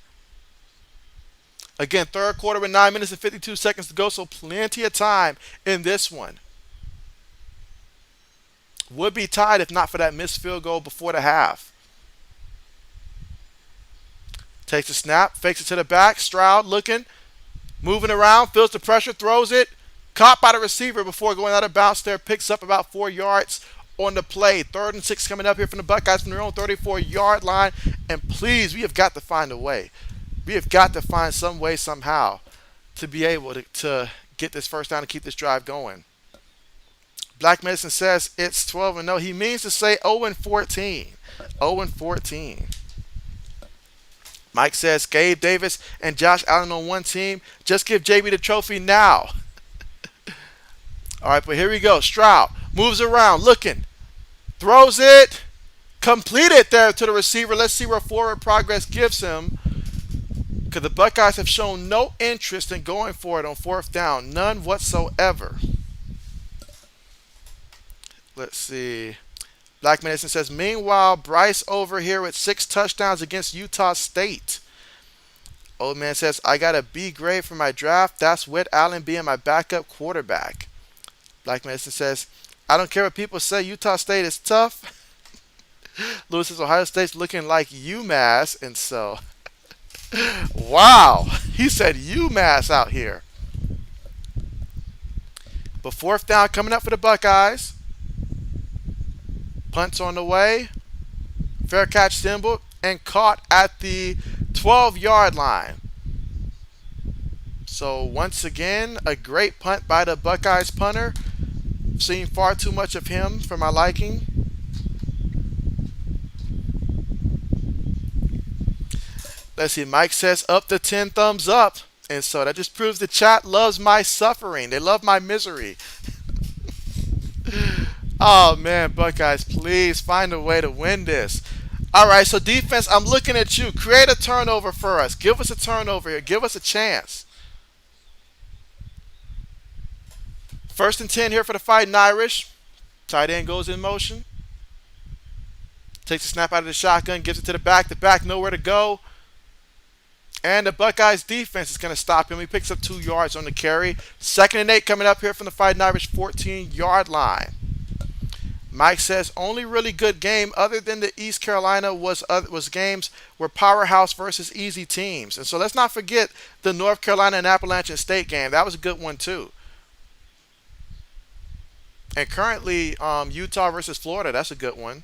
Again, 3rd quarter with 9 minutes and 52 seconds to go, so plenty of time in this one. Would be tied if not for that missed field goal before the half. Takes a snap, fakes it to the back. Stroud looking, moving around, feels the pressure, throws it. Caught by the receiver before going out of bounds there. Picks up about 4 yards on the play. 3rd and 6 coming up here from the Buckeyes from their own 34-yard line. And please, we have got to find a way. We have got to find some way somehow to be able to get this first down and keep this drive going. Black Medicine says it's 12-0. He means to say 0-14. 0-14. Mike says Gabe Davis and Josh Allen on one team. Just give JB the trophy now. All right, but here we go. Stroud moves around, looking, throws it, completed there to the receiver. Let's see what forward progress gives him, because the Buckeyes have shown no interest in going for it on 4th down, none whatsoever. Let's see. Black Medicine says, meanwhile, Bryce over here with 6 touchdowns against Utah State. Old man says, I got a B grade for my draft. That's with Allen being my backup quarterback. Black Medicine says, I don't care what people say. Utah State is tough. Lewis says, Ohio State's looking like UMass. And so, wow. He said UMass out here. But 4th down coming up for the Buckeyes. Punts on the way. Fair catch symbol. And caught at the 12-yard line. So once again, a great punt by the Buckeyes punter. Seen far too much of him for my liking. Let's see, Mike says up to 10 thumbs up. And so that just proves the chat loves my suffering. They love my misery. Oh man, Buckeyes, please find a way to win this. All right, so defense, I'm looking at you. Create a turnover for us. Give us a turnover here. Give us a chance. 1st and 10 here for the Fighting Irish. Tight end goes in motion. Takes a snap out of the shotgun, gives it to the back. The back nowhere to go. And the Buckeyes defense is going to stop him. He picks up 2 yards on the carry. 2nd and 8 coming up here from the Fighting Irish 14-yard line. Mike says only really good game other than the East Carolina was games where powerhouse versus easy teams. And so let's not forget the North Carolina and Appalachian State game. That was a good one too. And currently Utah versus Florida. That's a good one.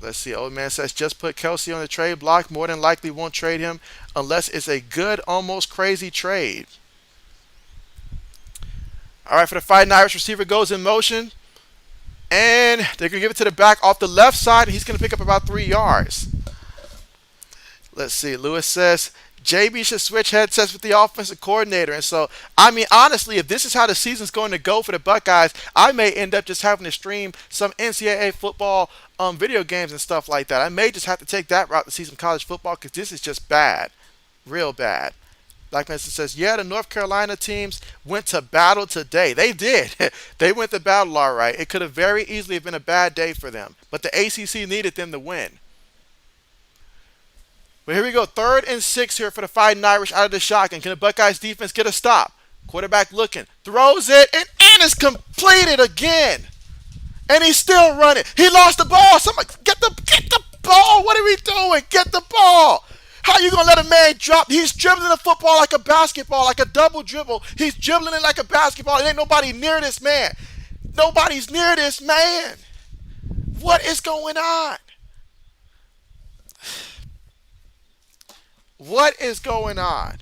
Let's see. Old man says just put Kelsey on the trade block. More than likely won't trade him unless it's a good, almost crazy trade. All right, for the Fighting Irish, receiver goes in motion. And they're going to give it to the back off the left side. And he's going to pick up about 3 yards. Let's see. Lewis says JB should switch headsets with the offensive coordinator. And so, I mean, honestly, if this is how the season's going to go for the Buckeyes, I may end up just having to stream some NCAA football video games and stuff like that. I may just have to take that route to see some college football because this is just bad. Real bad. Black Medicine says, yeah, the North Carolina teams went to battle today. They did. They went to battle all right. It could have very easily been a bad day for them, but the ACC needed them to win. But here we go. 3rd and 6 here for the Fighting Irish out of the shotgun. Can the Buckeyes defense get a stop? Quarterback looking. Throws it, and it's completed again. And he's still running. He lost the ball. Somebody get the ball. What are we doing? Get the ball. How you gonna let a man drop? He's dribbling the football like a basketball, like a double dribble. He's dribbling it like a basketball. There ain't nobody near this man. Nobody's near this man. What is going on? What is going on?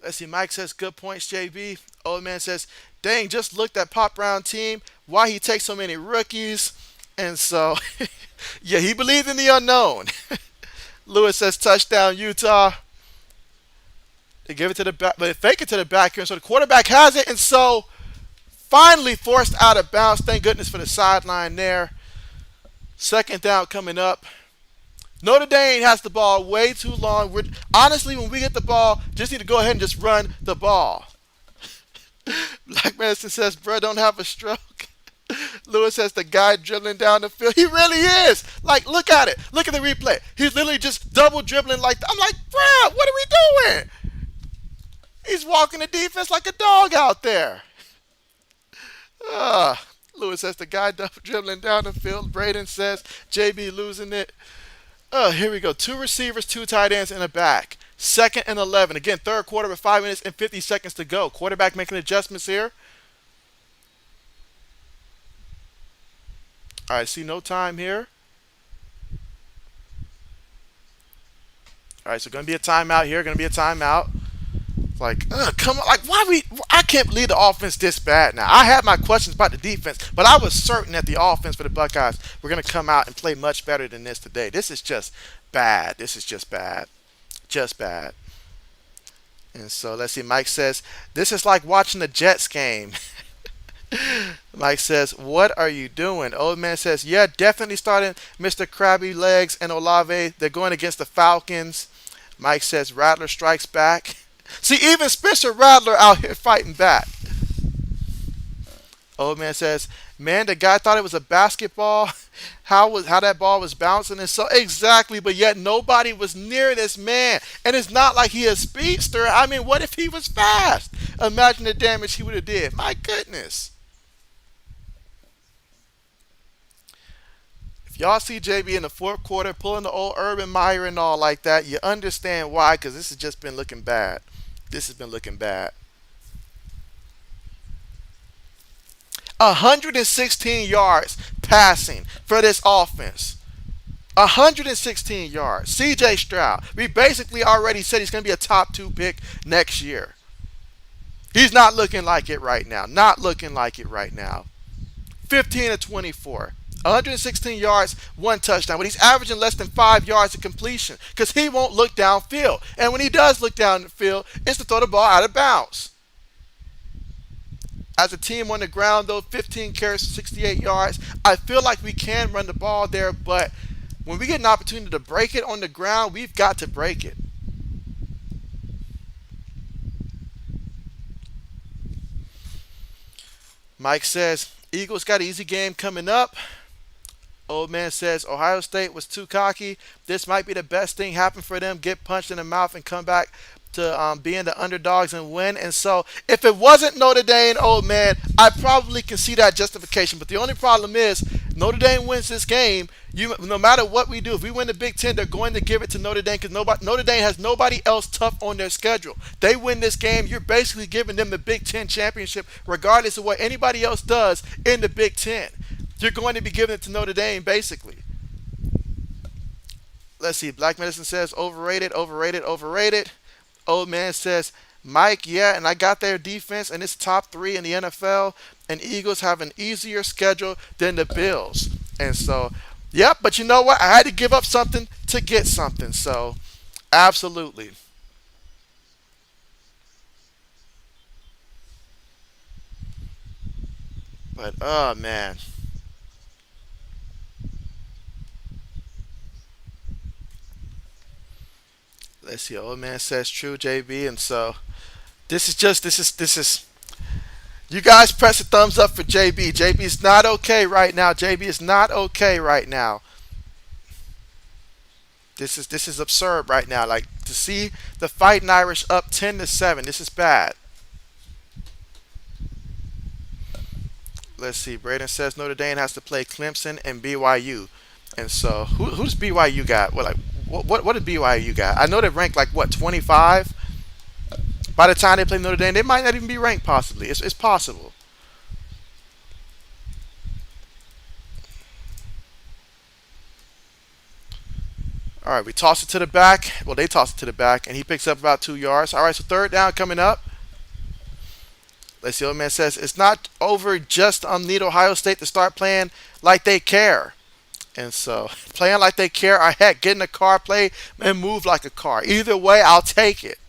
Let's see. Mike says, good points, JB. Old man says, dang, just looked at Pop Brown team. Why he takes so many rookies? And so, yeah, he believed in the unknown. Lewis says, touchdown, Utah. They give it to the back, but they fake it to the back here. And so the quarterback has it. And so, finally forced out of bounds. Thank goodness for the sideline there. 2nd down coming up. Notre Dame has the ball way too long. Honestly, when we get the ball, just need to go ahead and just run the ball. Black Medicine says, bro, don't have a stroke. Lewis says, the guy dribbling down the field. He really is. Like, look at it. Look at the replay. He's literally just double dribbling like that. I'm like, bro, what are we doing? He's walking the defense like a dog out there. Lewis says, the guy double dribbling down the field. Braden says, JB losing it. Here we go. 2 receivers, 2 tight ends, and a back. 2nd and 11. Again, 3rd quarter with 5 minutes and 50 seconds to go. Quarterback making adjustments here. All right, see no time here. All right, so going to be a timeout here. Going to be a timeout. Like, come on. Like, I can't believe the offense this bad now. I had my questions about the defense, but I was certain that the offense for the Buckeyes were going to come out and play much better than this today. This is just bad. This is just bad. Just bad. And so, let's see. Mike says, this is like watching the Jets game. Mike says, what are you doing? Old man says, yeah, definitely starting Mr. Krabby Legs and Olave. They're going against the Falcons. Mike says, Rattler strikes back. See, even Spencer Rattler out here fighting back. Old man says, man, the guy thought it was a basketball. How that ball was bouncing and so exactly, but yet nobody was near this man. And it's not like he a speedster. I mean, what if he was fast? Imagine the damage he would have did. My goodness. If y'all see JB in the 4th quarter pulling the old Urban Meyer and all like that, you understand why, because this has just been looking bad. This has been looking bad. 116 yards passing for this offense. 116 yards. CJ Stroud. We basically already said he's going to be a top 2 pick next year. He's not looking like it right now. Not looking like it right now. 15 to 24. 116 yards, 1 touchdown. But he's averaging less than 5 yards of completion because he won't look downfield. And when he does look downfield, it's to throw the ball out of bounds. As a team on the ground, though, 15 carries, 68 yards. I feel like we can run the ball there, but when we get an opportunity to break it on the ground, we've got to break it. Mike says, Eagles got an easy game coming up. Old man says, Ohio State was too cocky. This might be the best thing happen for them. Get punched in the mouth and come back to being the underdogs and win. And so if it wasn't Notre Dame, old man, I probably can see that justification. But the only problem is Notre Dame wins this game. No matter what we do, if we win the Big Ten, they're going to give it to Notre Dame because Notre Dame has nobody else tough on their schedule. They win this game, you're basically giving them the Big Ten championship regardless of what anybody else does in the Big Ten. You're going to be giving it to Notre Dame, basically. Let's see. Black Medicine says overrated, overrated, overrated. Old man says, Mike, yeah, and I got their defense, and it's top 3 in the NFL, and Eagles have an easier schedule than the Bills. And so, yep, but you know what? I had to give up something to get something. So, absolutely. But, oh, man. Let's see. Old man says true, JB, and so this is. You guys press a thumbs up for JB. JB is not okay right now. JB is not okay right now. This is absurd right now. Like to see the Fighting Irish up 10-7. This is bad. Let's see. Braden says Notre Dame has to play Clemson and BYU, and so who does BYU got? What did BYU got? I know they ranked like what 25. By the time they play Notre Dame, they might not even be ranked. Possibly, it's possible. All right, we toss it to the back. Well, they toss it to the back, and he picks up about 2 yards. All right, so third down coming up. Let's see. Old man says it's not over. Just need Ohio State to start playing like they care. And so playing like they care, or heck, get in the car, play and move like a car. Either way, I'll take it.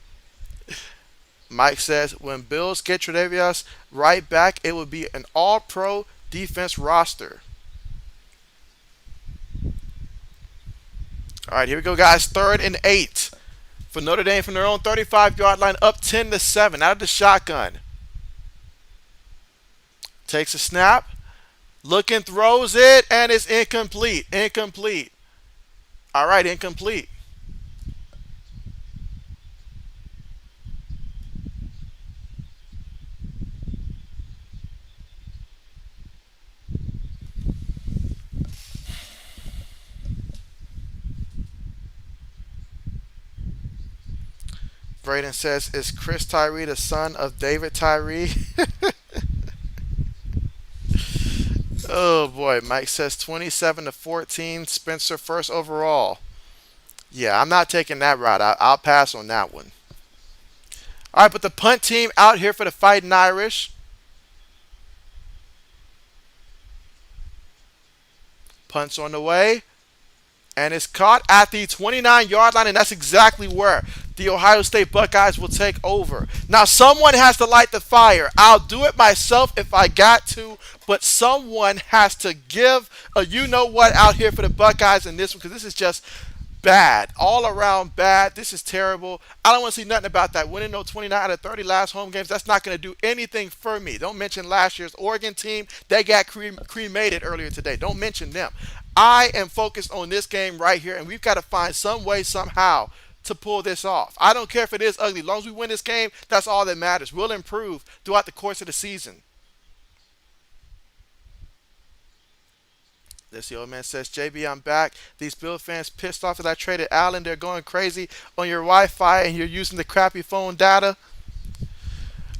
Mike says when Bills get Tre'Davious right back, it would be an all-pro defense roster. All right, here we go, guys. 3rd and 8 for Notre Dame from their own 35-yard line, up 10-7 out of the shotgun. Takes a snap, looking, throws it, and it's incomplete. Incomplete. All right, incomplete. Braden says, is Chris Tyree the son of David Tyree? Oh boy, Mike says 27-14, Spencer first overall. Yeah, I'm not taking that route. I'll pass on that one. All right, but the punt team out here for the Fighting Irish. Punts on the way. And it's caught at the 29-yard line, and that's exactly where the Ohio State Buckeyes will take over. Now, someone has to light the fire. I'll do it myself if I got to, but someone has to give a you-know-what out here for the Buckeyes in this one, because this is just bad. All around bad. This is terrible. I don't want to see nothing about that. Winning no 29 out of 30 last home games, that's not going to do anything for me. Don't mention last year's Oregon team. They got cremated earlier today. Don't mention them. I am focused on this game right here, and we've got to find some way, somehow, to pull this off. I don't care if it is ugly. As long as we win this game, that's all that matters. We'll improve throughout the course of the season. This old man says, JB, I'm back. These Bill fans pissed off that I traded Allen. They're going crazy on your Wi-Fi, and you're using the crappy phone data.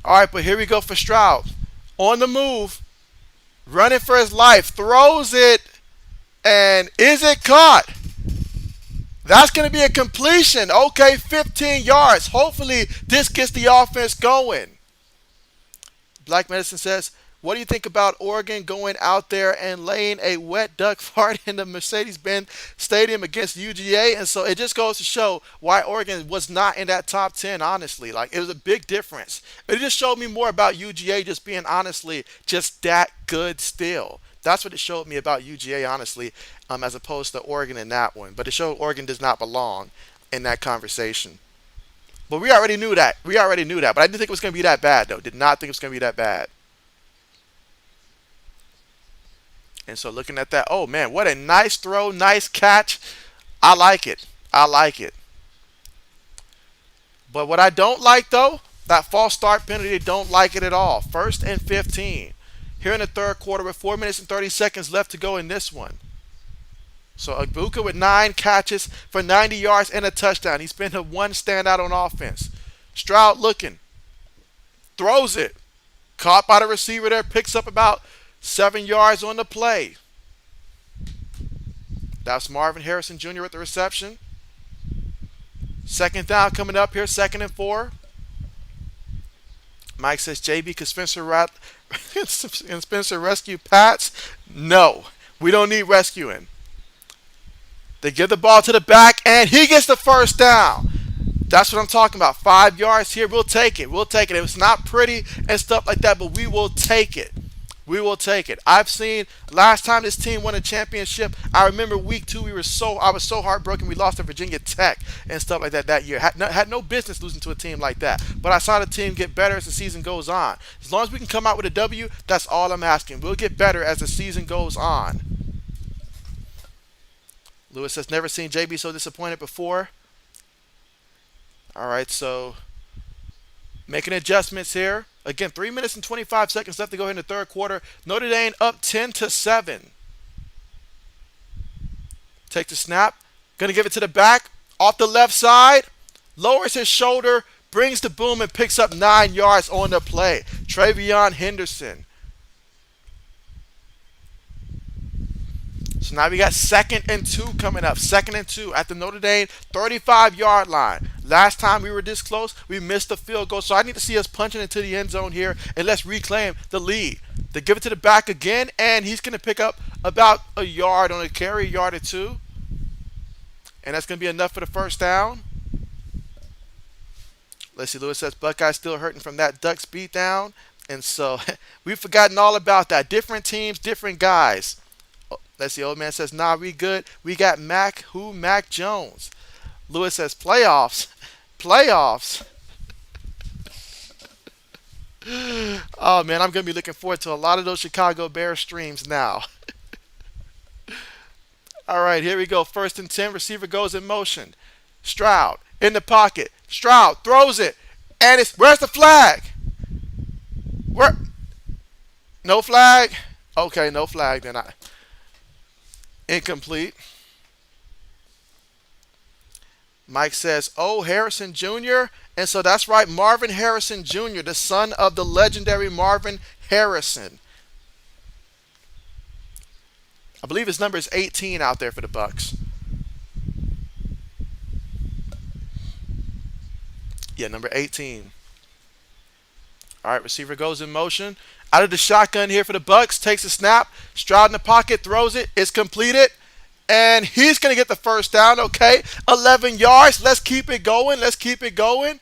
All right, but here we go for Stroud. On the move, running for his life, throws it, and is it caught? That's going to be a completion. Okay, 15 yards. Hopefully, this gets the offense going. Black Medicine says, what do you think about Oregon going out there and laying a wet duck fart in the Mercedes-Benz Stadium against UGA? And so it just goes to show why Oregon was not in that top 10, honestly. Like, it was a big difference. It just showed me more about UGA just being, honestly, just that good still. That's what it showed me about UGA, honestly, as opposed to Oregon in that one. But it showed Oregon does not belong in that conversation. But we already knew that. We already knew that. But I didn't think it was going to be that bad, though. Did not think it was going to be that bad. And so looking at that, oh, man, what a nice throw, nice catch. I like it. I like it. But what I don't like, though, that false start penalty, don't like it at all. 1st and 15. Here in the third quarter with 4 minutes and 30 seconds left to go in this one. So Abuka with 9 catches for 90 yards and a touchdown. He's been the one standout on offense. Stroud looking. Throws it. Caught by the receiver there. Picks up about 7 yards on the play. That's Marvin Harrison Jr. with the reception. Second down coming up here. 2nd and 4. Mike says, JB, could Spencer rescue Pats? No. We don't need rescuing. They give the ball to the back, and he gets the first down. That's what I'm talking about. 5 yards here. We'll take it. We'll take it. It's not pretty and stuff like that, but we will take it. We will take it. I've seen last time this team won a championship. I remember week 2. I was so heartbroken. We lost to Virginia Tech and stuff like that year. Had no business losing to a team like that. But I saw the team get better as the season goes on. As long as we can come out with a W, that's all I'm asking. We'll get better as the season goes on. Lewis says never seen JB so disappointed before. All right, so making adjustments here. Again, 3 minutes and 25 seconds left to go in the third quarter. Notre Dame up 10-7. Take the snap. Going to give it to the back. Off the left side. Lowers his shoulder. Brings the boom and picks up 9 yards on the play. Travion Henderson. So now we got 2nd and 2 coming up. 2nd and 2 at the Notre Dame 35-yard line. Last time we were this close, we missed the field goal. So I need to see us punching into the end zone here, and let's reclaim the lead. They give it to the back again, and he's going to pick up about a yard on a carry, a yard or two. And that's going to be enough for the first down. Let's see, Lewis says Buckeyes still hurting from that Ducks beatdown. And so we've forgotten all about that. Different teams, different guys. Let's see, old man says, nah, we good. We got Mac Jones. Lewis says, playoffs. Playoffs. Oh, man, I'm going to be looking forward to a lot of those Chicago Bears streams now. All right, here we go. 1st and 10. Receiver goes in motion. Stroud in the pocket. Stroud throws it. And where's the flag? Where? No flag? Okay, no flag then. Incomplete. Mike says, oh, Harrison Jr. And so that's right, Marvin Harrison Jr., the son of the legendary Marvin Harrison. I believe his number is 18 out there for the Bucks. Yeah, number 18. All right, receiver goes in motion. Out of the shotgun here for the Bucks. Takes a snap. Stroud in the pocket. Throws it. It's completed. And he's going to get the first down. Okay. 11 yards. Let's keep it going. Let's keep it going.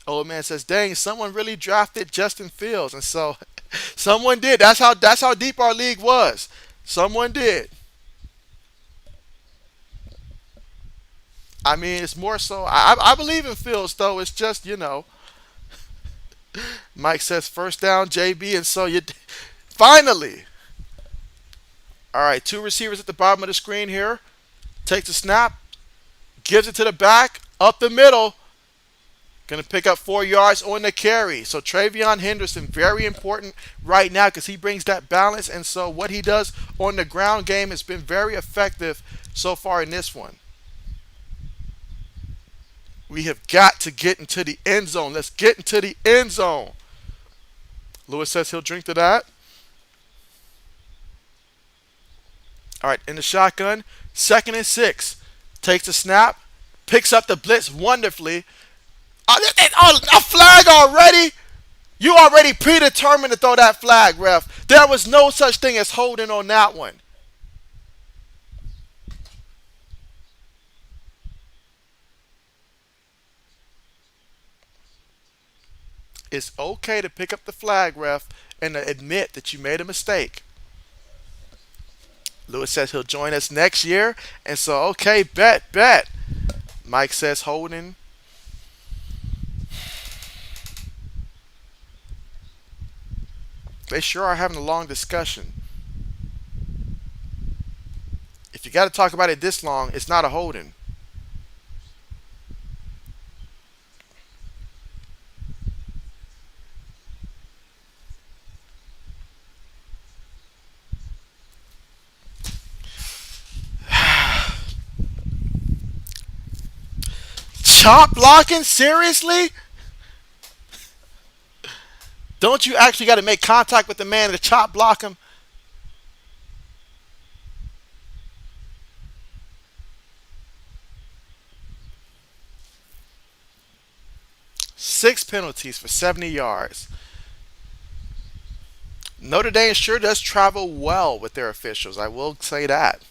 Old man says, dang, someone really drafted Justin Fields. And so someone did. That's how deep our league was. Someone did. I mean, it's more so. I believe in Fields, though. It's just, Mike says first down, JB, and so you finally. All right, 2 receivers at the bottom of the screen here. Takes a snap, gives it to the back, up the middle. Going to pick up 4 yards on the carry. So Travion Henderson, very important right now because he brings that balance. And so what he does on the ground game has been very effective so far in this one. We have got to get into the end zone. Let's get into the end zone. Lewis says he'll drink to that. All right, in the shotgun, 2nd and 6. Takes the snap, picks up the blitz wonderfully. A flag already? You already predetermined to throw that flag, ref. There was no such thing as holding on that one. It's okay to pick up the flag, ref, and to admit that you made a mistake. Lewis says he'll join us next year. And so, okay, bet. Mike says holding. They sure are having a long discussion. If you got to talk about it this long, it's not a holding. Chop blocking? Seriously? Don't you actually got to make contact with the man to chop block him? Six penalties for 70 yards. Notre Dame sure does travel well with their officials. I will say that.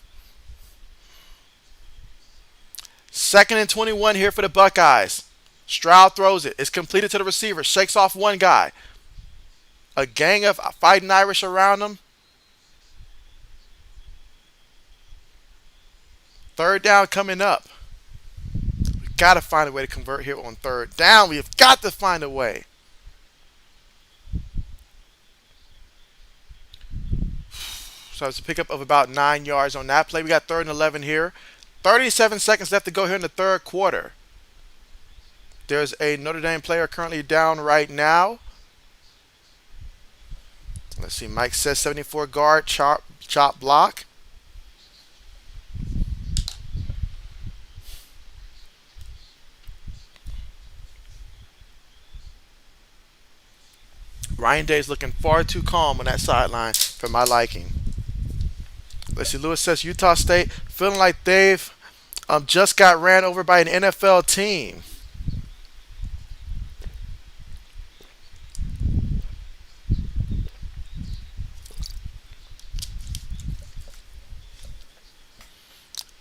2nd and 21 here for the Buckeyes. Stroud throws it. It's completed to the receiver. Shakes off one guy. A gang of fighting Irish around them. Third down coming up. We got to find a way to convert here on third down. We have got to find a way. So it's a pickup of about 9 yards on that play. We got third and 11 here. 37 seconds left to go here in the third quarter. There's a Notre Dame player currently down right now. Let's see. Mike says 74 guard chop block. Ryan Day's looking far too calm on that sideline for my liking. Let's see. Lewis says Utah State feeling like they've just got ran over by an NFL team.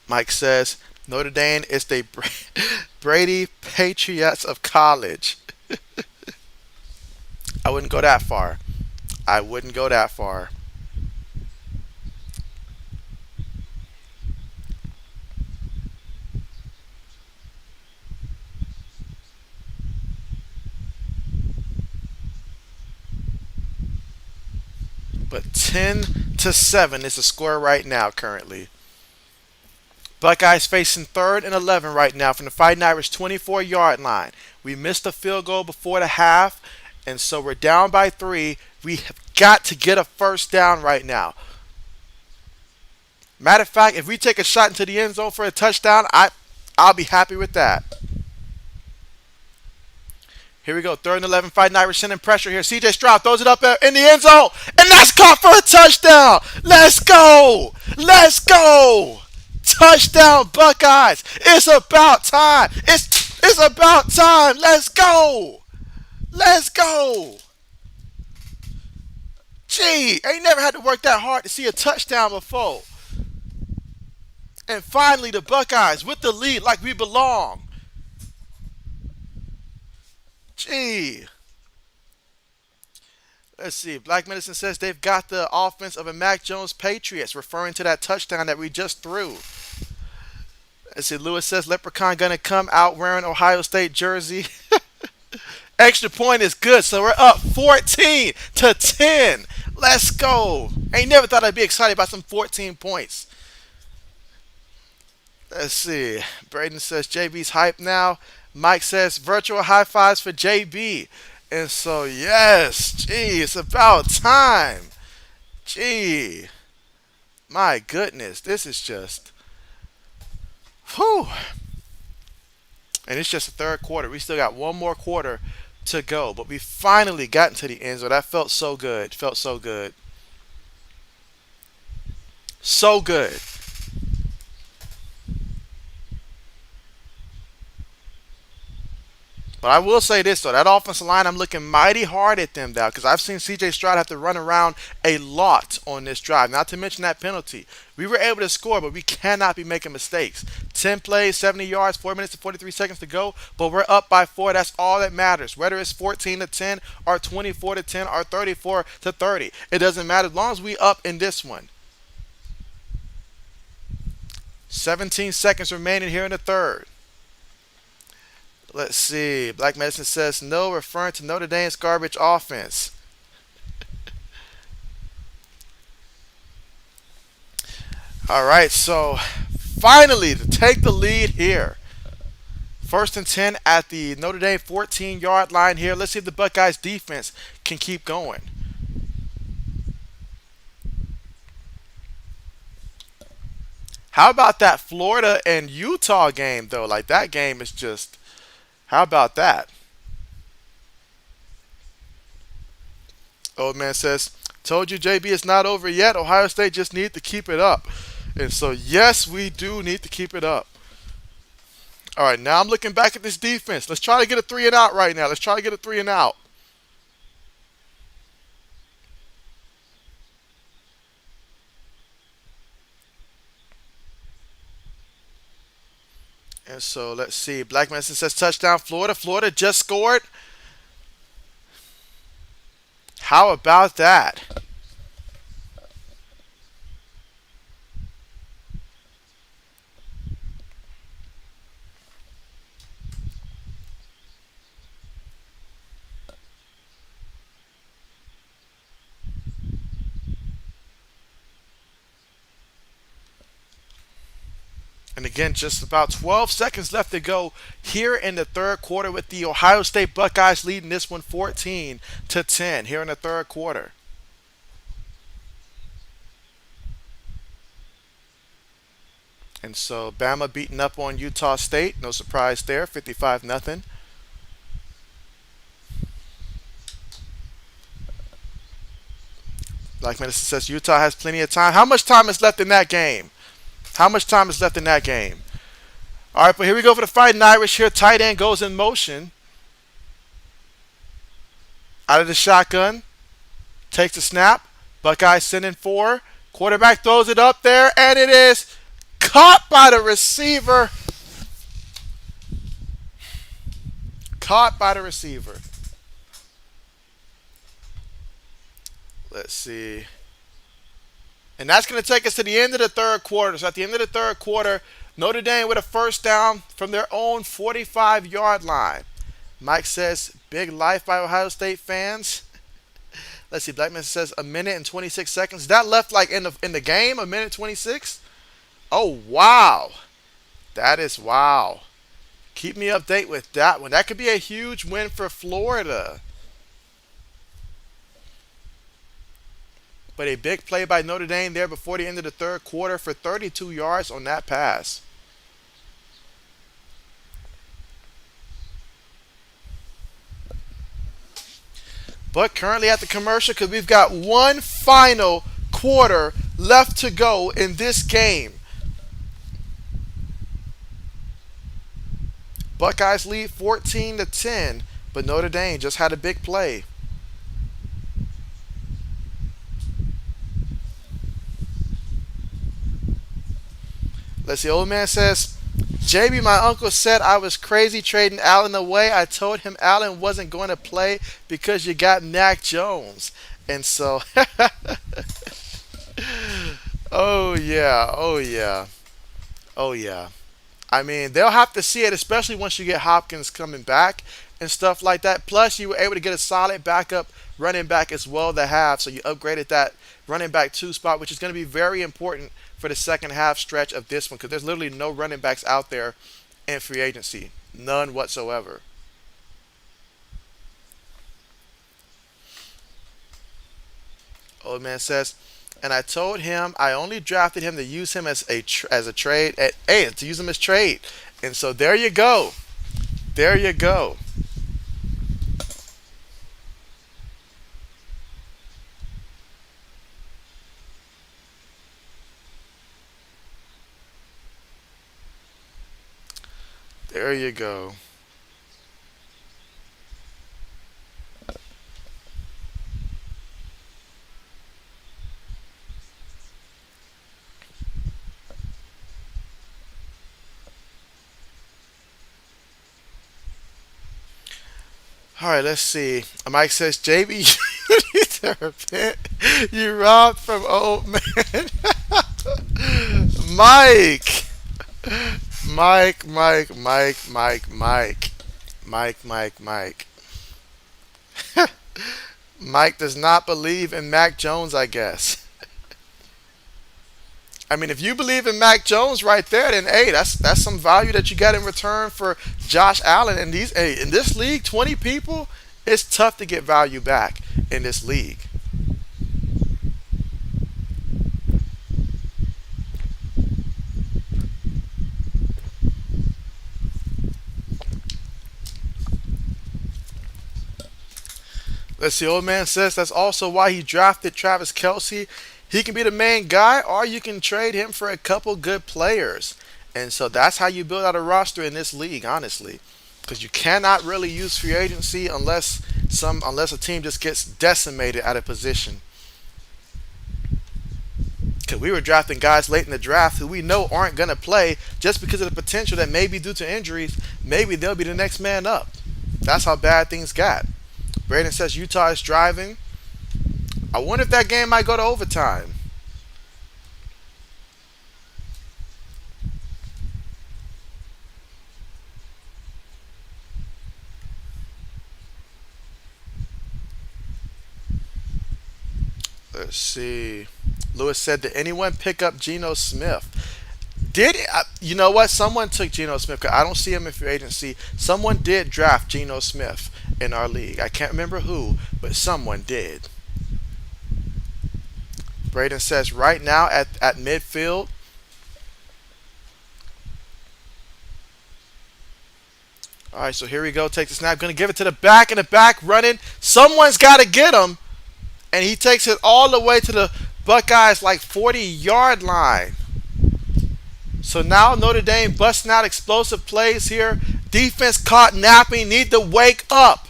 Mike says Notre Dame is the Brady Patriots of college. I wouldn't go that far. I wouldn't go that far. But 10-7 is the score right now currently. Buckeyes facing third and 11 right now from the Fighting Irish 24-yard line. We missed a field goal before the half, and so we're down by 3. We have got to get a first down right now. Matter of fact, if we take a shot into the end zone for a touchdown, I'll be happy with that. Here we go. Third and 11. Fighting Irish sending pressure here. CJ Stroud throws it up in the end zone. And that's caught for a touchdown. Let's go. Let's go. Touchdown, Buckeyes. It's about time. It's about time. Let's go. Let's go. Gee, I ain't never had to work that hard to see a touchdown before. And finally, the Buckeyes with the lead like we belong. Gee. Let's see. Black Medicine says they've got the offense of a Mac Jones Patriots, referring to that touchdown that we just threw. Let's see. Lewis says Leprechaun gonna come out wearing Ohio State jersey. Extra point is good, so we're up 14-10. Let's go. Ain't never thought I'd be excited about some 14 points. Let's see. Braden says JB's hype now. Mike says virtual high fives for JB. And so, yes, gee, it's about time. Gee, my goodness, this is just, whew. And it's just the third quarter. We still got one more quarter to go, but we finally got into the end zone. That felt so good. Felt so good. So good. But I will say this, though. That offensive line, I'm looking mighty hard at them now because I've seen C.J. Stroud have to run around a lot on this drive, not to mention that penalty. We were able to score, but we cannot be making mistakes. 10 plays, 70 yards, 4 minutes and 43 seconds to go, but we're up by 4. That's all that matters. Whether it's 14-10 or 24-10 or 34-30, it doesn't matter as long as we up in this one. 17 seconds remaining here in the third. Let's see. Black Medicine says no, referring to Notre Dame's garbage offense. All right, so finally to take the lead here. First and 10 at the Notre Dame 14-yard line here. Let's see if the Buckeyes defense can keep going. How about that Florida and Utah game, though? Like, that game is just... How about that? Old man says, told you JB it's not over yet. Ohio State just need to keep it up. And so, yes, we do need to keep it up. All right, now I'm looking back at this defense. Let's try to get a 3 and out right now. Let's try to get a 3 and out. And so let's see. Black Medicine says touchdown Florida. Florida just scored. How about that? And again, just about 12 seconds left to go here in the third quarter with the Ohio State Buckeyes leading this one 14-10 here in the third quarter. And so Bama beating up on Utah State. No surprise there, 55-0. Like Medicine says, Utah has plenty of time. How much time is left in that game? How much time is left in that game? All right, but here we go for the Fighting Irish here. Tight end goes in motion. Out of the shotgun. Takes the snap. Buckeyes sending four. Quarterback throws it up there, and it is caught by the receiver. Caught by the receiver. Let's see. And that's going to take us to the end of the third quarter. So at the end of the third quarter, Notre Dame with a first down from their own 45-yard line. Mike says, big life by Ohio State fans. Let's see, Blackman says a minute and 26 seconds. That left like in the game, a minute 26? Oh, wow. That is wow. Keep me updated with that one. That could be a huge win for Florida. But a big play by Notre Dame there before the end of the third quarter for 32 yards on that pass. But currently at the commercial because we've got one final quarter left to go in this game. Buckeyes lead 14-10, but Notre Dame just had a big play. Let's see, old man says, JB, my uncle said I was crazy trading Allen away. I told him Allen wasn't going to play because you got Mac Jones. And so, oh yeah, oh yeah, oh yeah. I mean, they'll have to see it, especially once you get Hopkins coming back and stuff like that. Plus, you were able to get a solid backup running back as well to have. So you upgraded that running back 2 spot, which is going to be very important for the second half stretch of this one because there's literally no running backs out there in free agency. None whatsoever. Old man says, and I told him I only drafted him to use him as a trade, to use him as trade. And so there you go. There you go. There you go. All right, let's see. Mike says, JB, you need to repent. You robbed from old man. Mike. Mike, Mike, Mike, Mike, Mike. Mike, Mike, Mike. Mike does not believe in Mac Jones, I guess. I mean, if you believe in Mac Jones right there, then hey, that's some value that you got in return for Josh Allen. And in this league, 20 people, it's tough to get value back in this league. Let's see, old man says that's also why he drafted Travis Kelce. He can be the main guy, or you can trade him for a couple good players. And so that's how you build out a roster in this league, honestly. Because you cannot really use free agency unless a team just gets decimated at a position. Because we were drafting guys late in the draft who we know aren't going to play just because of the potential that maybe due to injuries, maybe they'll be the next man up. That's how bad things got. Braden says Utah is driving. I wonder if that game might go to overtime. Let's see. Lewis said, did anyone pick up Geno Smith? You know what? Someone took Geno Smith. I don't see him in free agency. Someone did draft Geno Smith in our league. I can't remember who, but someone did. Braden says right now at midfield. All right, so here we go. Takes the snap. Going to give it to the back, and the back running. Someone's got to get him. And he takes it all the way to the Buckeyes like 40-yard line. So now Notre Dame busting out explosive plays here. Defense caught napping. Need to wake up.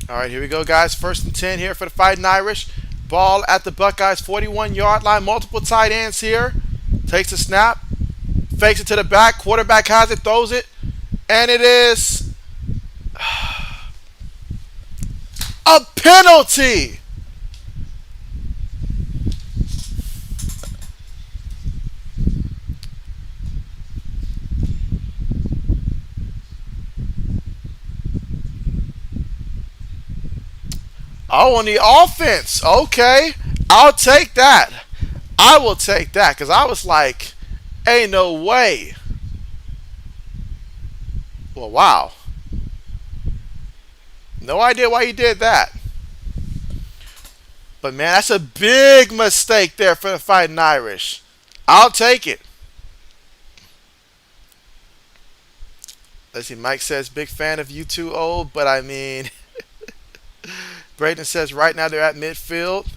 All right, here we go, guys. 1st and 10 here for the Fighting Irish. Ball at the Buckeyes 41-yard line. Multiple tight ends here. Takes a snap. Fakes it to the back. Quarterback has it. Throws it. And it is a penalty. Oh, on the offense. Okay. I'll take that. I will take that because I was like, ain't no way. Well, wow. No idea why he did that. But, man, that's a big mistake there for the Fighting Irish. I'll take it. Let's see. Mike says, big fan of you two, old, but I mean... Braden says right now they're at midfield.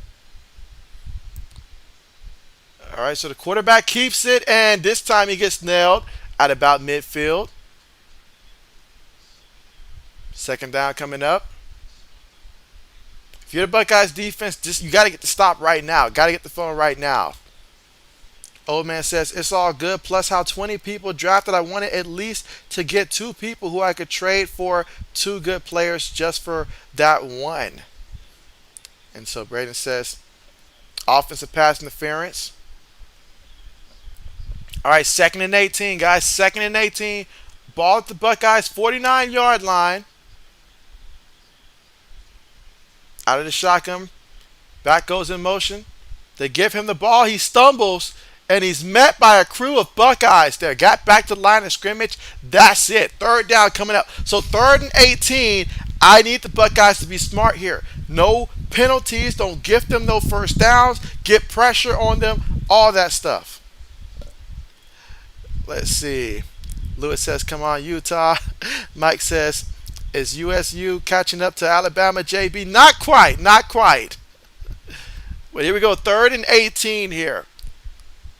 All right, so the quarterback keeps it, and this time he gets nailed at about midfield. 2nd down coming up. If you're the Buckeyes defense, you got to get the stop right now. Got to get the phone right now. Old man says, it's all good. Plus how 20 people drafted. I wanted at least to get 2 people who I could trade for 2 good players just for that one. And so Braden says, offensive pass interference. All right, 2nd and 18, guys. 2nd and 18. Ball at the Buckeyes 49-yard line. Out of the shotgun. Back goes in motion. They give him the ball. He stumbles. And he's met by a crew of Buckeyes there. Got back to the line of scrimmage. That's it. 3rd down coming up. So 3rd and 18. I need the Buckeyes to be smart here. No penalties. Don't gift them no first downs. Get pressure on them. All that stuff. Let's see. Lewis says, come on, Utah. Mike says, is USU catching up to Alabama, JB? Not quite. Not quite. But here we go. 3rd and 18 here.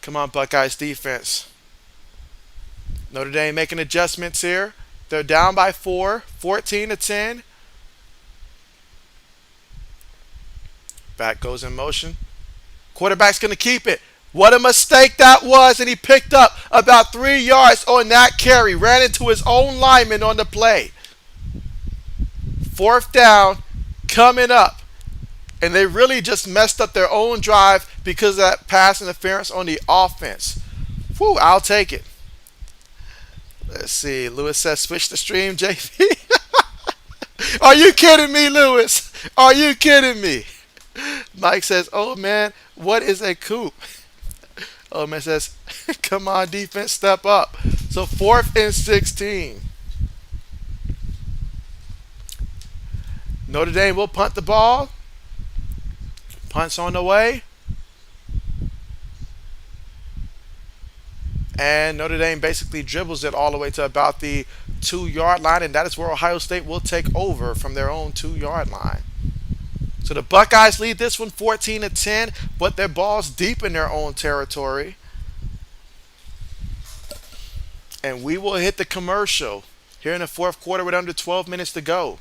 Come on, Buckeyes defense. Notre Dame making adjustments here. They're down by 4, 14-10. Back goes in motion. Quarterback's going to keep it. What a mistake that was, and he picked up about 3 yards on that carry. Ran into his own lineman on the play. 4th down coming up. And they really just messed up their own drive because of that pass interference on the offense. Whew, I'll take it. Let's see. Lewis says, switch the stream, JP. Are you kidding me, Lewis? Are you kidding me? Mike says, oh, man, what is a coup? Oh, man says, come on, defense, step up. So 4th and 16. Notre Dame will punt the ball. Punt's on the way. And Notre Dame basically dribbles it all the way to about the 2-yard line, and that is where Ohio State will take over from their own 2-yard line. So the Buckeyes lead this one 14-10, but their ball's deep in their own territory. And we will hit the commercial here in the 4th quarter with under 12 minutes to go.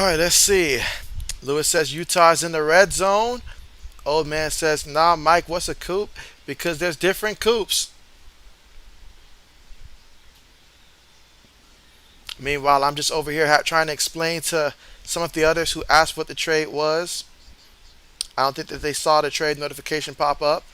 All right, let's see. Lewis says Utah's in the red zone. Old man says, nah, Mike, what's a coop? Because there's different coops. Meanwhile, I'm just over here trying to explain to some of the others who asked what the trade was. I don't think that they saw the trade notification pop up.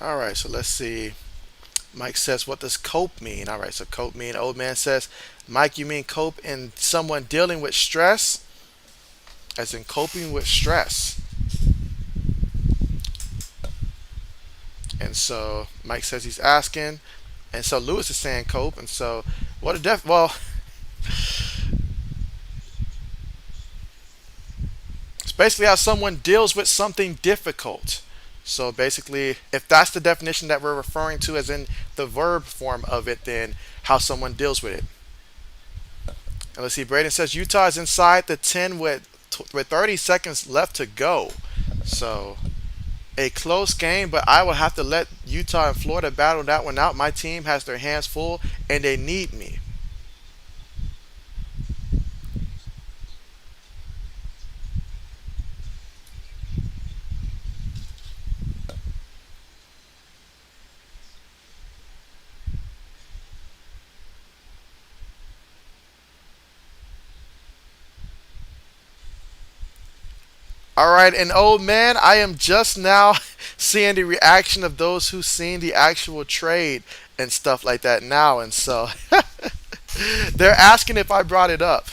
All right, so let's see. Mike says, what does cope mean? All right, so cope mean. Old man says, Mike, you mean cope in someone dealing with stress? As in coping with stress. And so Mike says he's asking. And so Lewis is saying cope. And so what a well, it's basically how someone deals with something difficult. So basically, if that's the definition that we're referring to as in the verb form of it, then how someone deals with it. And let's see, Braden says Utah is inside the 10 with 30 seconds left to go. So a close game, but I will have to let Utah and Florida battle that one out. My team has their hands full and they need me. All right, and old man, I am just now seeing the reaction of those who seen the actual trade and stuff like that now, and so they're asking if I brought it up.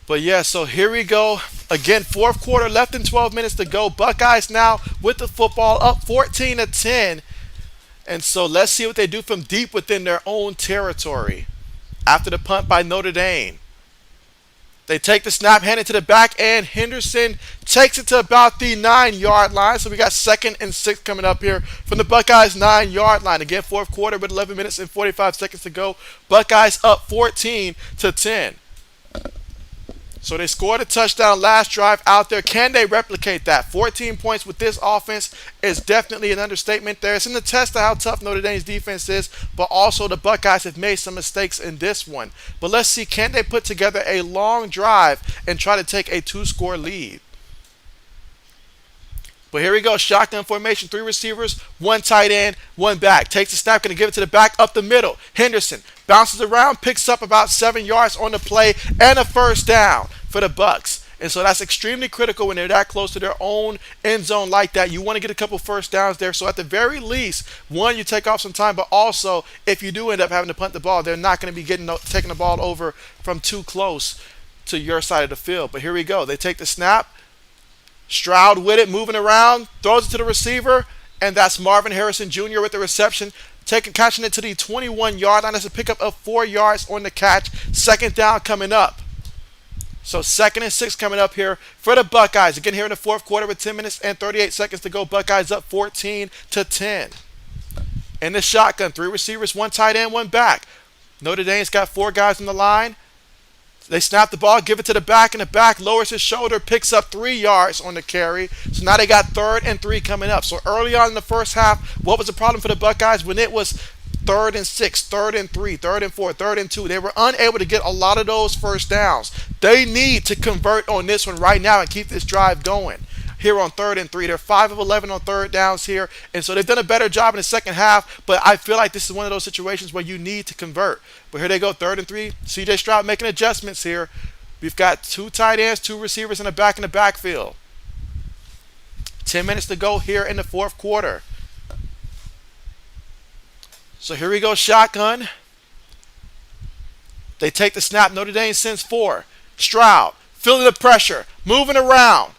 But yeah, so here we go. Again, fourth quarter left and 12 minutes to go. Buckeyes now with the football up 14-10. And so let's see what they do from deep within their own territory. After the punt by Notre Dame. They take the snap, hand it to the back, and Henderson takes it to about the 9-yard line. So we got 2nd and 6 coming up here from the Buckeyes 9-yard line. Again, fourth quarter with 11 minutes and 45 seconds to go. Buckeyes up 14-10. So they scored a touchdown last drive out there. Can they replicate that? 14 points with this offense is definitely an understatement there. It's in the test of how tough Notre Dame's defense is, but also the Buckeyes have made some mistakes in this one. But let's see, can they put together a long drive and try to take a 2-score lead? But here we go, shotgun formation, 3 receivers, 1 tight end, 1 back. Takes the snap, going to give it to the back up the middle. Henderson bounces around, picks up about 7 yards on the play, and a first down for the Bucks. And so that's extremely critical when they're that close to their own end zone like that. You want to get a couple first downs there. So at the very least, one, you take off some time, but also if you do end up having to punt the ball, they're not going to be taking the ball over from too close to your side of the field. But here we go. They take the snap. Stroud with it, moving around, throws it to the receiver, and that's Marvin Harrison Jr. with the reception, catching it to the 21-yard line. That's a pickup of 4 yards on the catch. 2nd down coming up. So 2nd and 6 coming up here for the Buckeyes. Again, here in the fourth quarter with 10 minutes and 38 seconds to go. Buckeyes up 14-10. In the shotgun, 3 receivers, 1 tight end, 1 back. Notre Dame's got 4 guys on the line. They snap the ball, give it to the back, and the back lowers his shoulder, picks up 3 yards on the carry. So now they got 3rd and 3 coming up. So early on in the first half, what was the problem for the Buckeyes? When it was 3rd and 6, 3rd and 3, 3rd and 4, 3rd and 2, they were unable to get a lot of those first downs. They need to convert on this one right now and keep this drive going. Here on 3rd and 3, they're 5 of 11 on 3rd downs here, and so they've done a better job in the second half, but I feel like this is one of those situations where you need to convert. But here they go, 3rd and 3, CJ Stroud making adjustments here. We've got 2 tight ends, 2 receivers in the backfield. 10 minutes to go here in the fourth quarter. So here we go, shotgun. They take the snap. Notre Dame sends 4. Stroud, feeling the pressure, moving around.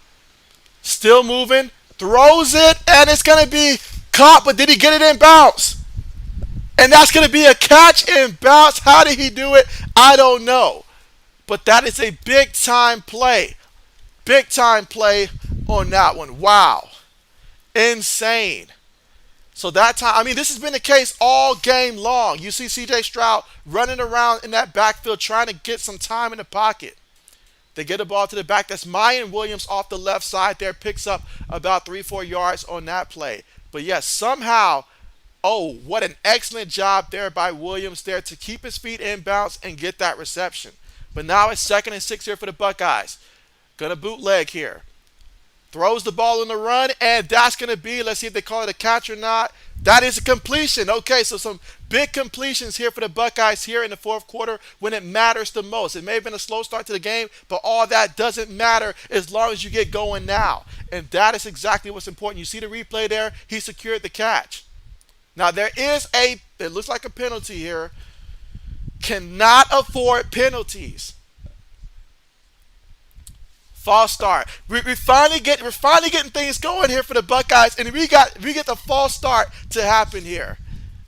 Still moving, throws it, and it's going to be caught, but did he get it in bounds? And that's going to be a catch and bounce. How did he do it? I don't know. But that is a big time play. Big time play on that one. Wow. Insane. So that time, I mean, this has been the case all game long. You see CJ Stroud running around in that backfield trying to get some time in the pocket. They get the ball to the back. That's Mayan Williams off the left side there. Picks up about 3-4 yards on that play. But yes, somehow, oh, what an excellent job there by Williams there to keep his feet in bounds and get that reception. But now it's 2nd and 6 here for the Buckeyes. Gonna bootleg here. Throws the ball on the run, and that's going to be, let's see if they call it a catch or not. That is a completion. Okay, so some big completions here for the Buckeyes here in the fourth quarter when it matters the most. It may have been a slow start to the game, but all that doesn't matter as long as you get going now. And that is exactly what's important. You see the replay there? He secured the catch. Now, there is it looks like a penalty here. Cannot afford penalties. False start. We're finally getting things going here for the Buckeyes, and we get the false start to happen here.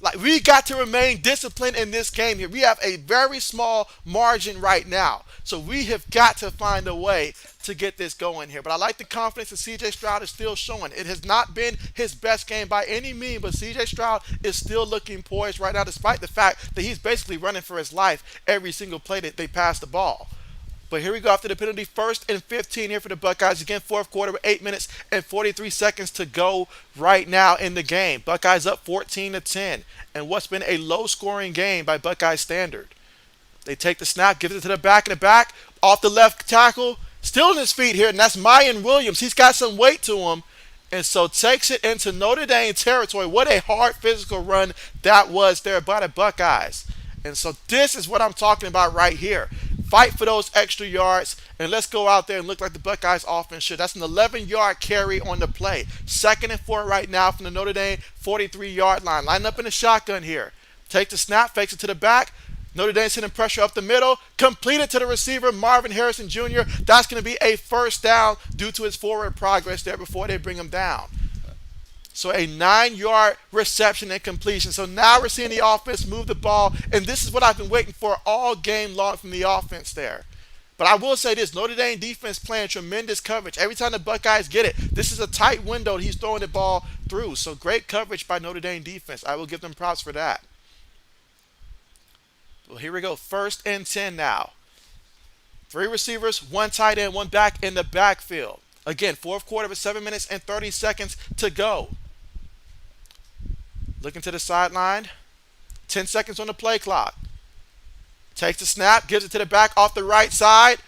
Like, we got to remain disciplined in this game here. We have a very small margin right now, so we have got to find a way to get this going here. But I like the confidence that CJ Stroud is still showing. It has not been his best game by any means, but CJ Stroud is still looking poised right now, despite the fact that he's basically running for his life every single play that they pass the ball. But here we go after the penalty. 1st and 15 here for the Buckeyes. Again, fourth quarter with 8 minutes and 43 seconds to go right now in the game. Buckeyes up 14-10. And what's been a low-scoring game by Buckeye standard. They take the snap, give it to the back, and the back. Off the left tackle. Still on his feet here, and that's Mayan Williams. He's got some weight to him. And so takes it into Notre Dame territory. What a hard physical run that was there by the Buckeyes. And so this is what I'm talking about right here. Fight for those extra yards, and let's go out there and look like the Buckeyes offense should. That's an 11-yard carry on the play. 2nd and 4 right now from the Notre Dame 43-yard line. Line up in the shotgun here. Take the snap, fakes it to the back. Notre Dame sending pressure up the middle. Completed to the receiver, Marvin Harrison Jr. That's going to be a first down due to his forward progress there before they bring him down. So a 9-yard reception and completion. So now we're seeing the offense move the ball, and this is what I've been waiting for all game long from the offense there. But I will say this, Notre Dame defense playing tremendous coverage. Every time the Buckeyes get it, this is a tight window he's throwing the ball through. So great coverage by Notre Dame defense. I will give them props for that. Well, here we go. 1st and 10 now. 3 receivers, 1 tight end, 1 back in the backfield. Again, fourth quarter with 7 minutes and 30 seconds to go. Looking to the sideline. 10 seconds on the play clock. Takes the snap, gives it to the back off the right side.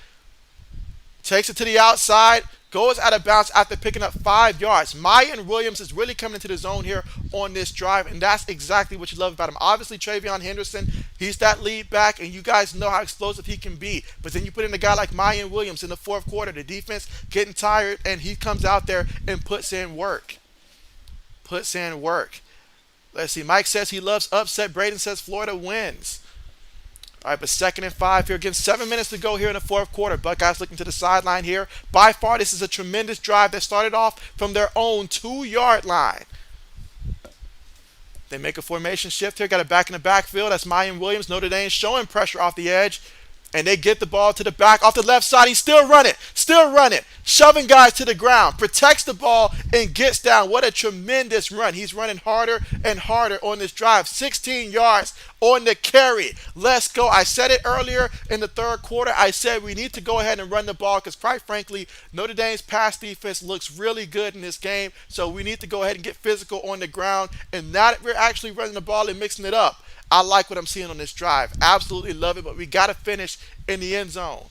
Takes it to the outside. Goes out of bounds after picking up 5 yards. Mayan Williams is really coming into the zone here on this drive, and that's exactly what you love about him. Obviously, Travion Henderson, he's that lead back, and you guys know how explosive he can be. But then you put in a guy like Mayan Williams in the fourth quarter, the defense getting tired, and he comes out there and puts in work. Puts in work. Let's see. Mike says he loves upset. Braden says Florida wins. All right, but 2nd and 5 here. Again, 7 minutes to go here in the fourth quarter. Buckeyes looking to the sideline here. By far, this is a tremendous drive that started off from their own 2-yard line. They make a formation shift here. Got it back in the backfield. That's Mayan Williams. Notre Dame showing pressure off the edge. And they get the ball to the back off the left side. He's still running. Shoving guys to the ground. Protects the ball and gets down. What a tremendous run. He's running harder and harder on this drive. 16 yards on the carry. Let's go. I said it earlier in the third quarter. I said we need to go ahead and run the ball because, quite frankly, Notre Dame's pass defense looks really good in this game. So we need to go ahead and get physical on the ground. And now that we're actually running the ball and mixing it up, I like what I'm seeing on this drive. Absolutely love it, but we got to finish in the end zone.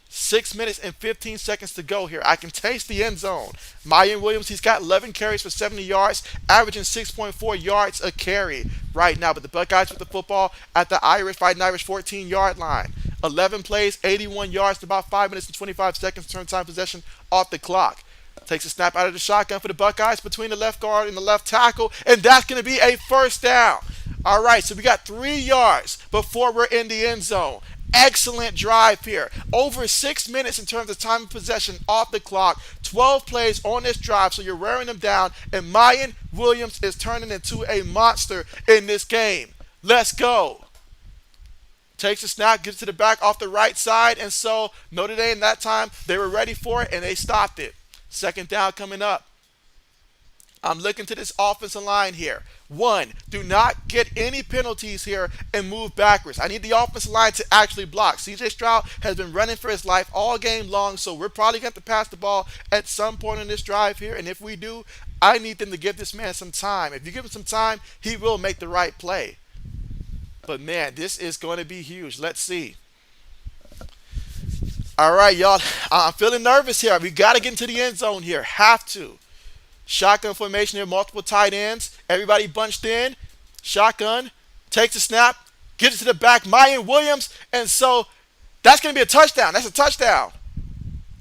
6 minutes and 15 seconds to go here. I can taste the end zone. Mayan Williams, he's got 11 carries for 70 yards, averaging 6.4 yards a carry right now. But the Buckeyes with the football at the Fighting Irish 14-yard line. 11 plays, 81 yards to about 5 minutes and 25 seconds to turn time possession off the clock. Takes a snap out of the shotgun for the Buckeyes between the left guard and the left tackle, and that's going to be a first down. All right, so we got 3 yards before we're in the end zone. excellent drive here. Over 6 minutes in terms of time of possession off the clock. 12 plays on this drive, so you're wearing them down. And Mayan Williams is turning into a monster in this game. Let's go. Takes a snap, gets to the back off the right side, and so Notre Dame that time, they were ready for it, and they stopped it. Second down coming up. I'm looking to this offensive line here. One, do not get any penalties here and move backwards. I need the offensive line to actually block. CJ Stroud has been running for his life all game long, so we're probably going to pass the ball at some point in this drive here, and if we do, I need them to give this man some time. If you give him some time, he will make the right play. But, man, this is going to be huge. Let's see. All right, y'all. I'm feeling nervous here. We got to get into the end zone here. Have to. Shotgun formation here. Multiple tight ends. Everybody bunched in. Shotgun. Takes a snap. Gives it to the back. Mayan Williams. And so that's going to be a touchdown. That's a touchdown.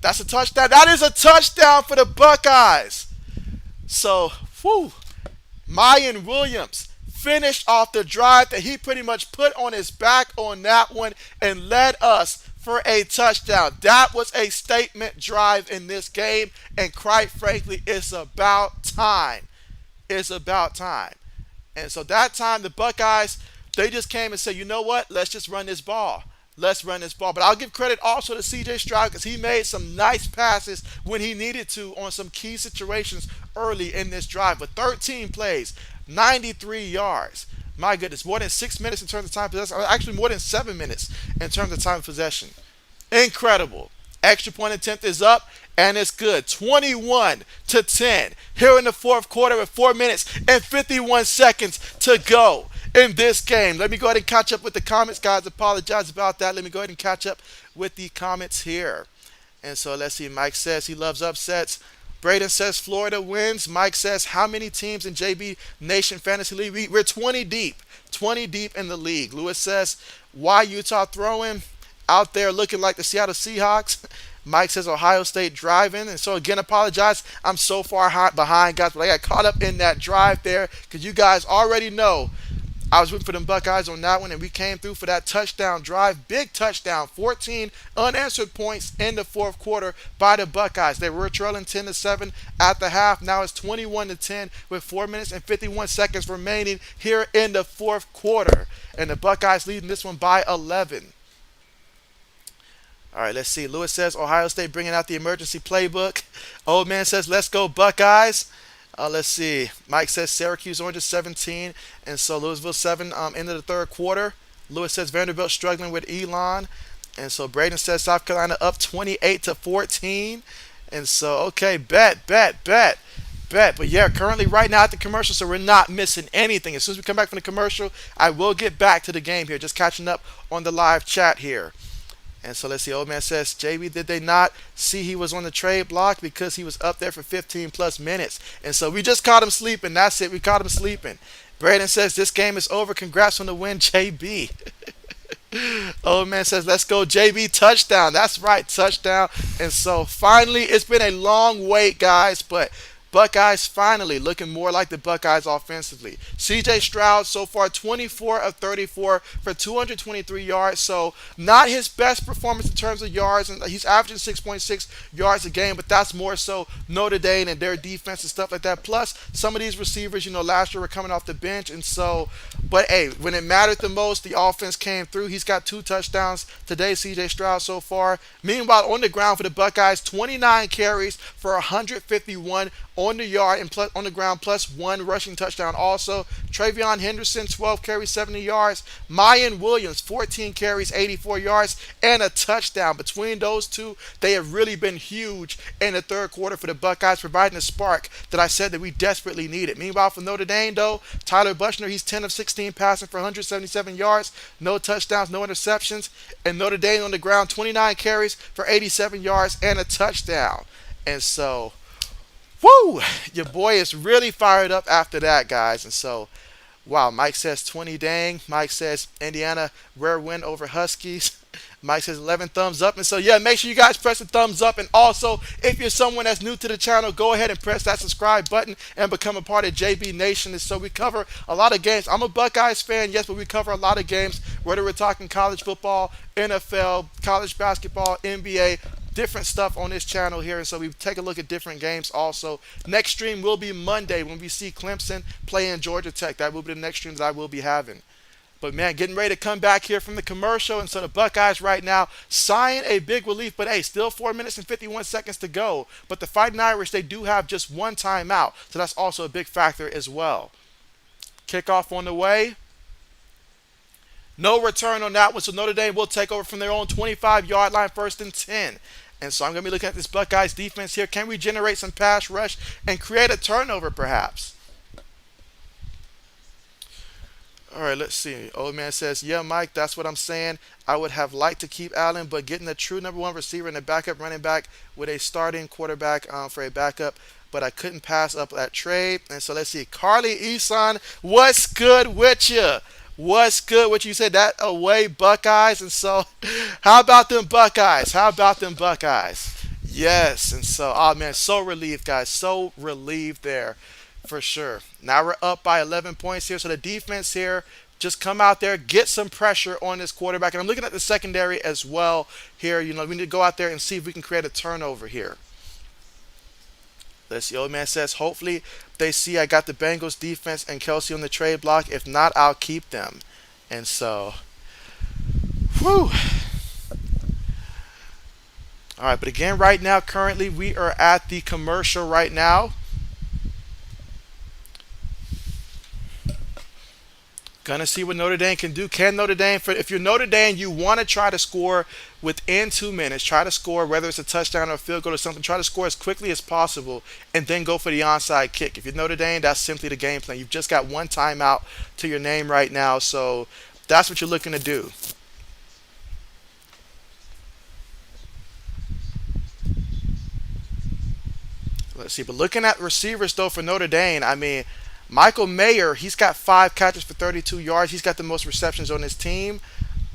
That's a touchdown. That is a touchdown for the Buckeyes. So, whew. Mayan Williams finished off the drive that he pretty much put on his back on that one and led us for a touchdown. That was a statement drive in this game, and quite frankly, it's about time. It's about time. And so that time, the Buckeyes, they just came and said, you know what? Let's just run this ball. Let's run this ball. But I'll give credit also to CJ Stroud because he made some nice passes when he needed to on some key situations early in this drive. With 13 plays, 93 yards. My goodness, more than 6 minutes in terms of time of possession. Actually, more than 7 minutes in terms of time of possession. Incredible. Extra point attempt is up, and it's good. 21-10 here in the fourth quarter with 4 minutes and 51 seconds to go in this game. Let me go ahead and catch up with the comments, guys. Apologize about that. Let me go ahead and catch up with the comments here. And so let's see. Mike says he loves upsets. Braden says Florida wins. Mike says how many teams in JB Nation Fantasy League? We're 20 deep. 20 deep in the league. Lewis says why Utah throwing out there looking like the Seattle Seahawks. Mike says Ohio State driving. And so again, apologize. I'm so far behind, guys. But I got caught up in that drive there because you guys already know I was rooting for them Buckeyes on that one, and we came through for that touchdown drive. Big touchdown, 14 unanswered points in the fourth quarter by the Buckeyes. They were trailing 10-7 at the half. Now it's 21-10 with 4 minutes and 51 seconds remaining here in the fourth quarter. And the Buckeyes leading this one by 11. All right, let's see. Lewis says Ohio State bringing out the emergency playbook. Old man says, let's go Buckeyes. Let's see. Mike says Syracuse Oranges 17, and so Louisville 7 into the third quarter. Lewis says Vanderbilt struggling with Elon, and so Braden says South Carolina up 28-14, and so okay, bet. But yeah, currently right now at the commercial, so we're not missing anything. As soon as we come back from the commercial, I will get back to the game here. Just catching up on the live chat here. And so let's see. Old man says, JB, did they not see he was on the trade block because he was up there for 15 plus minutes? And so we just caught him sleeping. That's it. We caught him sleeping. Braden says, this game is over. Congrats on the win, JB. Old man says, let's go, JB. Touchdown. That's right. Touchdown. And so finally, it's been a long wait, guys, but Buckeyes finally looking more like the Buckeyes offensively. CJ Stroud so far 24 of 34 for 223 yards. So not his best performance in terms of yards, and he's averaging 6.6 yards a game, but that's more so Notre Dame and their defense and stuff like that. Plus some of these receivers, last year were coming off the bench, and so, but hey, when it mattered the most, the offense came through. He's got 2 touchdowns today, CJ Stroud so far. Meanwhile, on the ground for the Buckeyes, 29 carries for 151 on the yard and plus, on the ground, plus 1 rushing touchdown. Also, Travion Henderson, 12 carries, 70 yards. Mayan Williams, 14 carries, 84 yards, and a touchdown. Between those two, they have really been huge in the third quarter for the Buckeyes, providing the spark that I said that we desperately needed. Meanwhile, for Notre Dame, though, Tyler Buchner, he's 10 of 16 passing for 177 yards, no touchdowns, no interceptions. And Notre Dame on the ground, 29 carries for 87 yards and a touchdown. And so, woo! Your boy is really fired up after that, guys. And so, wow, Mike says 20 dang. Mike says Indiana, rare win over Huskies. Mike says 11 thumbs up. And so, yeah, make sure you guys press the thumbs up. And also, if you're someone that's new to the channel, go ahead and press that subscribe button and become a part of JB Nation. And so we cover a lot of games. I'm a Buckeyes fan, yes, but we cover a lot of games whether we're talking college football, NFL, college basketball, NBA, different stuff on this channel here. And so we take a look at different games also. Next stream will be Monday when we see Clemson playing Georgia Tech. That will be the next stream that I will be having. But man, getting ready to come back here from the commercial. And so the Buckeyes right now sighing a big relief. But hey, still 4 minutes and 51 seconds to go. But the Fighting Irish, they do have just one timeout. So that's also a big factor as well. Kickoff on the way. No return on that one. So Notre Dame will take over from their own 25-yard line, 1st and 10. And so I'm going to be looking at this Buckeyes defense here. Can we generate some pass rush and create a turnover perhaps? All right, let's see. Old man says, yeah, Mike, that's what I'm saying. I would have liked to keep Allen, but getting a true number one receiver and a backup running back with a starting quarterback for a backup, but I couldn't pass up that trade. And so let's see. Carly Eason, what's good with you? What's good with you? You said that away Buckeyes. And so how about them Buckeyes? How about them Buckeyes? Yes. And so, oh, man, so relieved, guys. So relieved there. For sure. Now we're up by 11 points here. So the defense here, just come out there, get some pressure on this quarterback. And I'm looking at the secondary as well here. You know, we need to go out there and see if we can create a turnover here. Let's see. Old man says, hopefully they see I got the Bengals defense and Kelsey on the trade block. If not, I'll keep them. And so, whew. All right. But again, right now, currently we are at the commercial right now. Gonna see what Notre Dame can do. Can Notre Dame, if you're Notre Dame, you want to try to score within 2 minutes. Try to score, whether it's a touchdown or a field goal or something. Try to score as quickly as possible and then go for the onside kick. If you're Notre Dame, that's simply the game plan. You've just got one timeout to your name right now, so that's what you're looking to do. Let's see. But looking at receivers, though, for Notre Dame, I mean, Michael Mayer, he's got 5 catches for 32 yards. He's got the most receptions on his team.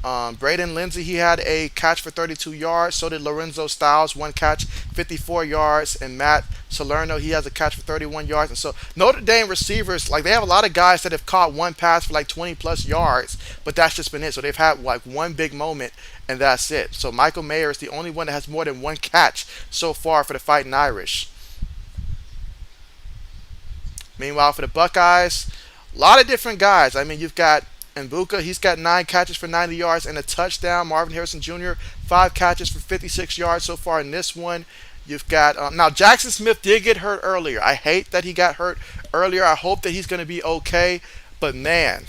Braden Lindsey, he had a catch for 32 yards. So did Lorenzo Styles, 1 catch, 54 yards. And Matt Salerno, he has a catch for 31 yards. And so Notre Dame receivers, like they have a lot of guys that have caught one pass for like 20 plus yards, but that's just been it. So they've had like one big moment and that's it. So Michael Mayer is the only one that has more than 1 catch so far for the Fighting Irish. Meanwhile, for the Buckeyes, a lot of different guys. I mean, you've got Mbuka. He's got 9 catches for 90 yards and a touchdown. Marvin Harrison Jr., 5 catches for 56 yards so far in this one. You've got, now Jackson Smith did get hurt earlier. I hate that he got hurt earlier. I hope that he's going to be okay. But, man,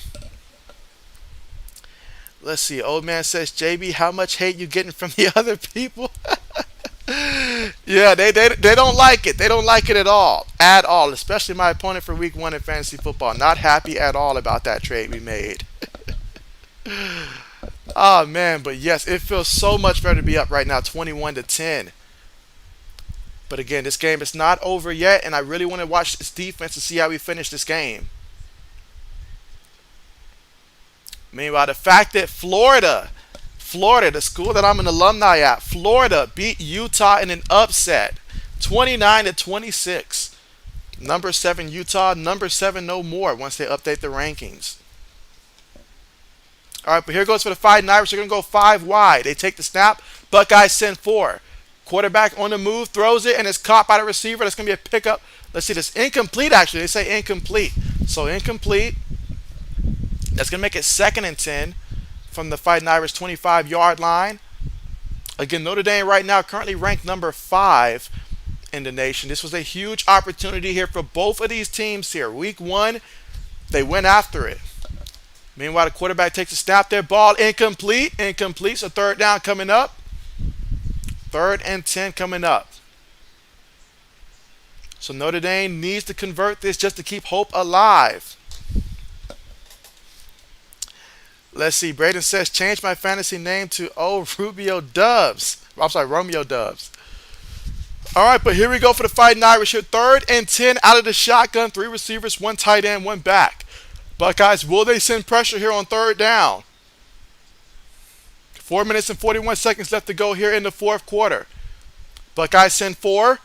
let's see. Old man says, JB, how much hate you getting from the other people? Yeah, they don't like it. They don't like it at all. At all. Especially my opponent for week 1 in fantasy football. Not happy at all about that trade we made. Oh, man. But, yes, it feels so much better to be up right now, 21-10. But, again, this game is not over yet, and I really want to watch this defense to see how we finish this game. Meanwhile, the fact that Florida, the school that I'm an alumni at, Florida beat Utah in an upset, 29-26. Number 7 Utah, number 7 no more once they update the rankings. All right, but here goes for the Fighting Irish. They're going to go 5 wide. They take the snap. Buckeyes send 4. Quarterback on the move, throws it, and it's caught by the receiver. That's going to be a pickup. Let's see this. Incomplete, actually. They say incomplete. So incomplete. That's going to make it 2nd and 10. From the Fighting Irish 25-yard line. Again, Notre Dame right now currently ranked number 5 in the nation. This was a huge opportunity here for both of these teams here. Week 1, they went after it. Meanwhile, the quarterback takes a snap there. Ball incomplete. Incomplete. So 3rd down coming up. 3rd and 10 coming up. So Notre Dame needs to convert this just to keep hope alive. Let's see. Braden says, change my fantasy name to Romeo Dubs. All right, but here we go for the Fighting Irish here. 3rd and 10 out of the shotgun. 3 receivers, 1 tight end, 1 back. Buckeyes, will they send pressure here on 3rd down? 4 minutes and 41 seconds left to go here in the 4th quarter. Buckeyes send 4.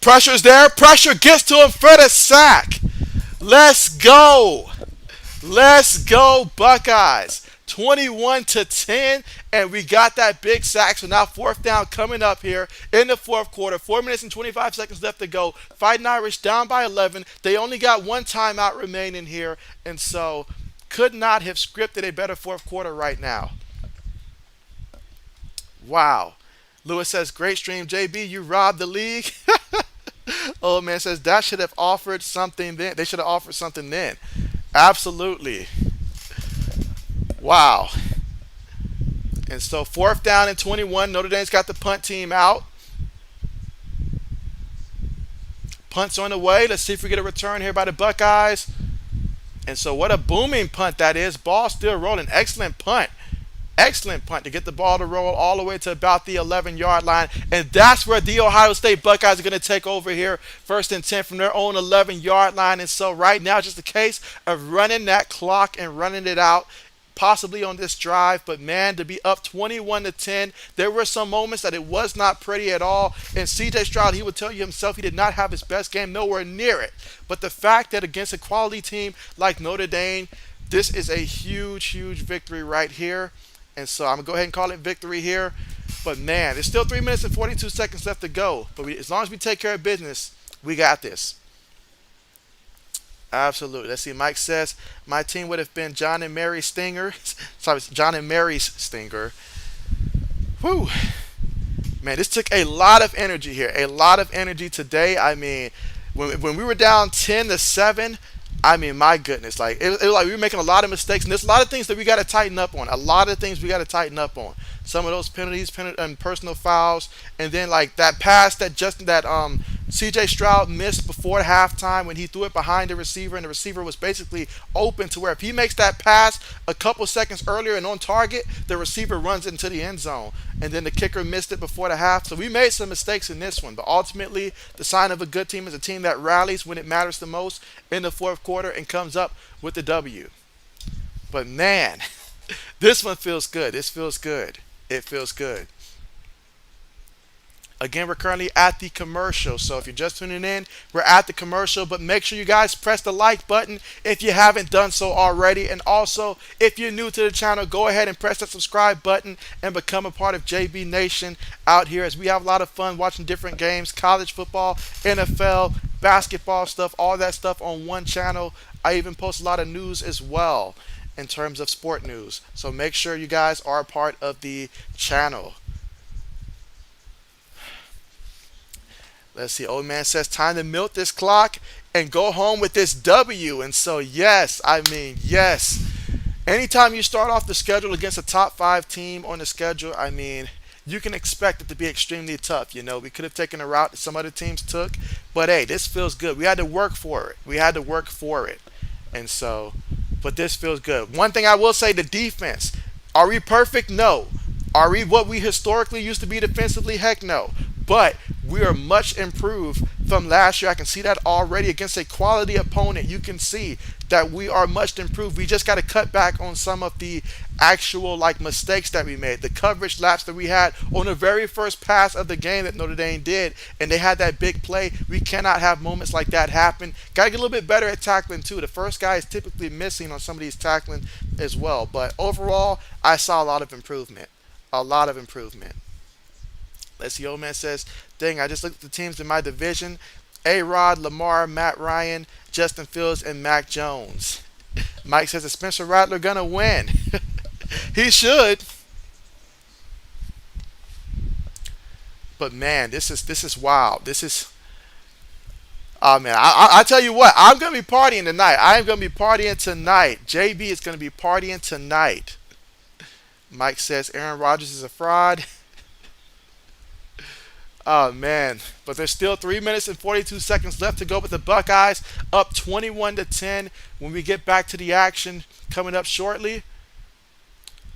Pressure's there. Pressure gets to him for the sack. Let's go. Let's go, Buckeyes. 21-10, and we got that big sack. So now fourth down coming up here in the fourth quarter. 4 minutes and 25 seconds left to go. Fighting Irish down by 11. They only got one timeout remaining here, and so could not have scripted a better fourth quarter right now. Wow. Lewis says, great stream, JB. You robbed the league. Old man says that should have offered something then. They should have offered something then. Absolutely. Wow. And so fourth down and 21. Notre Dame's got the punt team out. Punt's on the way. Let's see if we get a return here by the Buckeyes. And so what a booming punt that is. Ball still rolling. Excellent punt. Excellent punt to get the ball to roll all the way to about the 11-yard line. And that's where the Ohio State Buckeyes are going to take over here. First and 10 from their own 11-yard line. And so right now, just a case of running that clock and running it out, possibly on this drive. But man, to be up 21-10, there were some moments that it was not pretty at all. And CJ Stroud, he would tell you himself he did not have his best game, nowhere near it. But the fact that against a quality team like Notre Dame, this is a huge, huge victory right here. And so I'm going to go ahead and call it victory here. But man, there's still 3 minutes and 42 seconds left to go. But as long as we take care of business, we got this. Absolutely. Let's see. Mike says, my team would have been John and Mary Stinger. Sorry, John and Mary's Stinger. Whew. Man, this took a lot of energy here. A lot of energy today. I mean, when we were down 10-7, I mean, my goodness, like it was like we were making a lot of mistakes, and there's a lot of things that we got to tighten up on. A lot of things we got to tighten up on. Some of those penalties, and personal fouls, and then like that pass that C.J. Stroud missed before halftime when he threw it behind the receiver, and the receiver was basically open to where if he makes that pass a couple seconds earlier and on target, the receiver runs into the end zone, and then the kicker missed it before the half. So we made some mistakes in this one, but ultimately the sign of a good team is a team that rallies when it matters the most in the fourth quarter and comes up with the W. But man, this one feels good. This feels good. It feels good. Again, we're currently at the commercial, so if you're just tuning in, we're at the commercial, but make sure you guys press the like button if you haven't done so already, and also, if you're new to the channel, go ahead and press that subscribe button and become a part of JB Nation out here, as we have a lot of fun watching different games, college football, NFL, basketball stuff, all that stuff on one channel. I even post a lot of news as well in terms of sport news, so make sure you guys are a part of the channel. Let's see. Old man says time to milk this clock and go home with this W. And so, yes, I mean, yes. Anytime you start off the schedule against a top 5 team on the schedule, I mean, you can expect it to be extremely tough. You know, we could have taken a route that some other teams took, but hey, this feels good. We had to work for it. We had to work for it. And so, but this feels good. One thing I will say, the defense. Are we perfect? No. Are we what we historically used to be defensively? Heck no. But we are much improved from last year. I can see that already against a quality opponent. You can see that we are much improved. We just got to cut back on some of the actual mistakes that we made. The coverage lapse that we had on the very first pass of the game that Notre Dame did, and they had that big play. We cannot have moments like that happen. Got to get a little bit better at tackling too. The first guy is typically missing on some of these tackling as well. But overall, I saw a lot of improvement. A lot of improvement. Let's see, old man says, dang, I just looked at the teams in my division. A-Rod, Lamar, Matt Ryan, Justin Fields, and Mac Jones. Mike says, is Spencer Rattler going to win? He should. But man, this is wild. This is, oh man, I tell you what, I'm going to be partying tonight. I am going to be partying tonight. JB is going to be partying tonight. Mike says, Aaron Rodgers is a fraud. Oh, man. But there's still 3 minutes and 42 seconds left to go with the Buckeyes up 21-10 when we get back to the action coming up shortly.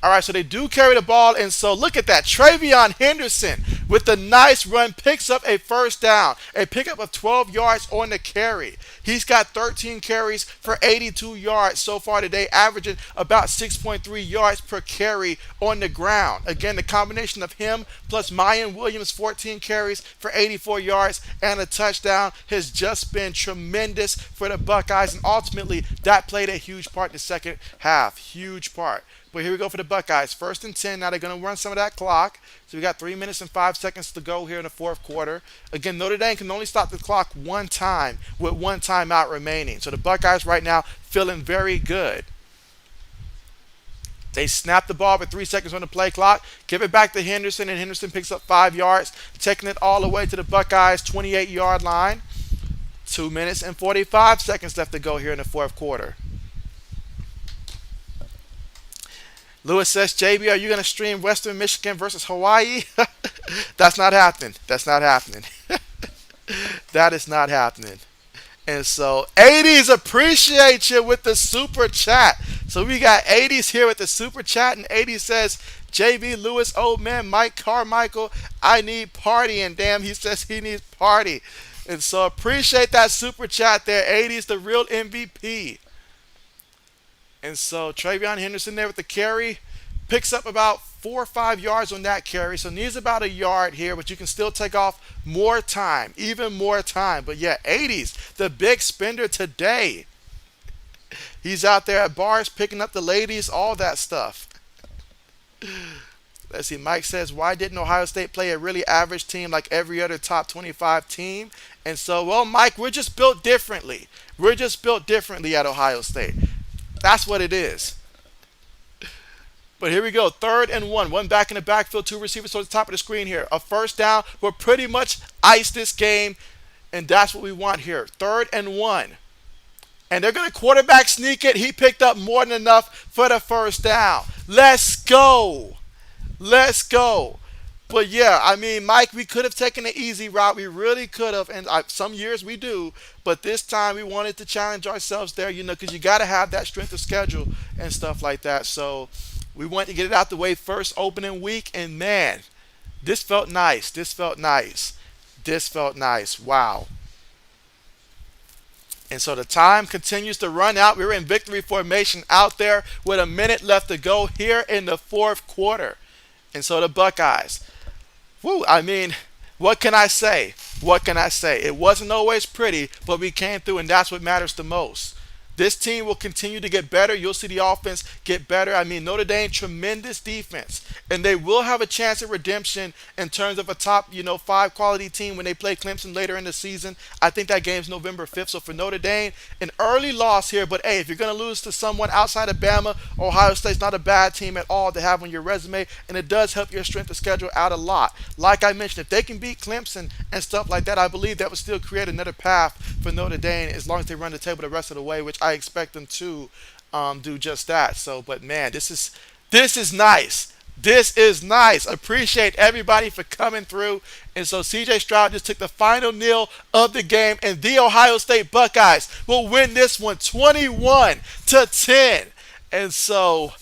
All right, so they do carry the ball, and so look at that. Travion Henderson with the nice run picks up a first down, a pickup of 12 yards on the carry. He's got 13 carries for 82 yards so far today, averaging about 6.3 yards per carry on the ground. Again, the combination of him plus Mayan Williams, 14 carries for 84 yards and a touchdown has just been tremendous for the Buckeyes, and ultimately that played a huge part in the second half. Huge part. But here we go for the Buckeyes. 1st and 10. Now they're going to run some of that clock. So we got 3 minutes and 5 seconds to go here in the fourth quarter. Again, Notre Dame can only stop the clock one time with one timeout remaining. So the Buckeyes right now feeling very good. They snap the ball with 3 seconds on the play clock, give it back to Henderson, and Henderson picks up 5 yards, taking it all the way to the Buckeyes' 28-yard line. 2 minutes and 45 seconds left to go here in the fourth quarter. Lewis says, JB, are you going to stream Western Michigan versus Hawaii? That's not happening. That's not happening. That is not happening. And so 80s appreciate you with the super chat. So we got 80s here with the super chat, and 80s says, JB Lewis, old man Mike Carmichael, I need party. And damn, he says he needs party. And so appreciate that super chat there. 80s, the real MVP. And so Travion Henderson there with the carry. Picks up about 4 or 5 yards on that carry. So needs about a yard here, but you can still take off more time, even more time. But yeah, 80s, the big spender today. He's out there at bars picking up the ladies, all that stuff. Let's see, Mike says, why didn't Ohio State play a really average team like every other top 25 team? And so, well, Mike, we're just built differently. We're just built differently at Ohio State. That's what it is. But here we go, 3rd and 1. One back in the backfield, 2 receivers towards the top of the screen here. A first down. We'll pretty much ice this game, and that's what we want here. 3rd and 1. And they're going to quarterback sneak it. He picked up more than enough for the first down. Let's go. Let's go. But yeah, I mean, Mike, we could have taken the easy route. We really could have. And some years we do. But this time we wanted to challenge ourselves there, because you got to have that strength of schedule and stuff like that. So we wanted to get it out the way first opening week. And man, this felt nice. This felt nice. This felt nice. Wow. And so the time continues to run out. We're in victory formation out there with a minute left to go here in the fourth quarter. And so the Buckeyes, I mean, what can I say? What can I say? It wasn't always pretty, but we came through, and that's what matters the most. This team will continue to get better. You'll see the offense get better. I mean, Notre Dame, tremendous defense. And they will have a chance at redemption in terms of a top, 5 quality team when they play Clemson later in the season. I think that game's November 5th. So for Notre Dame, an early loss here. But, hey, if you're going to lose to someone outside of Bama, Ohio State's not a bad team at all to have on your resume. And it does help your strength of schedule out a lot. Like I mentioned, if they can beat Clemson and stuff like that, I believe that would still create another path for Notre Dame as long as they run the table the rest of the way, which I expect them to do just that. So, but man, this is nice. This is nice. Appreciate everybody for coming through. And so CJ Stroud just took the final kneel of the game, and the Ohio State Buckeyes will win this one 21-10. And so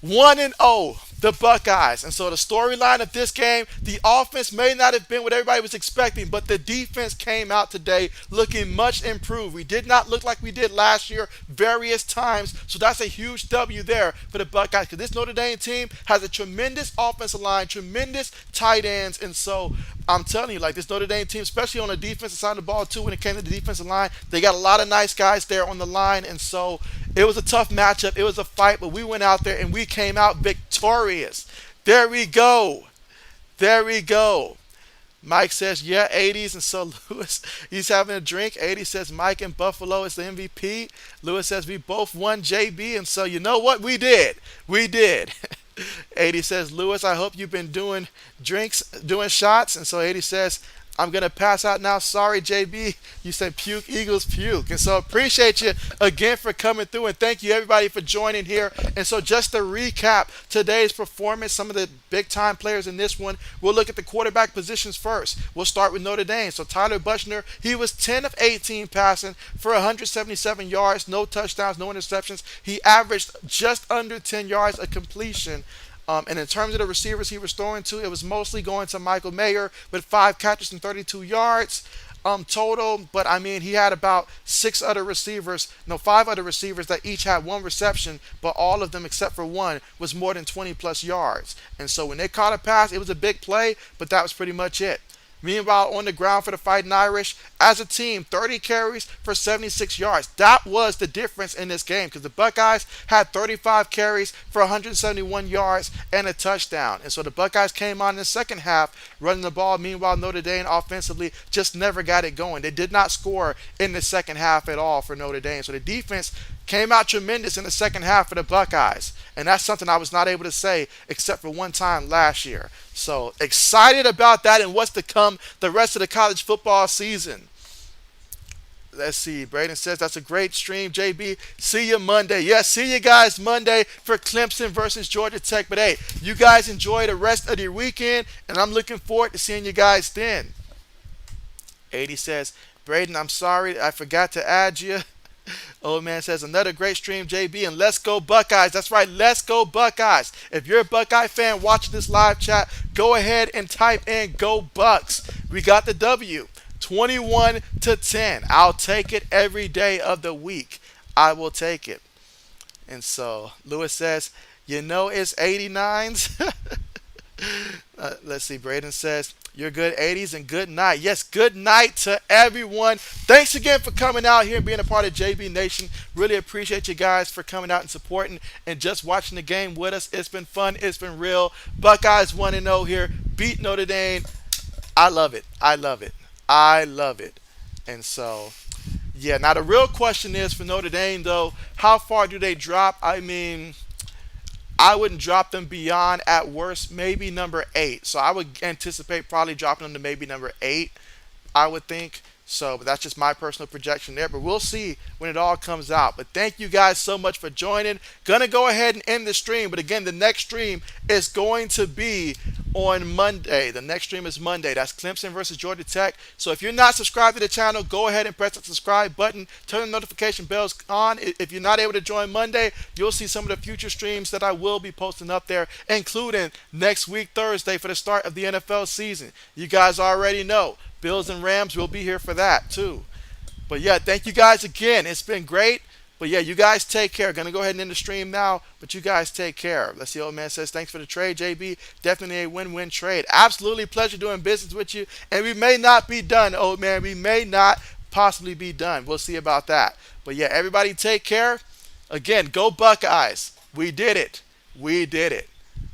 1-0. The Buckeyes. And so the storyline of this game, the offense may not have been what everybody was expecting, but the defense came out today looking much improved. We did not look like we did last year various times, so that's a huge W there for the Buckeyes, because this Notre Dame team has a tremendous offensive line, tremendous tight ends, and so I'm telling you, like, this Notre Dame team, especially on the defensive side of the ball too, when it came to the defensive line, they got a lot of nice guys there on the line, and so it was a tough matchup. It was a fight, but we went out there and we came out victorious. There we go. There we go. Mike says, yeah, 80s. And so Lewis, he's having a drink. 80 says, Mike in Buffalo is the MVP. Lewis says, we both won, JB. And so you know what? We did. We did. 80 says, Lewis, I hope you've been doing drinks, doing shots. And so 80 says, I'm going to pass out now. Sorry, JB. You said puke, Eagles puke. And so appreciate you again for coming through. And thank you, everybody, for joining here. And so just to recap today's performance, some of the big-time players in this one, we'll look at the quarterback positions first. We'll start with Notre Dame. So Tyler Buchner, he was 10 of 18 passing for 177 yards, no touchdowns, no interceptions. He averaged just under 10 yards a completion. And in terms of the receivers he was throwing to, it was mostly going to Michael Mayer with 5 catches and 32 yards total. But, I mean, he had about 5 other receivers that each had 1 reception, but all of them except for 1 was more than 20-plus yards. And so when they caught a pass, it was a big play, but that was pretty much it. Meanwhile, on the ground for the Fighting Irish, as a team, 30 carries for 76 yards. That was the difference in this game because the Buckeyes had 35 carries for 171 yards and a touchdown. And so the Buckeyes came on in the second half running the ball. Meanwhile, Notre Dame offensively just never got it going. They did not score in the second half at all for Notre Dame. So the defense came out tremendous in the second half for the Buckeyes. And that's something I was not able to say except for one time last year. So excited about that and what's to come the rest of the college football season. Let's see. Braden says that's a great stream, JB. See you Monday. Yes, see you guys Monday for Clemson versus Georgia Tech. But hey, you guys enjoy the rest of your weekend, and I'm looking forward to seeing you guys then. 80 says, Braden, I'm sorry I forgot to add you. Old man says, another great stream, JB, and let's go Buckeyes. That's right, let's go Buckeyes. If you're a Buckeye fan watching this live chat, go ahead and type in Go Bucks. We got the W, 21-10. I'll take it every day of the week. I will take it. And so Lewis says, you know it's 89s. Let's see, Braden says, you're good 80s and good night. Yes, good night to everyone. Thanks again for coming out here and being a part of JB Nation. Really appreciate you guys for coming out and supporting and just watching the game with us. It's been fun. It's been real. Buckeyes 1-0 here. Beat Notre Dame. I love it. I love it. I love it. And so, yeah. Now the real question is for Notre Dame, though, how far do they drop? I mean, I wouldn't drop them beyond, at worst, maybe number 8. So I would anticipate probably dropping them to maybe number 8, I would think. So, but that's just my personal projection there. But we'll see when it all comes out. But thank you guys so much for joining. Gonna go ahead and end the stream. But again, the next stream is going to be on Monday. The next stream is Monday. That's Clemson versus Georgia Tech. So if you're not subscribed to the channel, go ahead and press the subscribe button. Turn the notification bells on. If you're not able to join Monday, you'll see some of the future streams that I will be posting up there, including next week, Thursday, for the start of the NFL season. You guys already know. Bills and Rams will be here for that too. But yeah, thank you guys again. It's been great. But yeah, you guys take care. Gonna go ahead and end the stream now, but you guys take care. Let's see, old man says, thanks for the trade, JB. Definitely a win-win trade. Absolutely pleasure doing business with you. And we may not be done, old man. We may not possibly be done. We'll see about that. But yeah, everybody take care. Again, go Buckeyes. We did it. We did it.